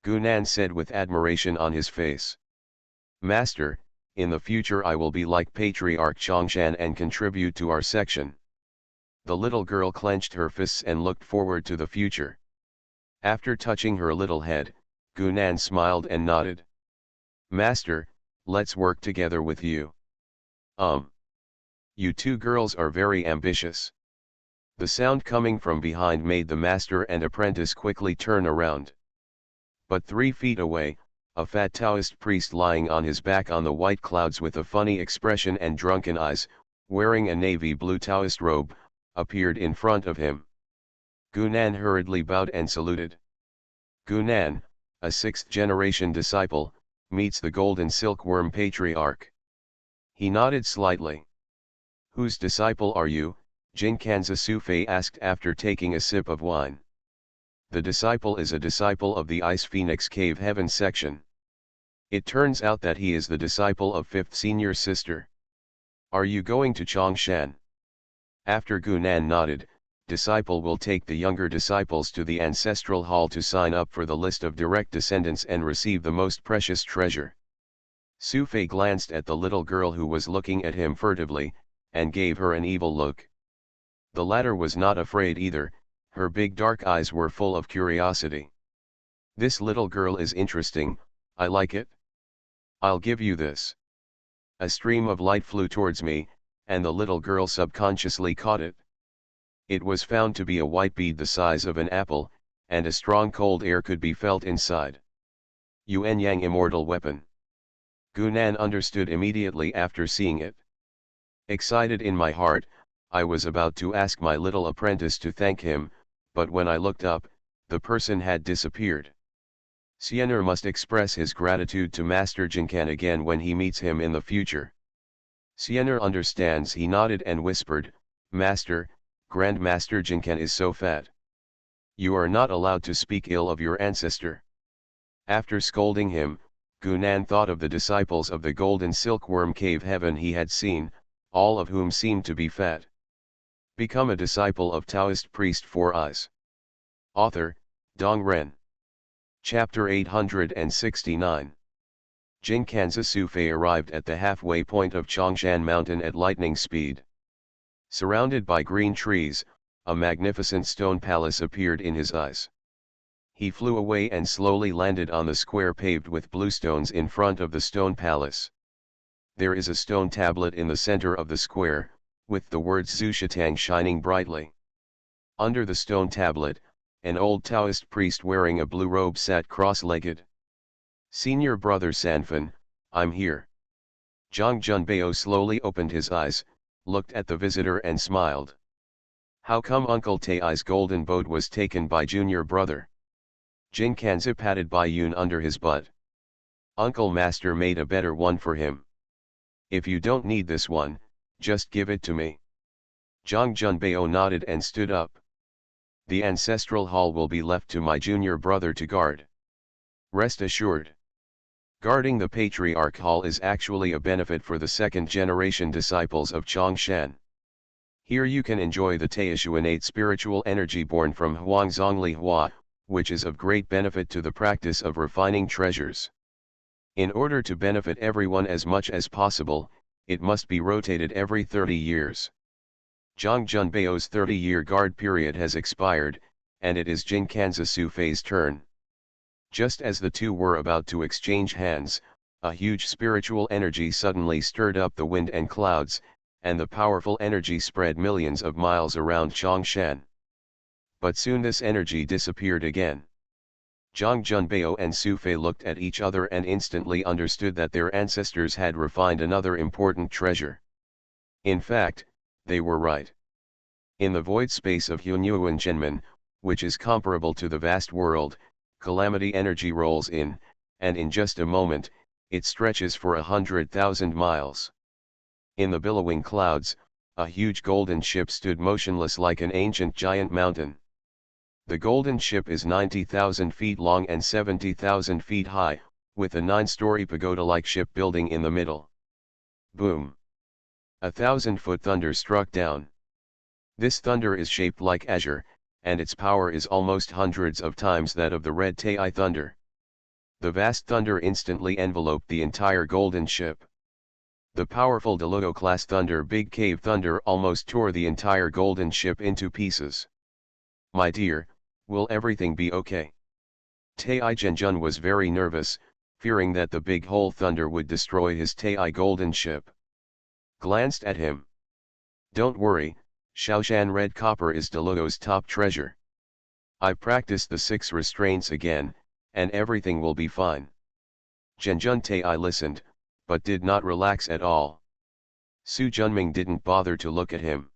Speaker 1: Gunan said with admiration on his face. Master, in the future I will be like Patriarch Chongshan and contribute to our section. The little girl clenched her fists and looked forward to the future. After touching her little head, Gunan smiled and nodded. Master, let's work together with you. You two girls are very ambitious. The sound coming from behind made the master and apprentice quickly turn around. But 3 feet away, a fat Taoist priest lying on his back on the white clouds with a funny expression and drunken eyes, wearing a navy blue Taoist robe, appeared in front of him. Gunan hurriedly bowed and saluted. Gunan, a 6th-generation disciple, meets the golden silkworm patriarch. He nodded slightly. Whose disciple are you? Jinkanza Sufei asked after taking a sip of wine. The disciple is a disciple of the Ice Phoenix Cave Heaven section. It turns out that he is the disciple of 5th senior sister. Are you going to Chongshan? After Gunan nodded, disciple will take the younger disciples to the ancestral hall to sign up for the list of direct descendants and receive the most precious treasure. Sufei glanced at the little girl who was looking at him furtively, and gave her an evil look. The latter was not afraid either, her big dark eyes were full of curiosity. This little girl is interesting, I like it. I'll give you this. A stream of light flew towards me, and the little girl subconsciously caught it. It was found to be a white bead the size of an apple, and a strong cold air could be felt inside. Yuan Yang immortal weapon. Gunan understood immediately after seeing it. Excited in my heart, I was about to ask my little apprentice to thank him, but when I looked up, the person had disappeared. Siener must express his gratitude to Master Jinkan again when he meets him in the future. Siener understands. He nodded and whispered, Master, Grandmaster Jinkan is so fat. You are not allowed to speak ill of your ancestor. After scolding him, Gunan thought of the disciples of the golden silkworm cave heaven he had seen, all of whom seemed to be fat. Become a disciple of Taoist priest 4 Eyes. Author, Dong Ren. Chapter 869. Jinkanza Sufei arrived at the halfway point of Chongshan Mountain at lightning speed. Surrounded by green trees, a magnificent stone palace appeared in his eyes. He flew away and slowly landed on the square paved with bluestones in front of the stone palace. There is a stone tablet in the center of the square, with the words Zushatang shining brightly. Under the stone tablet, an old Taoist priest wearing a blue robe sat cross-legged. Senior brother Sanfan, I'm here. Zhang Junbei slowly opened his eyes, looked at the visitor and smiled. How come Uncle Tai's golden boat was taken by junior brother? Jinkanza patted Bai Yun under his butt. Uncle Master made a better one for him. If you don't need this one, just give it to me. Zhang Junbei nodded and stood up. The ancestral hall will be left to my junior brother to guard. Rest assured. Guarding the Patriarch Hall is actually a benefit for the 2nd-generation disciples of Chongshan. Here you can enjoy the Taishuanate spiritual energy born from Huangzongli Hua, which is of great benefit to the practice of refining treasures. In order to benefit everyone as much as possible, it must be rotated every 30 years. Zhang Junbei's 30-year guard period has expired, and it is Jinkanza Sufei's turn. Just as the two were about to exchange hands, a huge spiritual energy suddenly stirred up the wind and clouds, and the powerful energy spread millions of miles around Chongshan. But soon this energy disappeared again. Zhang Junbei and Sufei looked at each other and instantly understood that their ancestors had refined another important treasure. In fact, they were right. In the void space of Hunyuan Zhenmen, which is comparable to the vast world, calamity energy rolls in, and in just a moment, It stretches for 100,000 miles. In the billowing clouds, a huge golden ship stood motionless like an ancient giant mountain. The golden ship is 90,000 feet long and 70,000 feet high, with a 9-story pagoda-like shipbuilding in the middle. Boom! A 1,000-foot thunder struck down. This thunder is shaped like azure, and its power is almost hundreds of times that of the red Tai thunder. The vast thunder instantly enveloped the entire golden ship. The powerful Deludo-class thunder Big Cave Thunder almost tore the entire golden ship into pieces. "My dear, will everything be okay?" Tai Genjun was very nervous, fearing that the big hole thunder would destroy his Tai golden ship. Glanced at him. "Don't worry, Shaoshan red copper is Deludo's top treasure. I practiced the 6 restraints again, and everything will be fine." Genjun Tai listened, but did not relax at all. Su Junming didn't bother to look at him.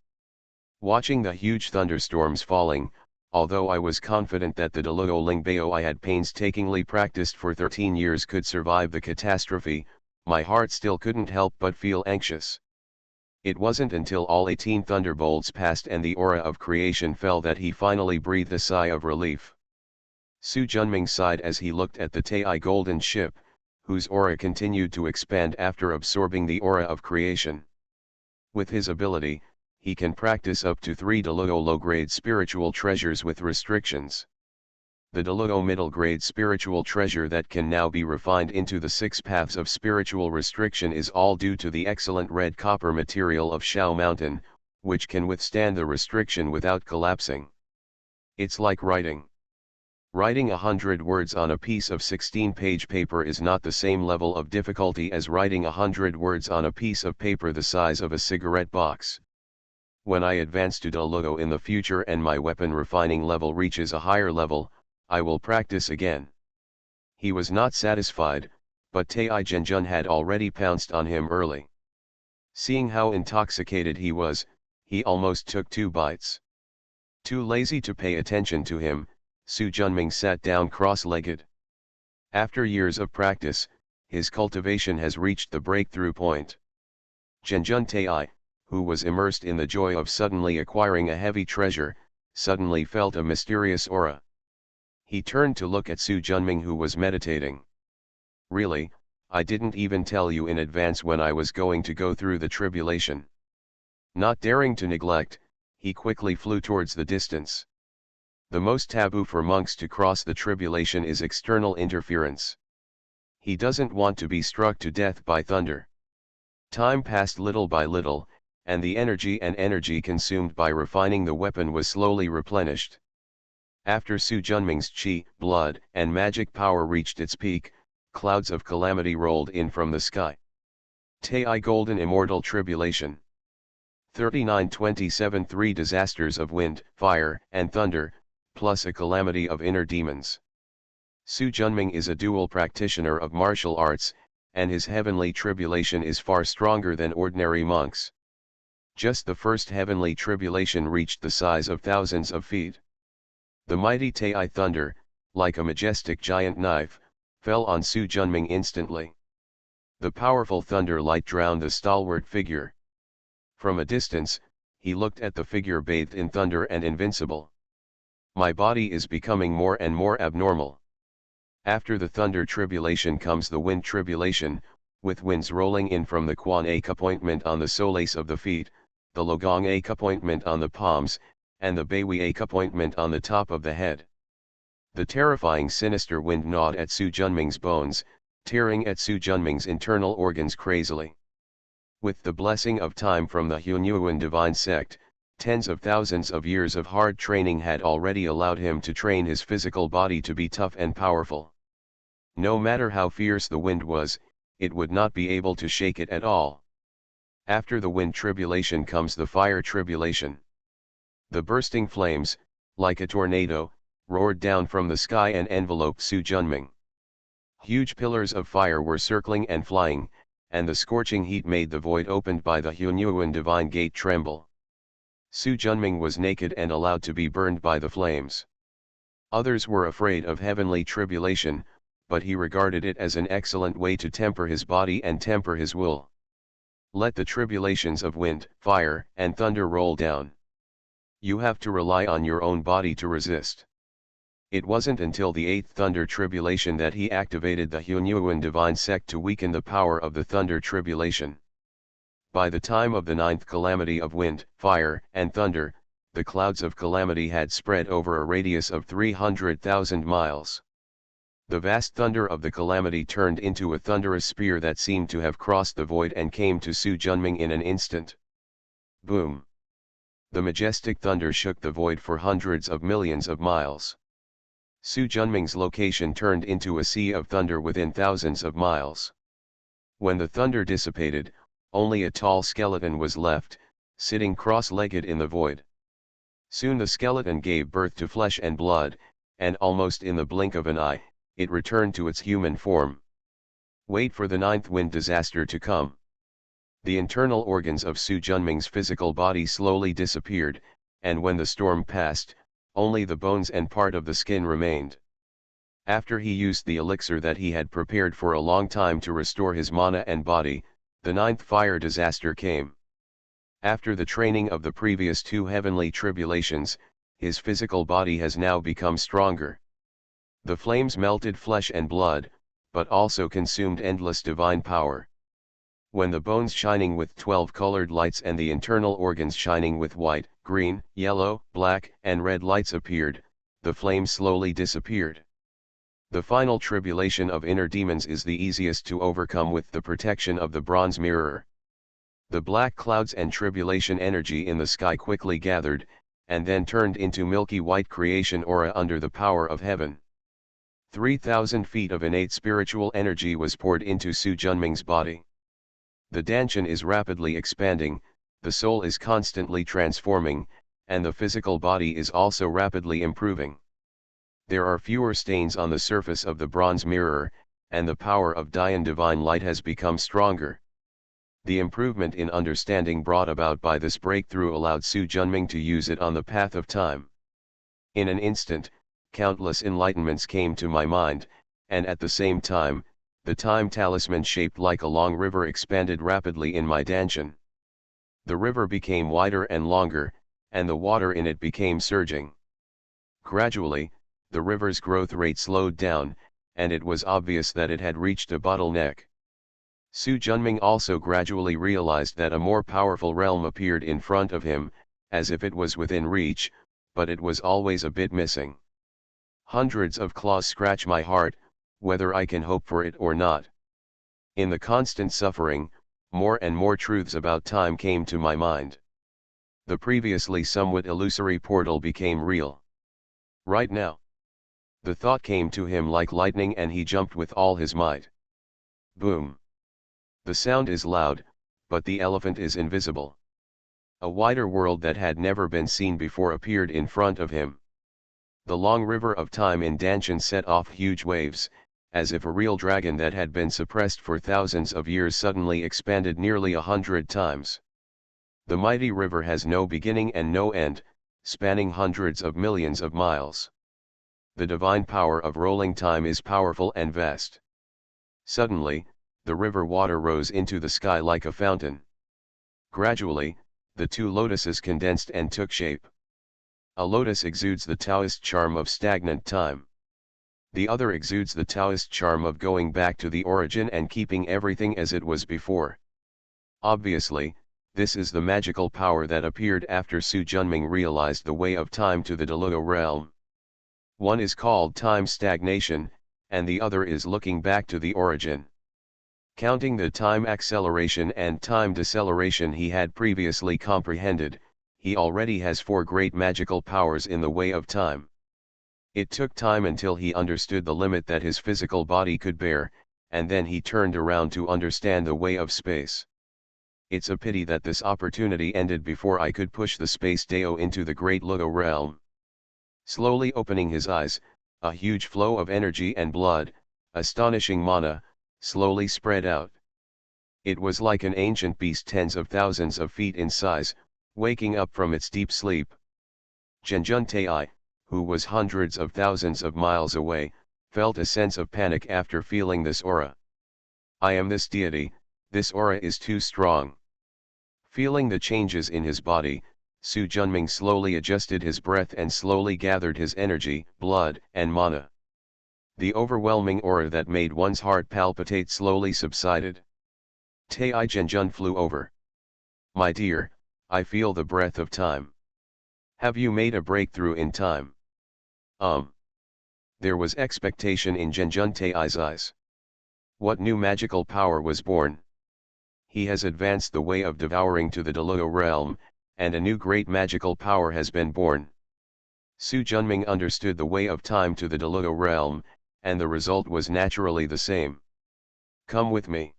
Speaker 1: Watching the huge thunderstorms falling, although I was confident that the Deludo Lingbao I had painstakingly practiced for 13 years could survive the catastrophe, my heart still couldn't help but feel anxious. It wasn't until all 18 thunderbolts passed and the aura of creation fell that he finally breathed a sigh of relief. Su Junming sighed as he looked at the Tai golden ship, whose aura continued to expand after absorbing the aura of creation. With his ability, he can practice up to 3 Deludo low-grade spiritual treasures with restrictions. The Deludo middle-grade spiritual treasure that can now be refined into the 6 paths of spiritual restriction is all due to the excellent red copper material of Shao Mountain, which can withstand the restriction without collapsing. It's like writing. Writing 100 words on a piece of 16-page paper is not the same level of difficulty as writing 100 words on a piece of paper the size of a cigarette box. When I advance to Deludo in the future and my weapon refining level reaches a higher level, I will practice again. He was not satisfied, but Tai Genjun had already pounced on him early. Seeing how intoxicated he was, he almost took 2 bites. Too lazy to pay attention to him, Su Junming sat down cross-legged. After years of practice, his cultivation has reached the breakthrough point. Genjun Tai, who was immersed in the joy of suddenly acquiring a heavy treasure, suddenly felt a mysterious aura. He turned to look at Su Junming, who was meditating. "Really, I didn't even tell you in advance when I was going to go through the tribulation." Not daring to neglect, he quickly flew towards the distance. The most taboo for monks to cross the tribulation is external interference. He doesn't want to be struck to death by thunder. Time passed little by little, and the energy consumed by refining the weapon was slowly replenished. After Su Junming's chi, blood, and magic power reached its peak, clouds of calamity rolled in from the sky. Tai Golden Immortal Tribulation 3927 3 disasters of wind, fire, and thunder, plus a calamity of inner demons. Su Junming is a dual practitioner of martial arts, and his heavenly tribulation is far stronger than ordinary monks. Just the first heavenly tribulation reached the size of thousands of feet. The mighty Tai thunder, like a majestic giant knife, fell on Su Junming instantly. The powerful thunder light drowned the stalwart figure. From a distance, he looked at the figure bathed in thunder and invincible. "My body is becoming more and more abnormal." After the thunder tribulation comes the wind tribulation, with winds rolling in from the Quan appointment on the solace of the feet, the Logong appointment on the palms, and the Beiwei appointment on the top of the head. The terrifying sinister wind gnawed at Su Junming's bones, tearing at Su Junming's internal organs crazily. With the blessing of time from the Hunyuan divine sect, tens of thousands of years of hard training had already allowed him to train his physical body to be tough and powerful. No matter how fierce the wind was, it would not be able to shake it at all. After the wind tribulation comes the fire tribulation. The bursting flames, like a tornado, roared down from the sky and enveloped Su Junming. Huge pillars of fire were circling and flying, and the scorching heat made the void opened by the Hunyuan divine gate tremble. Su Junming was naked and allowed to be burned by the flames. Others were afraid of heavenly tribulation, but he regarded it as an excellent way to temper his body and temper his will. Let the tribulations of wind, fire, and thunder roll down. You have to rely on your own body to resist. It wasn't until the 8th thunder tribulation that he activated the Hunyuan divine sect to weaken the power of the thunder tribulation. By the time of the 9th calamity of wind, fire, and thunder, the clouds of calamity had spread over a radius of 300,000 miles. The vast thunder of the calamity turned into a thunderous spear that seemed to have crossed the void and came to Su Junming in an instant. Boom! The majestic thunder shook the void for hundreds of millions of miles. Su Junming's location turned into a sea of thunder within thousands of miles. When the thunder dissipated, only a tall skeleton was left, sitting cross-legged in the void. Soon the skeleton gave birth to flesh and blood, and almost in the blink of an eye, it returned to its human form. Wait for the 9th wind disaster to come. The internal organs of Su Junming's physical body slowly disappeared, and when the storm passed, only the bones and part of the skin remained. After he used the elixir that he had prepared for a long time to restore his mana and body, the 9th fire disaster came. After the training of the previous 2 heavenly tribulations, his physical body has now become stronger. The flames melted flesh and blood, but also consumed endless divine power. When the bones shining with 12 colored lights and the internal organs shining with white, green, yellow, black, and red lights appeared, the flame slowly disappeared. The final tribulation of inner demons is the easiest to overcome with the protection of the bronze mirror. The black clouds and tribulation energy in the sky quickly gathered, and then turned into milky white creation aura under the power of heaven. 3,000 feet of innate spiritual energy was poured into Su Junming's body. The Danshan is rapidly expanding, the soul is constantly transforming, and the physical body is also rapidly improving. There are fewer stains on the surface of the bronze mirror, and the power of Dian divine light has become stronger. The improvement in understanding brought about by this breakthrough allowed Su Junming to use it on the path of time. In an instant, countless enlightenments came to my mind, and at the same time, the time talisman shaped like a long river expanded rapidly in my Danshan. The river became wider and longer, and the water in it became surging. Gradually, the river's growth rate slowed down, and it was obvious that it had reached a bottleneck. Su Junming also gradually realized that a more powerful realm appeared in front of him, as if it was within reach, but it was always a bit missing. Hundreds of claws scratch my heart, whether I can hope for it or not. In the constant suffering, more and more truths about time came to my mind. The previously somewhat illusory portal became real. Right now. The thought came to him like lightning and he jumped with all his might. Boom. The sound is loud, but the elephant is invisible. A wider world that had never been seen before appeared in front of him. The long river of time in Danshan set off huge waves, as if a real dragon that had been suppressed for thousands of years suddenly expanded nearly 100 times. The mighty river has no beginning and no end, spanning hundreds of millions of miles. The divine power of rolling time is powerful and vast. Suddenly, the river water rose into the sky like a fountain. Gradually, the 2 lotuses condensed and took shape. A lotus exudes the Taoist charm of stagnant time. The other exudes the Taoist charm of going back to the origin and keeping everything as it was before. Obviously, this is the magical power that appeared after Su Junming realized the way of time to the Deluo realm. One is called time stagnation, and the other is looking back to the origin. Counting the time acceleration and time deceleration he had previously comprehended, he already has 4 great magical powers in the way of time. It took time until he understood the limit that his physical body could bear, and then he turned around to understand the way of space. It's a pity that this opportunity ended before I could push the space Dao into the great Luo realm. Slowly opening his eyes, a huge flow of energy and blood, astonishing mana, slowly spread out. It was like an ancient beast tens of thousands of feet in size, waking up from its deep sleep. Zhenjun Tai, who was hundreds of thousands of miles away, felt a sense of panic after feeling this aura. I am this deity, this aura is too strong. Feeling the changes in his body, Su Junming slowly adjusted his breath and slowly gathered his energy, blood, and mana. The overwhelming aura that made one's heart palpitate slowly subsided. Tai Zhenjun flew over. My dear, I feel the breath of time. Have you made a breakthrough in time? There was expectation in Zhenjun Tai's eyes. What new magical power was born? He has advanced the way of devouring to the Deluo realm, and a new great magical power has been born. Su Junming understood the way of time to the Deluo realm, and the result was naturally the same. Come with me.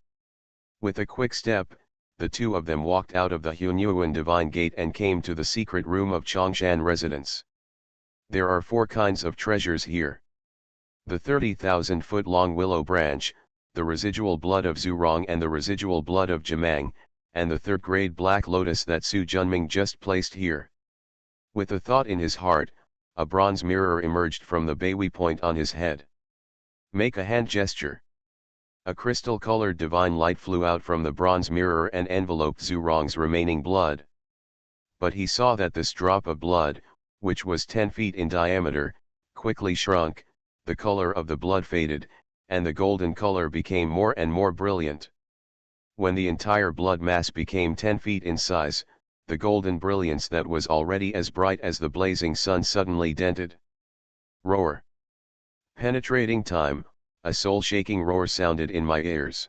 Speaker 1: With a quick step, the two of them walked out of the Hunyuan Divine Gate and came to the secret room of Chongshan residence. There are 4 kinds of treasures here. The 30,000-foot-long willow branch, the residual blood of Zurong and the residual blood of Jamang, and the 3rd-grade black lotus that Su Junming just placed here. With a thought in his heart, a bronze mirror emerged from the Baihui point on his head. Make a hand gesture. A crystal-colored divine light flew out from the bronze mirror and enveloped Zurong's remaining blood. But he saw that this drop of blood, which was 10 feet in diameter, quickly shrunk, the color of the blood faded, and the golden color became more and more brilliant. When the entire blood mass became 10 feet in size, the golden brilliance that was already as bright as the blazing sun suddenly dented. Roar. Penetrating time, a soul-shaking roar sounded in my ears.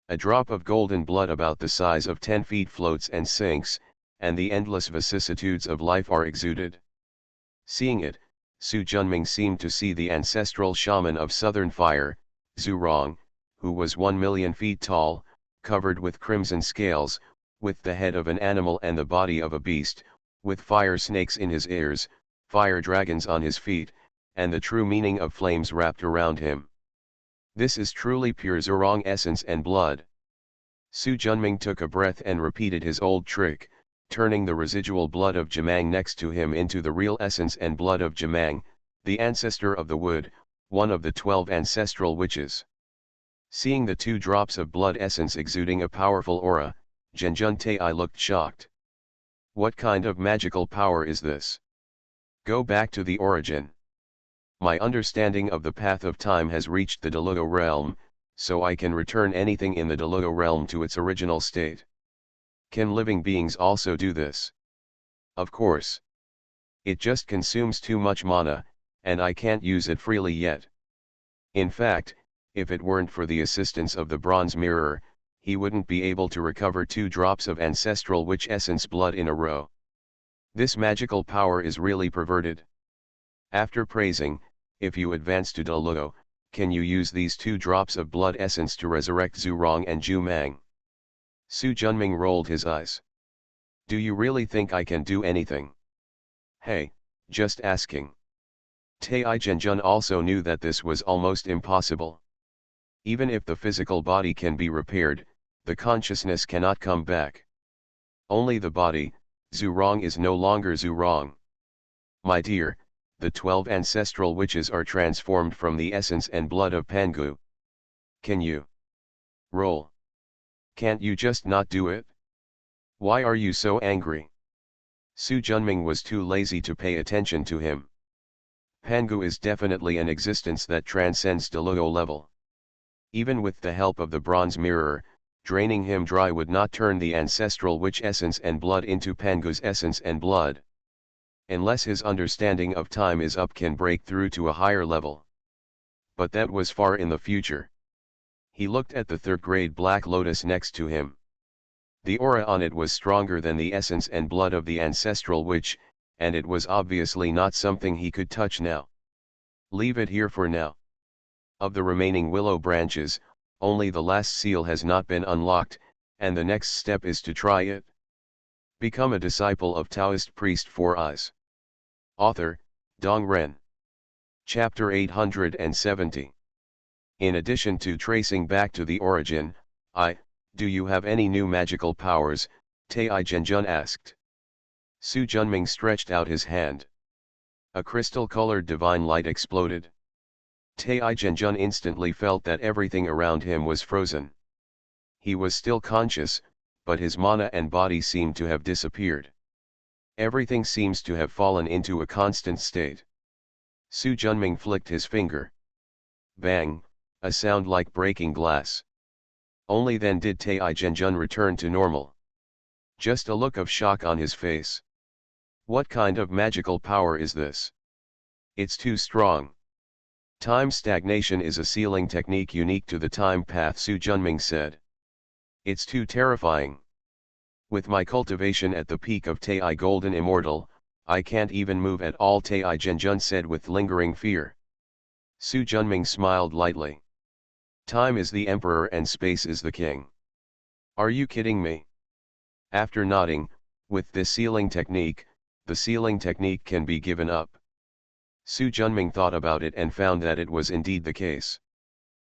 Speaker 1: A drop of golden blood about the size of 10 feet floats and sinks, and the endless vicissitudes of life are exuded. Seeing it, Su Junming seemed to see the ancestral shaman of southern fire, Zurong, who was 1,000,000 feet tall, covered with crimson scales, with the head of an animal and the body of a beast, with fire snakes in his ears, fire dragons on his feet, and the true meaning of flames wrapped around him. This is truly pure Zurong essence and blood. Su Junming took a breath and repeated his old trick, turning the residual blood of Jamang next to him into the real essence and blood of Jamang, the ancestor of the wood, one of the 12 ancestral witches. Seeing the 2 drops of blood essence exuding a powerful aura, Zhenjun Tai looked shocked. What kind of magical power is this? Go back to the origin. My understanding of the path of time has reached the Deluo realm, so I can return anything in the Deluo realm to its original state. Can living beings also do this? Of course. It just consumes too much mana, and I can't use it freely yet. In fact, if it weren't for the assistance of the bronze mirror, he wouldn't be able to recover 2 drops of ancestral witch essence blood in a row. This magical power is really perverted. After praising, if you advance to Deluo, can you use these 2 drops of blood essence to resurrect Zurong and Jumang? Su Junming rolled his eyes. Do you really think I can do anything? Hey, just asking. Tai Zhenjun also knew that this was almost impossible. Even if the physical body can be repaired, the consciousness cannot come back. Only the body, Zurong is no longer Zurong. My dear, the 12 ancestral witches are transformed from the essence and blood of Pangu. Can you? Roll. Can't you just not do it? Why are you so angry? Su Junming was too lazy to pay attention to him. Pangu is definitely an existence that transcends Deluo level. Even with the help of the bronze mirror, draining him dry would not turn the ancestral witch essence and blood into Pangu's essence and blood. Unless his understanding of time is up, can break through to a higher level. But that was far in the future. He looked at the 3rd-grade black lotus next to him. The aura on it was stronger than the essence and blood of the ancestral witch, and it was obviously not something he could touch now. Leave it here for now. Of the remaining willow branches, only the last seal has not been unlocked, and the next step is to try it. Become a disciple of Taoist priest Four Eyes. Author, Dong Ren. Chapter 870. In addition to tracing back to the origin, do you have any new magical powers? Tai Zhenjun asked. Su Junming stretched out his hand. A crystal-colored divine light exploded. Taizhenjun instantly felt that everything around him was frozen. He was still conscious, but his mana and body seemed to have disappeared. Everything seems to have fallen into a constant state. Su Junming flicked his finger. Bang, a sound like breaking glass. Only then did Taizhenjun return to normal. Just a look of shock on his face. What kind of magical power is this? It's too strong. Time stagnation is a sealing technique unique to the time path, Su Junming said. It's too terrifying. With my cultivation at the peak of Tai Golden Immortal, I can't even move at all, Taizhenjun said with lingering fear. Su Junming smiled lightly. Time is the emperor and space is the king. Are you kidding me? After nodding, with this sealing technique, the sealing technique can be given up. Su Junming thought about it and found that it was indeed the case.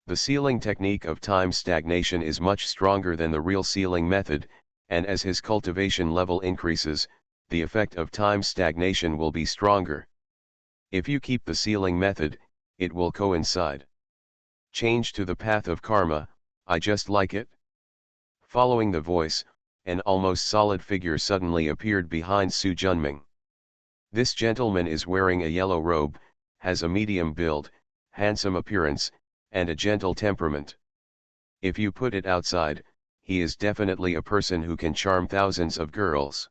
Speaker 1: The sealing technique of time stagnation is much stronger than the real sealing method, and as his cultivation level increases, the effect of time stagnation will be stronger. If you keep the sealing method, it will coincide. Change to the path of karma, I just like it. Following the voice, an almost solid figure suddenly appeared behind Su Junming. This gentleman is wearing a yellow robe, has a medium build, handsome appearance, and a gentle temperament. If you put it outside, he is definitely a person who can charm thousands of girls.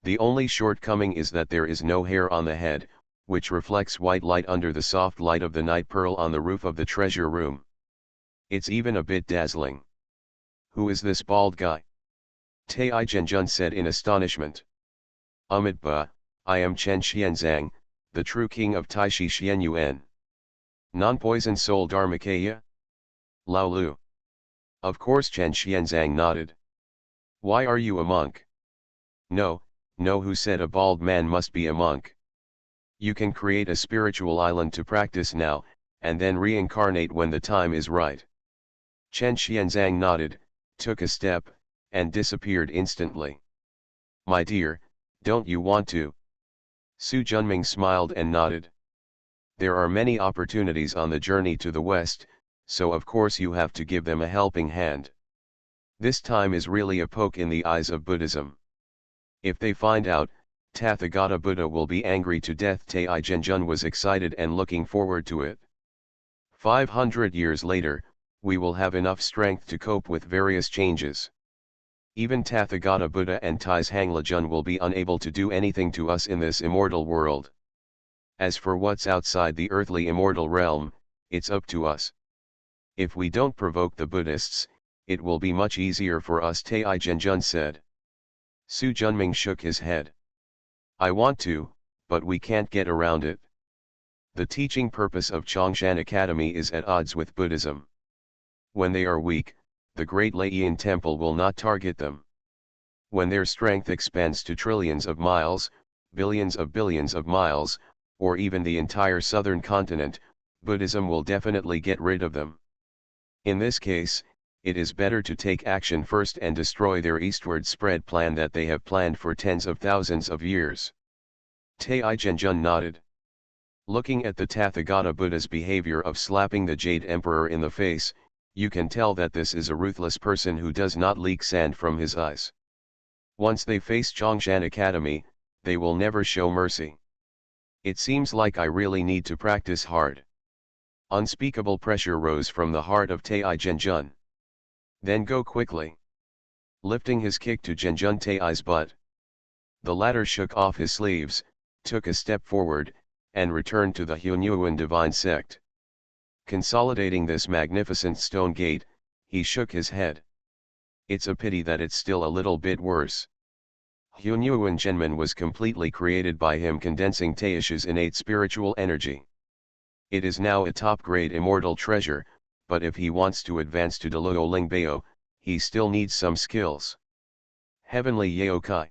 Speaker 1: The only shortcoming is that there is no hair on the head, which reflects white light under the soft light of the night pearl on the roof of the treasure room. It's even a bit dazzling. Who is this bald guy? Taizhenjun said in astonishment. Ba, I am Chen Xianzang, the true king of Taishi Xianyuan. Non-poison soul Dharmakaya? Lao Lu. Of course, Chen Xianzang nodded. Why are you a monk? No, who said a bald man must be a monk? You can create a spiritual island to practice now, and then reincarnate when the time is right. Chen Xianzang nodded, took a step, and disappeared instantly. My dear, don't you want to? Su Junming smiled and nodded. There are many opportunities on the journey to the west, so of course you have to give them a helping hand. This time is really a poke in the eyes of Buddhism. If they find out, Tathagata Buddha will be angry to death. Taizhenjun was excited and looking forward to it. 500 years later, we will have enough strength to cope with various changes. Even Tathagata Buddha and Tai's Hanglajun will be unable to do anything to us in this immortal world. As for what's outside the earthly immortal realm, it's up to us. If we don't provoke the Buddhists, it will be much easier for us, Taizhenjun said. Su Junming shook his head. I want to, but we can't get around it. The teaching purpose of Chongshan Academy is at odds with Buddhism. When they are weak, the Great Laiyan Temple will not target them. When their strength expands to trillions of miles, billions of miles, or even the entire southern continent, Buddhism will definitely get rid of them. In this case, it is better to take action first and destroy their eastward spread plan that they have planned for tens of thousands of years. Taizhenjun nodded. Looking at the Tathagata Buddha's behavior of slapping the Jade Emperor in the face, you can tell that this is a ruthless person who does not leak sand from his eyes. Once they face Chongshan Academy, they will never show mercy. It seems like I really need to practice hard. Unspeakable pressure rose from the heart of Taizhenjun. Then go quickly. Lifting his kick to Zhenjun Tai's butt. The latter shook off his sleeves, took a step forward, and returned to the Hunyuan divine sect. Consolidating this magnificent stone gate, he shook his head. It's a pity that it's still a little bit worse. Hunyuan Zhenman was completely created by him condensing Taish's innate spiritual energy. It is now a top-grade immortal treasure, but if he wants to advance to Deluo Lingbao, he still needs some skills. Heavenly Yaokai.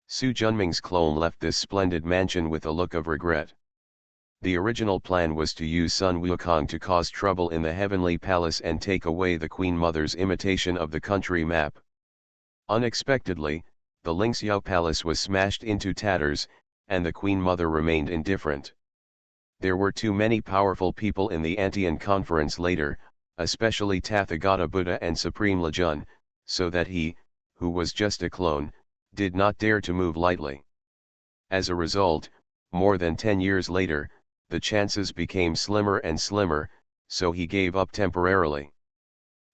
Speaker 1: Su Junming's clone left this splendid mansion with a look of regret. The original plan was to use Sun Wukong to cause trouble in the Heavenly Palace and take away the Queen Mother's imitation of the country map. Unexpectedly, the Lingxiao Palace was smashed into tatters, and the Queen Mother remained indifferent. There were too many powerful people in the Antian conference later, especially Tathagata Buddha and Supreme Lajun, so that he, who was just a clone, did not dare to move lightly. As a result, more than 10 years later, the chances became slimmer and slimmer, so he gave up temporarily.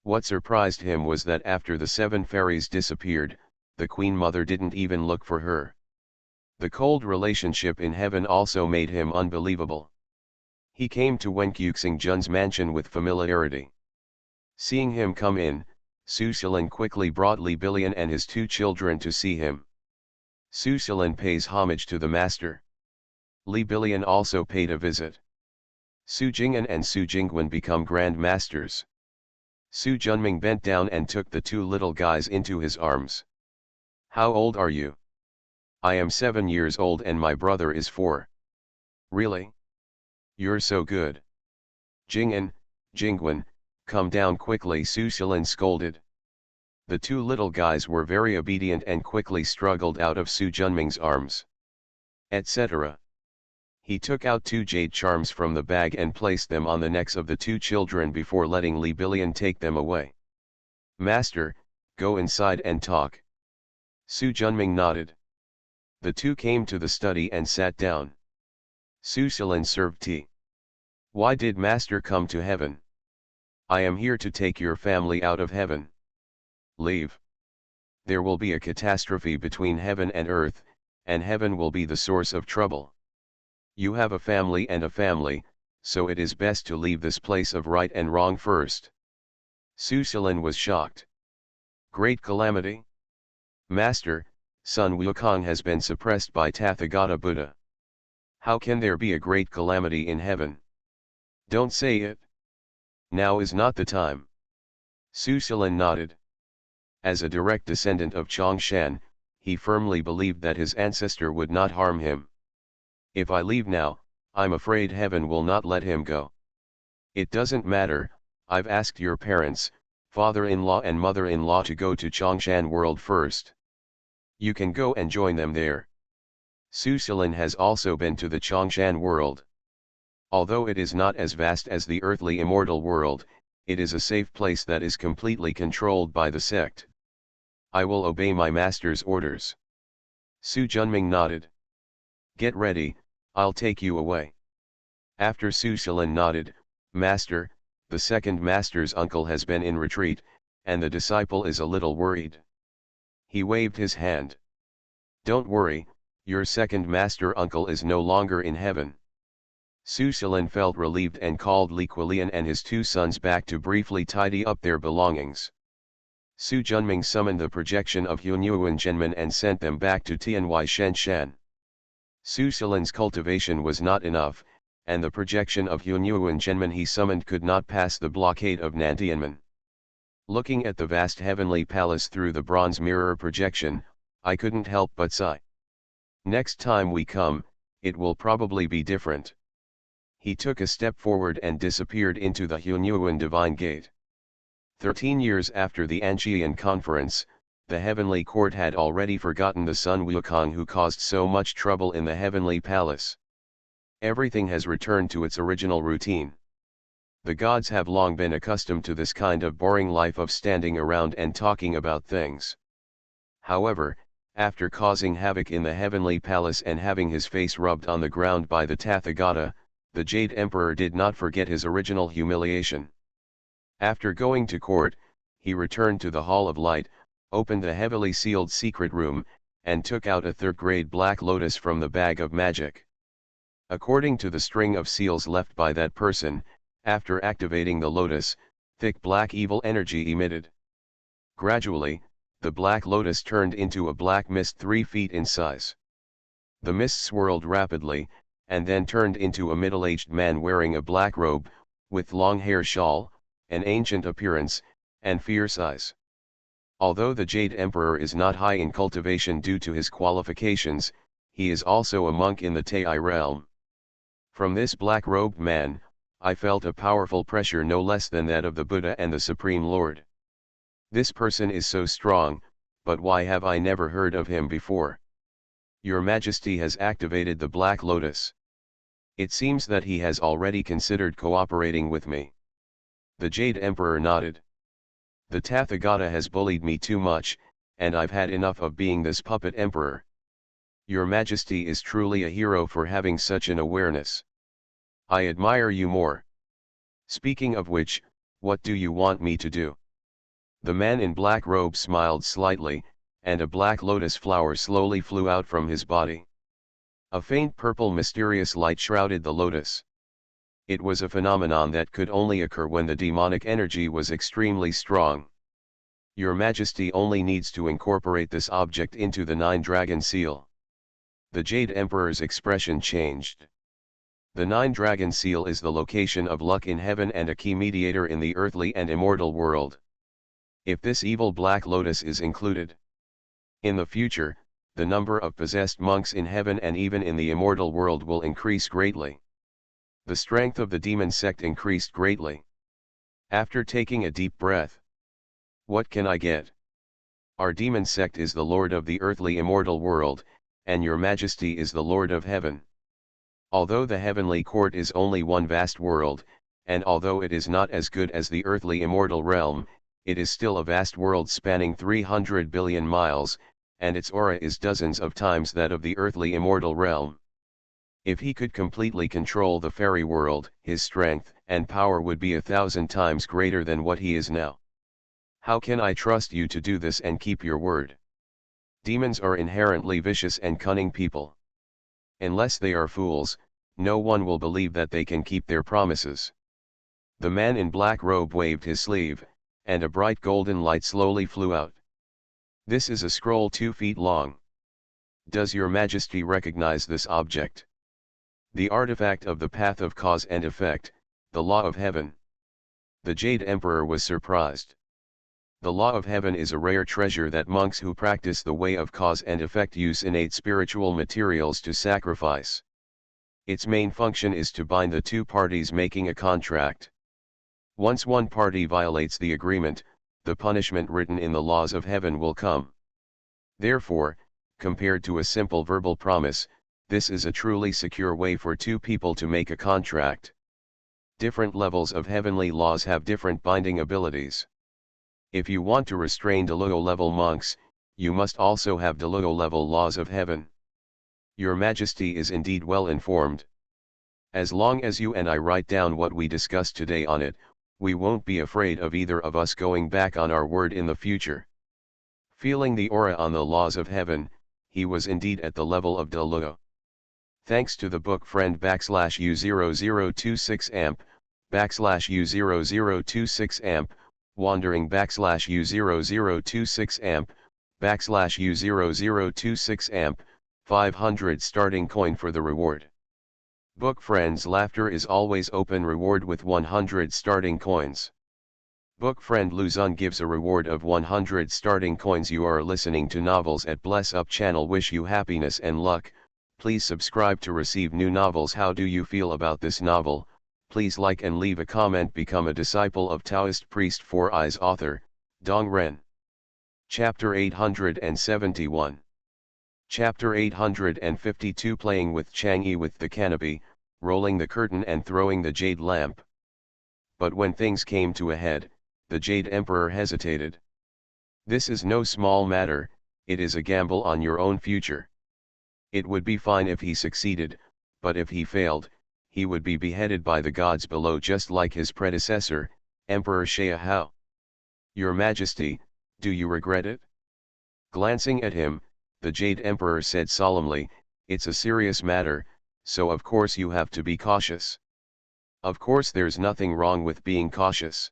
Speaker 1: What surprised him was that after the 7 fairies disappeared, the Queen Mother didn't even look for her. The cold relationship in heaven also made him unbelievable. He came to Wenkyuxing Jun's mansion with familiarity. Seeing him come in, Su Xilan quickly brought Li Bilian and his 2 children to see him. Su Xilan pays homage to the master. Li Bilian also paid a visit. Su Jing'an and Su Jingguan become grand masters. Su Junming bent down and took the 2 little guys into his arms. How old are you? I am 7 years old and my brother is 4. Really? You're so good. Jing'an, Jingguan, come down quickly, Su Xilan scolded. The 2 little guys were very obedient and quickly struggled out of Su Junming's arms. Etc. He took out 2 jade charms from the bag and placed them on the necks of the 2 children before letting Li Bilian take them away. Master, go inside and talk. Su Junming nodded. The 2 came to the study and sat down. Su Xilan served tea. Why did Master come to heaven? I am here to take your family out of heaven. Leave. There will be a catastrophe between heaven and earth, and heaven will be the source of trouble. You have a family, so it is best to leave this place of right and wrong first. Su Xilan was shocked. Great calamity? Master, Sun Wukong has been suppressed by Tathagata Buddha. How can there be a great calamity in heaven? Don't say it. Now is not the time. Su Xilan nodded. As a direct descendant of Chongshan, he firmly believed that his ancestor would not harm him. If I leave now, I'm afraid heaven will not let him go. It doesn't matter, I've asked your parents, father-in-law and mother-in-law to go to Chongshan world first. You can go and join them there. Su Xilan has also been to the Chongshan world. Although it is not as vast as the earthly immortal world, it is a safe place that is completely controlled by the sect. I will obey my master's orders. Su Junming nodded. Get ready, I'll take you away. After Su Xilan nodded, Master, the second master's uncle has been in retreat, and the disciple is a little worried. He waved his hand. Don't worry, your second master uncle is no longer in heaven. Su Xilan felt relieved and called Li Quilian and his 2 sons back to briefly tidy up their belongings. Su Junming summoned the projection of Hunyuan Zhenmin and sent them back to Tianwai Shenshan. Su Xilan's cultivation was not enough, and the projection of Hunyuan Zhenmin he summoned could not pass the blockade of Nantianmen. Looking at the vast heavenly palace through the bronze mirror projection, I couldn't help but sigh. Next time we come, it will probably be different. He took a step forward and disappeared into the Hunyuan Divine Gate. 13 years after the Anxian Conference, the heavenly court had already forgotten the Sun Wukong who caused so much trouble in the heavenly palace. Everything has returned to its original routine. The gods have long been accustomed to this kind of boring life of standing around and talking about things. However, after causing havoc in the heavenly palace and having his face rubbed on the ground by the Tathagata, the Jade Emperor did not forget his original humiliation. After going to court, he returned to the Hall of Light, opened the heavily sealed secret room, and took out a third-grade black lotus from the bag of magic. According to the string of seals left by that person, after activating the lotus, thick black evil energy emitted. Gradually, the black lotus turned into a black mist 3 feet in size. The mist swirled rapidly, and then turned into a middle-aged man wearing a black robe, with long hair shawl, an ancient appearance, and fierce eyes. Although the Jade Emperor is not high in cultivation due to his qualifications, he is also a monk in the Tai realm. From this black-robed man, I felt a powerful pressure no less than that of the Buddha and the Supreme Lord. This person is so strong, but why have I never heard of him before? Your Majesty has activated the Black Lotus. It seems that he has already considered cooperating with me. The Jade Emperor nodded. The Tathagata has bullied me too much, and I've had enough of being this puppet emperor. Your Majesty is truly a hero for having such an awareness. I admire you more. Speaking of which, what do you want me to do? The man in black robe smiled slightly, and a black lotus flower slowly flew out from his body. A faint purple mysterious light shrouded the lotus. It was a phenomenon that could only occur when the demonic energy was extremely strong. Your Majesty only needs to incorporate this object into the 9-dragon seal. The Jade Emperor's expression changed. The 9-dragon seal is the location of luck in heaven and a key mediator in the earthly and immortal world. If this evil black lotus is included in the future, the number of possessed monks in heaven and even in the immortal world will increase greatly. The strength of the demon sect increased greatly. After taking a deep breath, what can I get? Our demon sect is the lord of the earthly immortal world, and your Majesty is the lord of heaven. Although the heavenly court is only one vast world, and although it is not as good as the earthly immortal realm, it is still a vast world spanning 300 billion miles, and its aura is dozens of times that of the earthly immortal realm. If he could completely control the fairy world, his strength and power would be 1,000 times greater than what he is now. How can I trust you to do this and keep your word? Demons are inherently vicious and cunning people. Unless they are fools, no one will believe that they can keep their promises. The man in black robe waved his sleeve, and a bright golden light slowly flew out. This is a scroll 2 feet long. Does your Majesty recognize this object? The artifact of the path of cause and effect, the law of heaven. The Jade Emperor was surprised. The law of heaven is a rare treasure that monks who practice the way of cause and effect use innate spiritual materials to sacrifice. Its main function is to bind the two parties making a contract. Once one party violates the agreement, the punishment written in the laws of heaven will come. Therefore, compared to a simple verbal promise, this is a truly secure way for two people to make a contract. Different levels of heavenly laws have different binding abilities. If you want to restrain Deluo-level monks, you must also have Deluo-level laws of heaven. Your Majesty is indeed well informed. As long as you and I write down what we discussed today on it, we won't be afraid of either of us going back on our word in the future. Feeling the aura on the laws of heaven, he was indeed at the level of Deluo. Thanks to the book friend /U0026amp, /U0026amp, wandering /U0026amp, /U0026amp, 500 starting coin for the reward. Book friend's laughter is always open reward with 100 starting coins. Book friend Luzon gives a reward of 100 starting coins. You are listening to Novels at Bless Up channel. Wish you happiness and luck. Please subscribe to receive new novels. How do you feel about this novel? Please like and leave a comment. Become a disciple of Taoist priest 4 Eyes. Author, Dong Ren. Chapter 871. Chapter 852. Playing with Chang'e with the canopy, rolling the curtain and throwing the jade lamp. But when things came to a head, the Jade Emperor hesitated. This is no small matter, it is a gamble on your own future. It would be fine if he succeeded, but if he failed, he would be beheaded by the gods below just like his predecessor, Emperor Xiahao. Your Majesty, do you regret it? Glancing at him, the Jade Emperor said solemnly, it's a serious matter, so of course you have to be cautious. Of course there's nothing wrong with being cautious.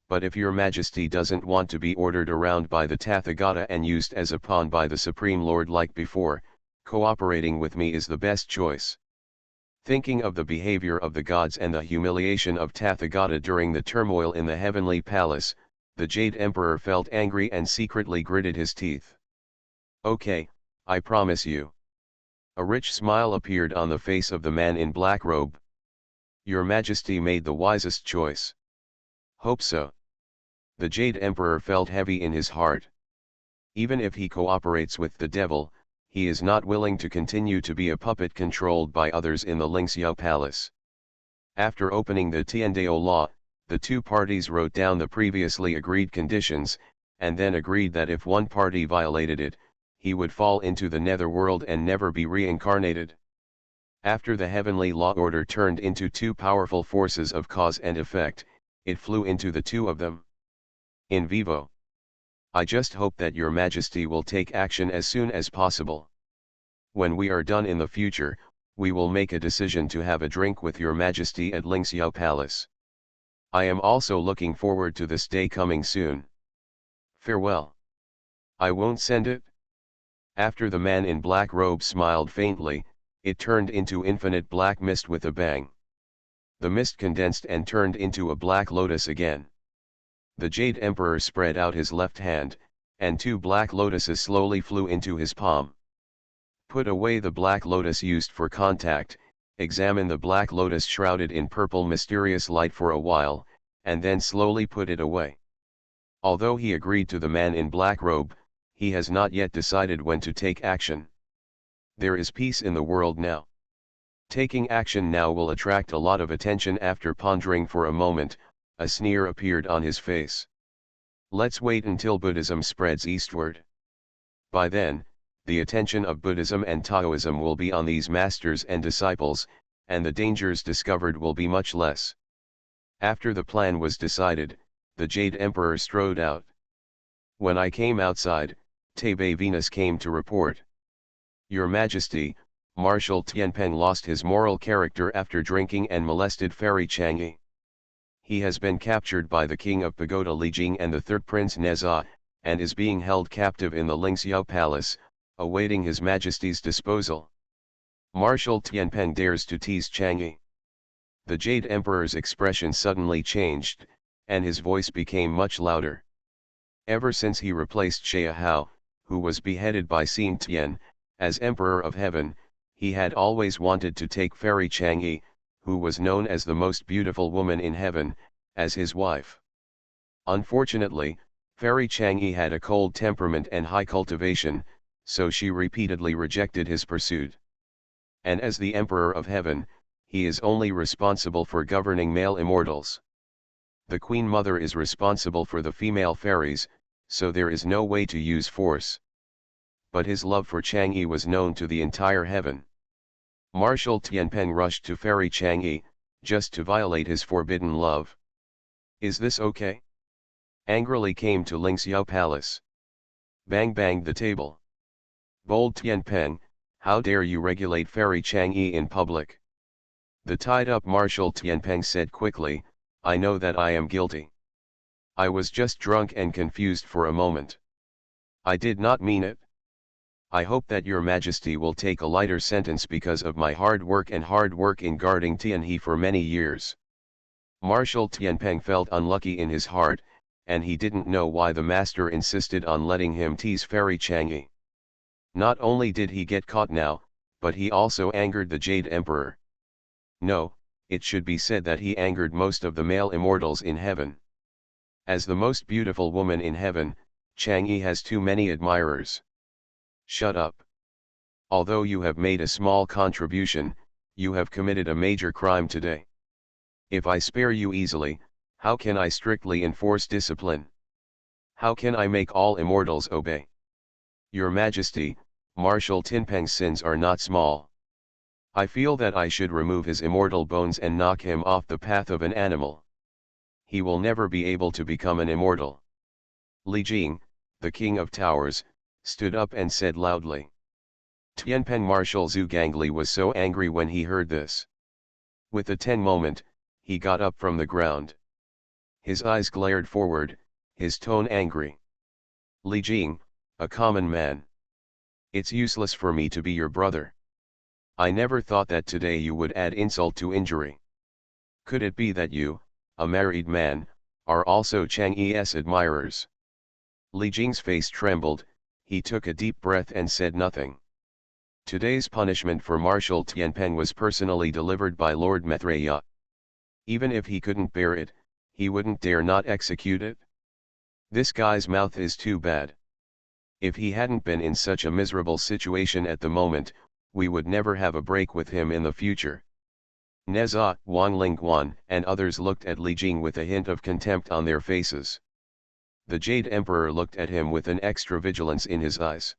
Speaker 1: But if your Majesty doesn't want to be ordered around by the Tathagata and used as a pawn by the Supreme Lord like before, cooperating with me is the best choice. Thinking of the behavior of the gods and the humiliation of Tathagata during the turmoil in the heavenly palace, the Jade Emperor felt angry and secretly gritted his teeth. Okay, I promise you. A rich smile appeared on the face of the man in black robe. Your Majesty made the wisest choice. Hope so. The Jade Emperor felt heavy in his heart. Even if he cooperates with the devil, he is not willing to continue to be a puppet controlled by others in the Lingxiao Palace. After opening the Tiandao law, the two parties wrote down the previously agreed conditions, and then agreed that if one party violated it, he would fall into the netherworld and never be reincarnated. After the heavenly law order turned into two powerful forces of cause and effect, it flew into the two of them. In vivo. I just hope that your Majesty will take action as soon as possible. When we are done in the future, we will make a decision to have a drink with your Majesty at Lingxiao Palace. I am also looking forward to this day coming soon. Farewell. I won't send it. After the man in black robe smiled faintly, it turned into infinite black mist with a bang. The mist condensed and turned into a black lotus again. The Jade Emperor spread out his left hand, and two black lotuses slowly flew into his palm. Put away the black lotus used for contact, examine the black lotus shrouded in purple mysterious light for a while, and then slowly put it away. Although he agreed to the man in black robe, he has not yet decided when to take action. There is peace in the world now. Taking action now will attract a lot of attention. After pondering for a moment, a sneer appeared on his face. Let's wait until Buddhism spreads eastward. By then, the attention of Buddhism and Taoism will be on these masters and disciples, and the dangers discovered will be much less. After the plan was decided, the Jade Emperor strode out. When I came outside, Tabe Venus came to report. Your Majesty, Marshal Tianpeng lost his moral character after drinking and molested Fairy Chang'e. He has been captured by the King of Pagoda Li Jing and the third Prince Neza, and is being held captive in the Lingxiao Palace, awaiting His Majesty's disposal. Marshal Tianpeng dares to tease Chang'e. The Jade Emperor's expression suddenly changed, and his voice became much louder. Ever since he replaced Xia Hao, who was beheaded by Xin Tian, as Emperor of Heaven, he had always wanted to take Fairy Chang'e, who was known as the most beautiful woman in heaven, as his wife. Unfortunately, Fairy Chang'e had a cold temperament and high cultivation, so she repeatedly rejected his pursuit. And as the Emperor of Heaven, he is only responsible for governing male immortals. The Queen Mother is responsible for the female fairies, so there is no way to use force. But his love for Chang'e was known to the entire heaven. Marshal Tianpeng rushed to Fairy Chang'e, just to violate his forbidden love. Is this okay? Angrily came to Lingxiao Palace. Bang banged the table. Bold Tianpeng, how dare you regulate Fairy Chang'e in public? The tied-up Marshal Tianpeng said quickly, I know that I am guilty. I was just drunk and confused for a moment. I did not mean it. I hope that your Majesty will take a lighter sentence because of my hard work in guarding Tianhe for many years. Marshal Tianpeng felt unlucky in his heart, and he didn't know why the master insisted on letting him tease Fairy Chang'e. Not only did he get caught now, but he also angered the Jade Emperor. No, it should be said that he angered most of the male immortals in heaven. As the most beautiful woman in heaven, Chang'e has too many admirers. Shut up. Although you have made a small contribution, you have committed a major crime today. If I spare you easily, how can I strictly enforce discipline? How can I make all immortals obey? Your Majesty, Marshal Tianpeng's sins are not small. I feel that I should remove his immortal bones and knock him off the path of an animal. He will never be able to become an immortal. Li Jing, the King of Towers, stood up and said loudly. Tianpeng Marshal Zhu Gangli was so angry when he heard this. With a tense moment, he got up from the ground. His eyes glared forward, his tone angry. Li Jing, a common man. It's useless for me to be your brother. I never thought that today you would add insult to injury. Could it be that you, a married man, are also Chang'e's admirers? Li Jing's face trembled, he took a deep breath and said nothing. Today's punishment for Marshal Tianpeng was personally delivered by Lord Maitreya. Even if he couldn't bear it, he wouldn't dare not execute it. This guy's mouth is too bad.
Speaker 2: If he hadn't been in such a miserable situation at the moment, we would never have a break with him in the future. Neza, Wang Lingguan, and others looked at Li Jing with a hint of contempt on their faces. The Jade Emperor looked at him with an extra vigilance in his eyes.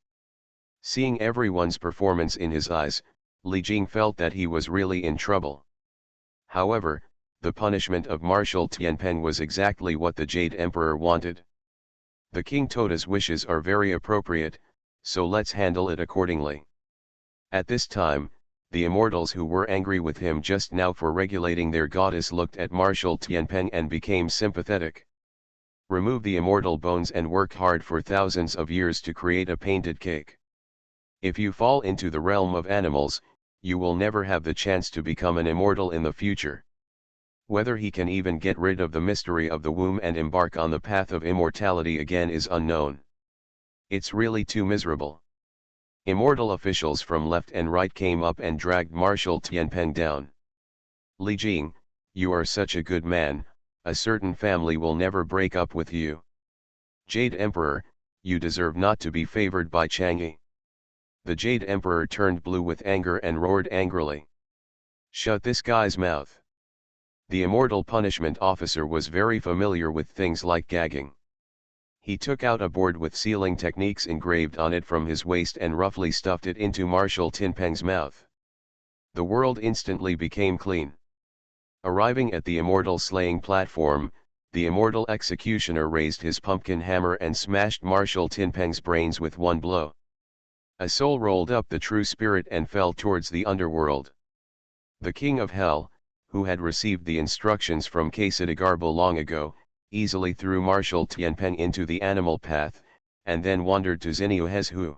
Speaker 2: Seeing everyone's performance in his eyes, Li Jing felt that he was really in trouble. However, the punishment of Marshal Tianpeng was exactly what the Jade Emperor wanted. The King Toda's wishes are very appropriate, so let's handle it accordingly. At this time, the immortals who were angry with him just now for regulating their goddess looked at Marshal Tianpeng and became sympathetic. Remove the immortal bones and work hard for thousands of years to create a painted cake. If you fall into the realm of animals, you will never have the chance to become an immortal in the future. Whether he can even get rid of the mystery of the womb and embark on the path of immortality again is unknown. It's really too miserable. Immortal officials from left and right came up and dragged Marshal Tianpeng down. Li Jing, you are such a good man, a certain family will never break up with you. Jade Emperor, you deserve not to be favored by Chang'e. The Jade Emperor turned blue with anger and roared angrily. Shut this guy's mouth. The immortal punishment officer was very familiar with things like gagging. He took out a board with sealing techniques engraved on it from his waist and roughly stuffed it into Marshal Tianpeng's mouth. The world instantly became clean. Arriving at the immortal slaying platform, the immortal executioner raised his pumpkin hammer and smashed Marshal Tianpeng's brains with one blow. A soul rolled up the true spirit and fell towards the underworld. The king of hell, who had received the instructions from Kasidagarbo long ago, easily threw Marshal Tianpeng into the animal path, and then wandered to Ziniohezhu.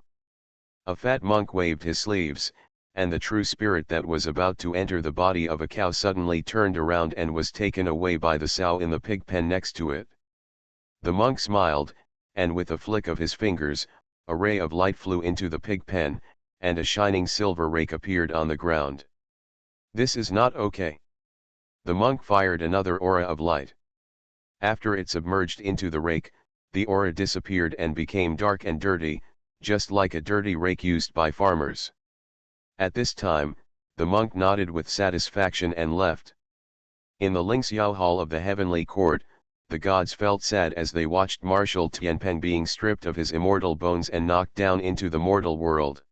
Speaker 2: A fat monk waved his sleeves, and the true spirit that was about to enter the body of a cow suddenly turned around and was taken away by the sow in the pig pen next to it. The monk smiled, and with a flick of his fingers, a ray of light flew into the pig pen, and a shining silver rake appeared on the ground. This is not okay. The monk fired another aura of light. After it submerged into the rake, the aura disappeared and became dark and dirty, just like a dirty rake used by farmers. At this time, the monk nodded with satisfaction and left. In the Lingxiao Hall of the Heavenly Court, the gods felt sad as they watched Marshal Tianpeng being stripped of his immortal bones and knocked down into the mortal world.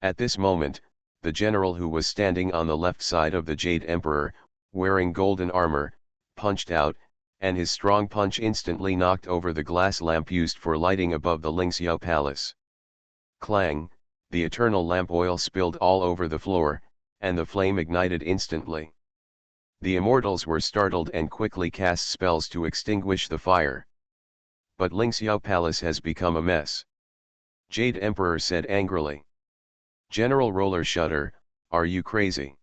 Speaker 2: At this moment, the general who was standing on the left side of the Jade Emperor, wearing golden armor, punched out, and his strong punch instantly knocked over the glass lamp used for lighting above the Lingxiao Palace. Clang, the eternal lamp oil spilled all over the floor, and the flame ignited instantly. The immortals were startled and quickly cast spells to extinguish the fire. But Lingxiao Palace has become a mess. Jade Emperor said angrily. General Roller Shutter, are you crazy?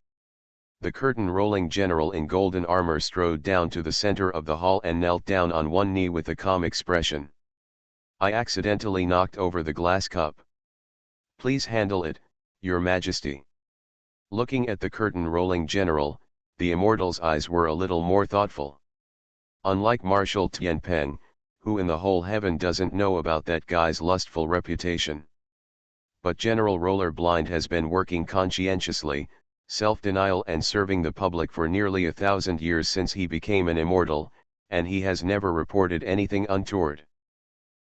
Speaker 2: The curtain-rolling general in golden armor strode down to the center of the hall and knelt down on one knee with a calm expression. I accidentally knocked over the glass cup. Please handle it, Your Majesty. Looking at the curtain-rolling general, the immortal's eyes were a little more thoughtful. Unlike Marshal Tianpeng, who in the whole heaven doesn't know about that guy's lustful reputation. But General Roller Blind has been working conscientiously, self-denial and serving the public for nearly 1,000 years since he became an immortal, and he has never reported anything untoward.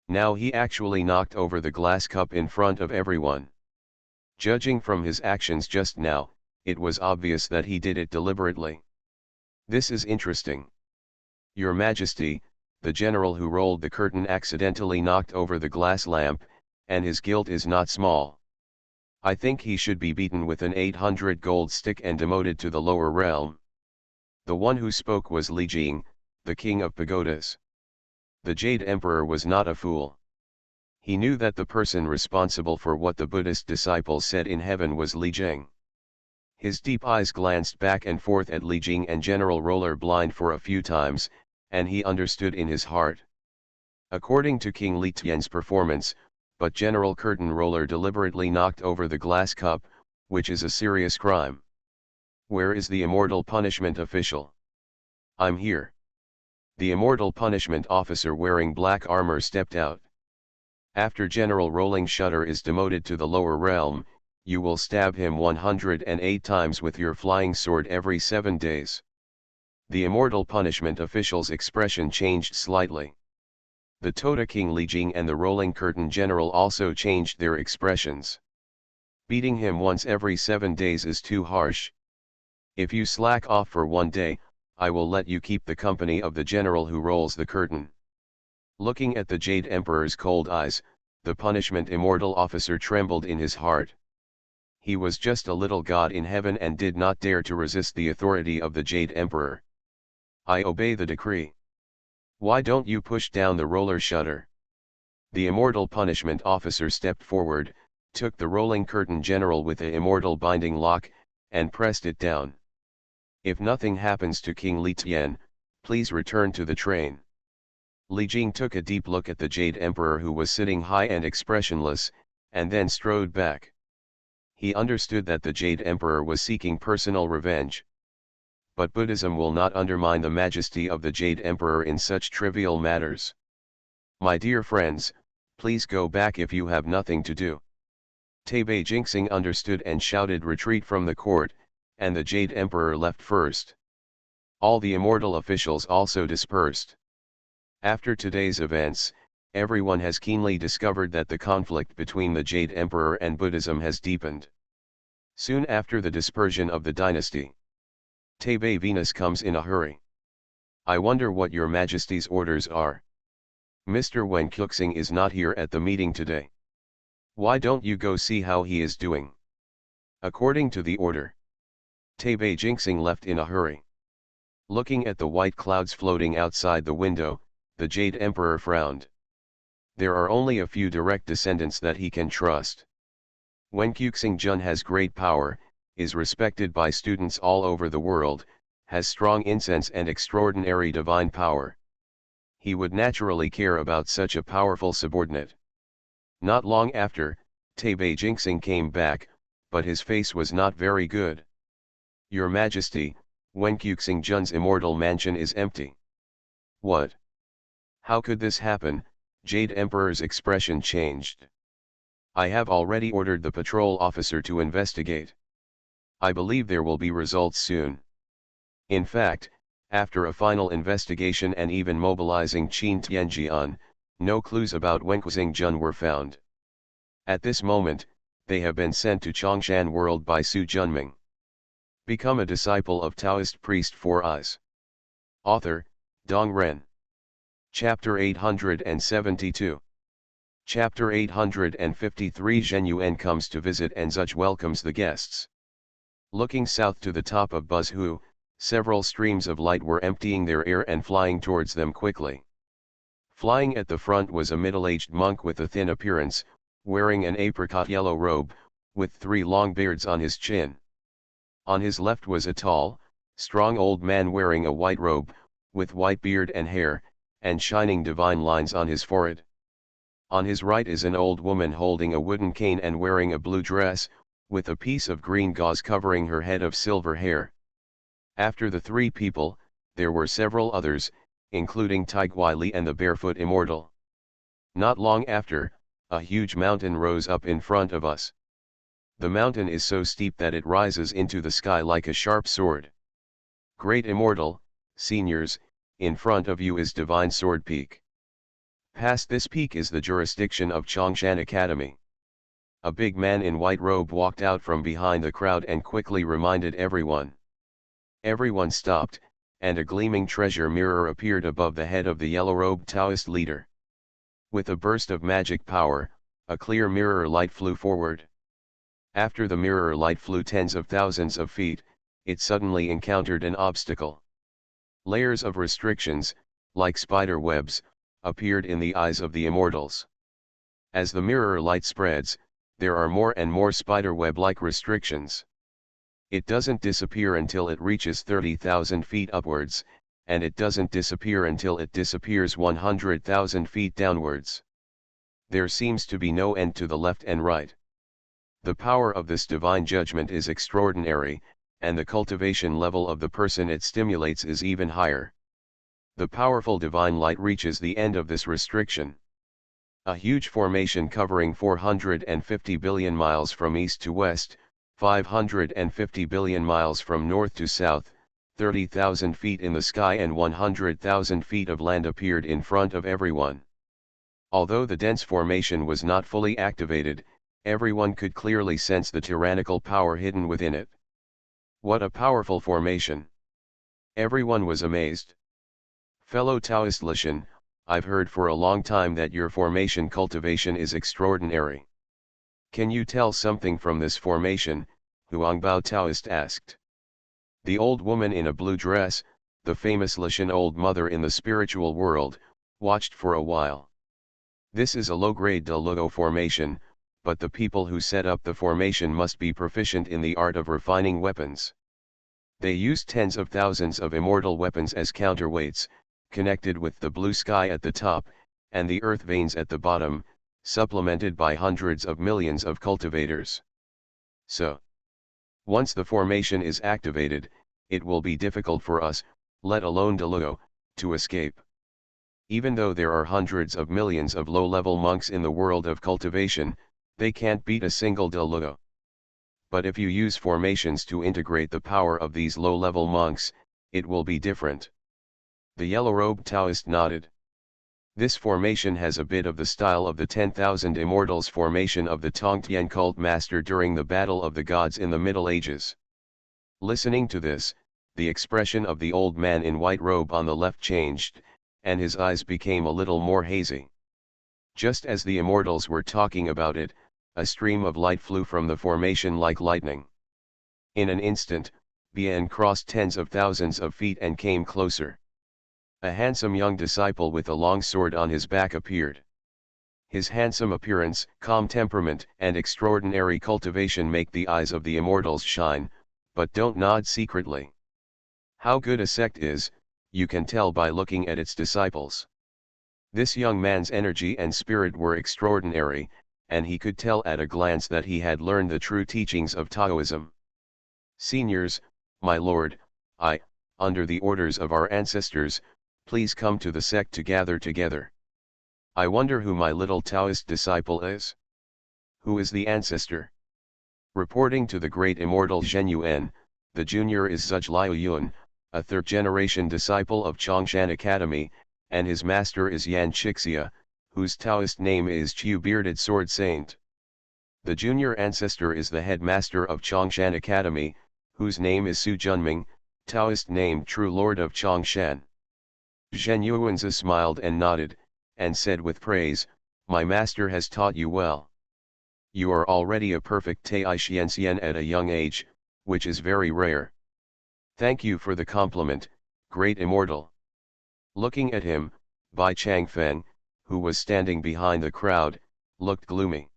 Speaker 2: Now he actually knocked over the glass cup in front of everyone. Judging from his actions just now, it was obvious that he did it deliberately. This is interesting. Your Majesty, the general who rolled the curtain accidentally knocked over the glass lamp, and his guilt is not small. I think he should be beaten with an 800 gold stick and demoted to the lower realm. The one who spoke was Li Jing, the king of pagodas. The Jade Emperor was not a fool. He knew that the person responsible for what the Buddhist disciples said in heaven was Li Jing. His deep eyes glanced back and forth at Li Jing and General Roller Blind for a few times, and he understood in his heart. According to King Li Tian's performance, but General Curtain Roller deliberately knocked over the glass cup, which is a serious crime. Where is the immortal punishment official? I'm here. The immortal punishment officer wearing black armor stepped out.
Speaker 1: After General Rolling Shutter is demoted to the lower realm, you will stab him 108 times with your flying sword every 7 days. The immortal punishment official's expression changed slightly. The Tota King Li Jing and the Rolling Curtain General also changed their expressions. Beating him once every 7 days is too harsh. If you slack off for 1 day, I will let you keep the company of the general who rolls the curtain. Looking at the Jade Emperor's cold eyes, the punishment immortal officer trembled in his heart. He was just a little god in heaven and did not dare to resist the authority of the Jade Emperor. I obey the decree. Why don't you push down the roller shutter? The immortal punishment officer stepped forward, took the rolling curtain general with the immortal binding lock, and pressed it down. If nothing happens to King Li Tian, please return to the train. Li Jing took a deep look at the Jade Emperor who was sitting high and expressionless, and then strode back. He understood that the Jade Emperor was seeking personal revenge. But Buddhism will not undermine the majesty of the Jade Emperor in such trivial matters. My dear friends, please go back if you have nothing to do. Taibei Jinxing understood and shouted retreat from the court, and the Jade Emperor left first. All the immortal officials also dispersed. After today's events, everyone has keenly discovered that the conflict between the Jade Emperor and Buddhism has deepened. Soon after the dispersion of the dynasty, Taibei Venus comes in a hurry. I wonder what your Majesty's orders are. Mr. Wen Kuxing is not here at the meeting today. Why don't you go see how he is doing? According to the order. Taibei Jinxing left in a hurry. Looking at the white clouds floating outside the window, the Jade Emperor frowned. There are only a few direct descendants that he can trust. Wen Kuxing Jun has great power, is respected by students all over the world, has strong incense and extraordinary divine power. He would naturally care about such a powerful subordinate. Not long after, Taibei Jinxing came back, but his face was not very good. Your Majesty, Wen Kuxing Jun's immortal mansion is empty. What? How could this happen? Jade Emperor's expression changed. I have already ordered the patrol officer to investigate. I believe there will be results soon. In fact, after a final investigation and even mobilizing Qin Tianjian, no clues about Wen Kuxing Jun were found. At this moment, they have been sent to Chongshan World by Su Junming. Become a disciple of Taoist priest Four Eyes. Author, Dong Ren. Chapter 872. Chapter 853. Zhen Yuan comes to visit and Zuch welcomes the guests. Looking south to the top of Buzhu, several streams of light were emptying their air and flying towards them quickly. Flying at the front was a middle-aged monk with a thin appearance, wearing an apricot yellow robe, with 3 long beards on his chin. On his left was a tall, strong old man wearing a white robe, with white beard and hair, and shining divine lines on his forehead. On his right is an old woman holding a wooden cane and wearing a blue dress, with a piece of green gauze covering her head of silver hair. After the 3 people, there were several others, including Tai Guili and the barefoot immortal. Not long after, a huge mountain rose up in front of us. The mountain is so steep that it rises into the sky like a sharp sword. Great immortal, seniors, in front of you is Divine Sword Peak. Past this peak is the jurisdiction of Chongshan Academy. A big man in white robe walked out from behind the crowd and quickly reminded everyone. Everyone stopped, and a gleaming treasure mirror appeared above the head of the yellow-robed Taoist leader. With a burst of magic power, a clear mirror light flew forward. After the mirror light flew tens of thousands of feet, it suddenly encountered an obstacle. Layers of restrictions, like spider webs, appeared in the eyes of the immortals. As the mirror light spreads, there are more and more spiderweb-like restrictions. It doesn't disappear until it reaches 30,000 feet upwards, and it doesn't disappear until it disappears 100,000 feet downwards. There seems to be no end to the left and right. The power of this divine judgment is extraordinary, and the cultivation level of the person it stimulates is even higher. The powerful divine light reaches the end of this restriction. A huge formation covering 450 billion miles from east to west, 550 billion miles from north to south, 30,000 feet in the sky and 100,000 feet of land appeared in front of everyone. Although the dense formation was not fully activated, everyone could clearly sense the tyrannical power hidden within it. What a powerful formation! Everyone was amazed. Fellow Taoist Lishan, I've heard for a long time that your formation cultivation is extraordinary. Can you tell something from this formation? Huangbao Taoist asked. The old woman in a blue dress, the famous Lishan old mother in the spiritual world, watched for a while. This is a low-grade De Luo formation, but the people who set up the formation must be proficient in the art of refining weapons. They use tens of thousands of immortal weapons as counterweights, connected with the blue sky at the top, and the earth veins at the bottom, supplemented by hundreds of millions of cultivators. So, once the formation is activated, it will be difficult for us, let alone De Luo, to escape. Even though there are hundreds of millions of low-level monks in the world of cultivation, they can't beat a single De Luo. But if you use formations to integrate the power of these low-level monks, it will be different. The yellow-robed Taoist nodded. This formation has a bit of the style of the 10,000 Immortals formation of the Tongtian cult master during the Battle of the Gods in the Middle Ages. Listening to this, the expression of the old man in white robe on the left changed, and his eyes became a little more hazy. Just as the Immortals were talking about it, a stream of light flew from the formation like lightning. In an instant, Bian crossed tens of thousands of feet and came closer. A handsome young disciple with a long sword on his back appeared. His handsome appearance, calm temperament, and extraordinary cultivation make the eyes of the Immortals shine, but don't nod secretly. How good a sect is, you can tell by looking at its disciples. This young man's energy and spirit were extraordinary, and he could tell at a glance that he had learned the true teachings of Taoism. Seniors, my lord, under the orders of our ancestors, please come to the sect to gather together. I wonder who my little Taoist disciple is? Who is the ancestor? Reporting to the great immortal Zhen Yuan, the junior is Zhuge Liu Yun, a third-generation disciple of Chongshan Academy, and his master is Yan Chixia, whose Taoist name is Chu Bearded Sword Saint. The junior ancestor is the headmaster of Chongshan Academy, whose name is Su Junming, Taoist name True Lord of Chongshan. Zhen Yuanzi smiled and nodded, and said with praise, my master has taught you well. You are already a perfect Taoixian at a young age, which is very rare. Thank you for the compliment, great immortal. Looking at him, Bai Changfeng, who was standing behind the crowd, looked gloomy.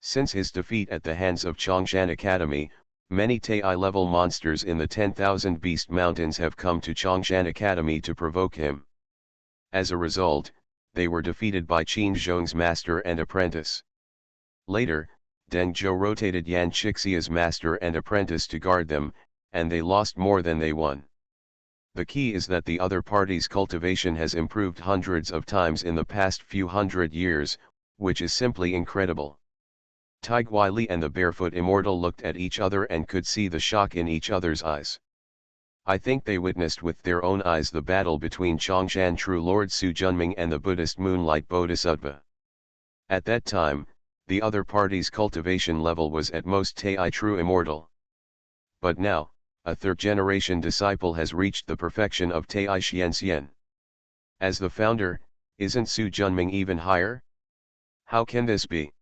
Speaker 1: Since his defeat at the hands of Chongshan Academy, many Tai-level monsters in the 10,000 Beast Mountains have come to Chongshan Academy to provoke him. As a result, they were defeated by Qin Zhong's master and apprentice. Later, Deng Zhou rotated Yan Chixia's master and apprentice to guard them, and they lost more than they won. The key is that the other party's cultivation has improved hundreds of times in the past few hundred years, which is simply incredible. Tai Guili and the barefoot immortal looked at each other and could see the shock in each other's eyes. I think they witnessed with their own eyes the battle between Chongshan True Lord Su Junming and the Buddhist Moonlight Bodhisattva. At that time, the other party's cultivation level was at most Tai True Immortal. But now, a third-generation disciple has reached the perfection of Tai Xianxian. As the founder, isn't Su Junming even higher? How can this be?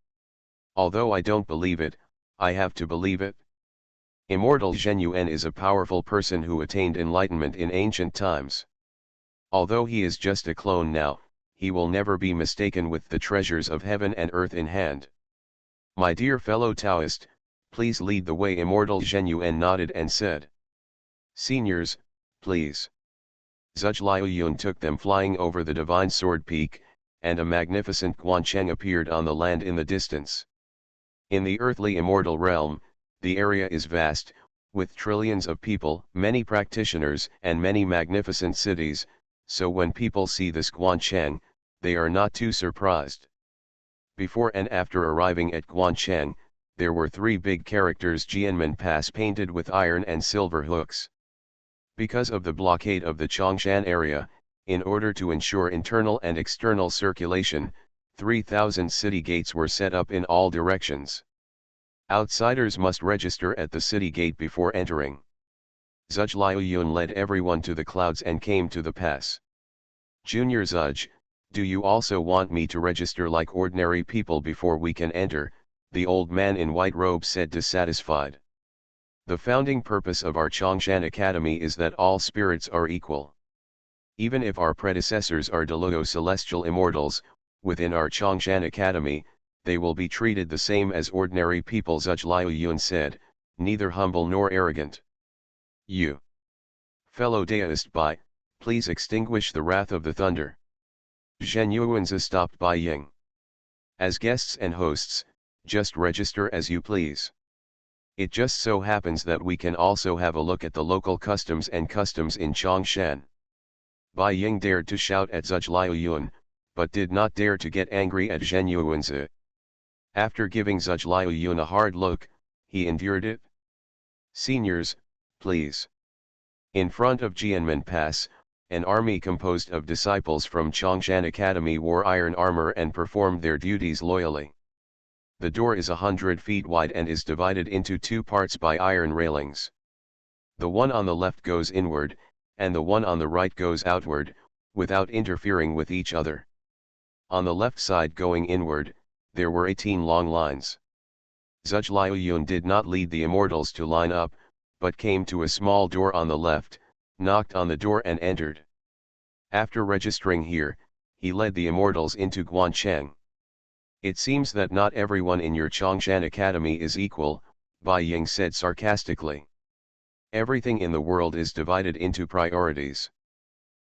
Speaker 1: Although I don't believe it, I have to believe it. Immortal Zhen Yuan is a powerful person who attained enlightenment in ancient times. Although he is just a clone now, he will never be mistaken with the treasures of heaven and earth in hand. My dear fellow Taoist, please lead the way. Immortal Zhen Yuan nodded and said. Seniors, please. Zhuge Liu Yun took them flying over the divine sword peak, and a magnificent Guancheng appeared on the land in the distance. In the earthly immortal realm, the area is vast, with trillions of people, many practitioners, and many magnificent cities, so when people see this Guancheng, they are not too surprised.
Speaker 2: Before and after arriving at Guancheng, there were three big characters Jianmen Pass painted with iron and silver hooks. Because of the blockade of the Chongshan area, in order to ensure internal and external circulation, 3,000 city gates were set up in all directions. Outsiders must register at the city gate before entering. Zhuge Liuyun led everyone to the clouds and came to the pass. Junior Zhuge, do you also want me to register like ordinary people before we can enter? The old man in white robe said dissatisfied. The founding purpose of our Chongshan Academy is that all spirits are equal. Even if our predecessors are Deluo celestial immortals, within our Chongshan Academy, they will be treated the same as ordinary people, Zhuge Liuyun said, neither humble nor arrogant. You, fellow Taoist Bai, please extinguish the wrath of the thunder. Zhen Yuanzi stopped Bai Ying. As guests and hosts, just register as you please. It just so happens that we can also have a look at the local customs in Chongshan. Bai Ying dared to shout at Zhuge Liuyun, but did not dare to get angry at Zhen Yuanzi. After giving Zhuge Liuyun a hard look, he endured it. Seniors, please. In front of Jianmen Pass, an army composed of disciples from Chongshan Academy wore iron armor and performed their duties loyally. The door is 100 feet wide and is divided into two parts by iron railings. The one on the left goes inward, and the one on the right goes outward, without interfering with each other. On the left side going inward, there were 18 long lines. Zhuge Liuyun did not lead the immortals to line up, but came to a small door on the left, knocked on the door and entered. After registering here, he led the immortals into Guancheng. It seems that not everyone in your Chongshan Academy is equal, Bai Ying said sarcastically. Everything in the world is divided into priorities.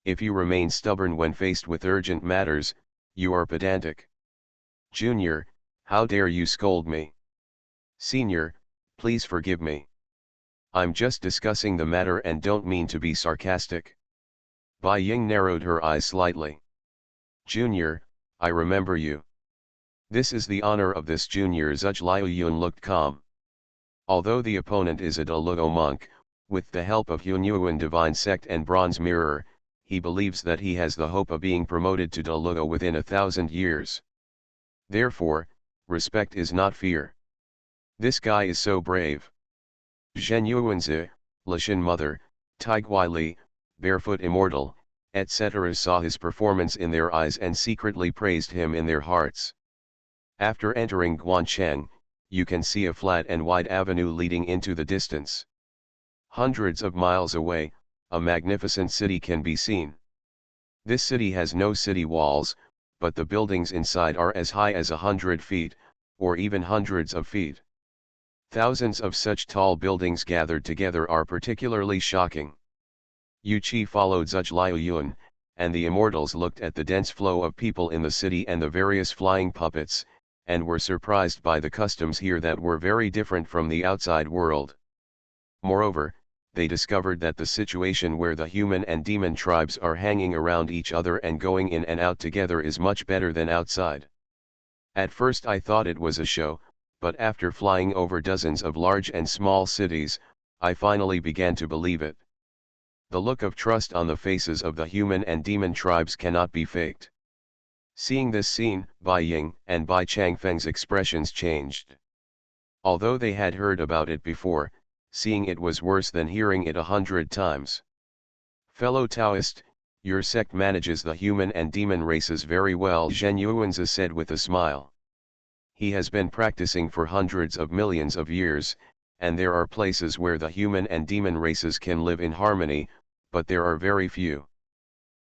Speaker 2: If you remain stubborn when faced with urgent matters, you are pedantic. Junior, how dare you scold me? Senior, please forgive me. I'm just discussing the matter and don't mean to be sarcastic. Bai Ying narrowed her eyes slightly. Junior, I remember you. This is the honor of this junior. Zhuge Liuyun looked calm. Although the opponent is a Deluo monk, with the help of Hunyuan Divine Sect and Bronze Mirror, he believes that he has the hope of being promoted to Deluo within 1,000 years. Therefore, respect is not fear. This guy is so brave. Zhen Yuanzi, Lashin Mother, Taiguai Li, Barefoot Immortal, etc. saw his performance in their eyes and secretly praised him in their hearts. After entering Guancheng, you can see a flat and wide avenue leading into the distance. Hundreds of miles away, a magnificent city can be seen. This city has no city walls, but the buildings inside are as high as 100 feet, or even hundreds of feet. Thousands of such tall buildings gathered together are particularly shocking. Yu Qi followed Zhuge Liuyun, and the immortals looked at the dense flow of people in the city and the various flying puppets, and were surprised by the customs here that were very different from the outside world. Moreover, they discovered that the situation where the human and demon tribes are hanging around each other and going in and out together is much better than outside. At first I thought it was a show, but after flying over dozens of large and small cities, I finally began to believe it. The look of trust on the faces of the human and demon tribes cannot be faked. Seeing this scene, Bai Ying and Bai Changfeng's expressions changed. Although they had heard about it before, seeing it was worse than hearing it 100 times. Fellow Taoist, your sect manages the human and demon races very well, Zhen Yuanzi said with a smile. He has been practicing for hundreds of millions of years, and there are places where the human and demon races can live in harmony, but there are very few.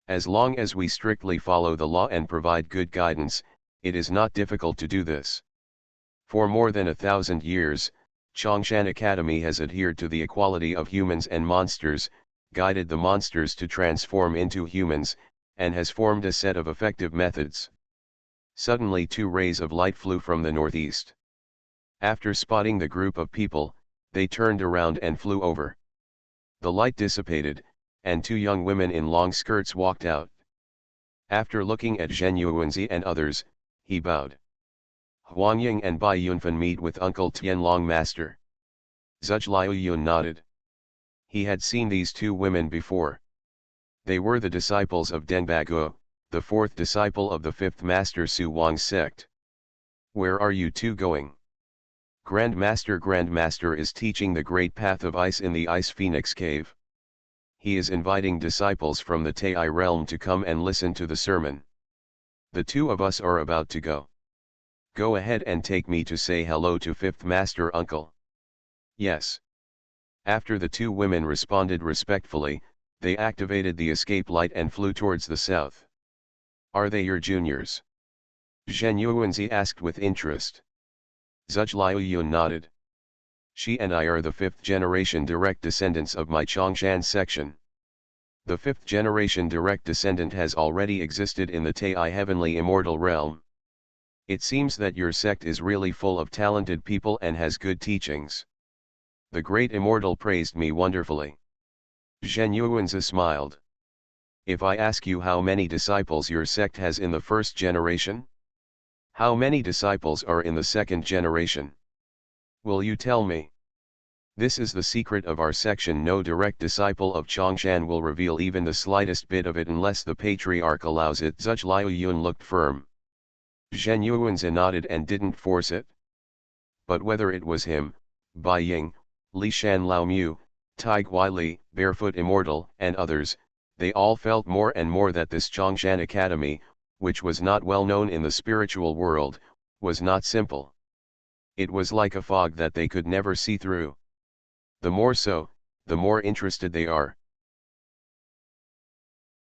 Speaker 2: As long as we strictly follow the law and provide good guidance, it is not difficult to do this. For more than 1,000 years, Chongshan Academy has adhered to the equality of humans and monsters, guided the monsters to transform into humans, and has formed a set of effective methods. Suddenly 2 rays of light flew from the northeast. After spotting the group of people, they turned around and flew over. The light dissipated, and 2 young women in long skirts walked out. After looking at Zhen Yuanzi and others, he bowed.
Speaker 1: Huang Ying and Bai Yunfan meet with Uncle Tianlong Master. Zhuge Liuyun nodded. He had seen these two women before. They were the disciples of Dengbaguo, the fourth disciple of the fifth master Su Wang's sect. Where are you two going? Grandmaster is teaching the great path of ice in the Ice Phoenix Cave. He is inviting disciples from the Tai realm to come and listen to the sermon. The two of us are about to go. Go ahead and take me to say hello to fifth master uncle. Yes. After the two women responded respectfully, they activated the escape light and flew towards the south. Are they your juniors? Zhen Yuanzi asked with interest. Zhuge Liuyun nodded. She and I are the fifth generation direct descendants of my Chongshan section. The fifth generation direct descendant has already existed in the Tai heavenly immortal realm. It seems that your sect is really full of talented people and has good teachings. The great immortal praised me wonderfully. Zhen Yuanzi smiled. If I ask you how many disciples your sect has in the first generation? How many disciples are in the second generation? Will you tell me? This is the secret of our section. No direct disciple of Chongshan will reveal even the slightest bit of it unless the patriarch allows it. Zhuge Liuyun looked firm. Zhen Yuanzi nodded and didn't force it. But whether it was him, Bai Ying, Li Shan Lao Mu, Tai Guili, Barefoot Immortal, and others, they all felt more and more that this Chongshan Academy, which was not well known in the spiritual world, was not simple. It was like a fog that they could never see through. The more so, the more interested they are.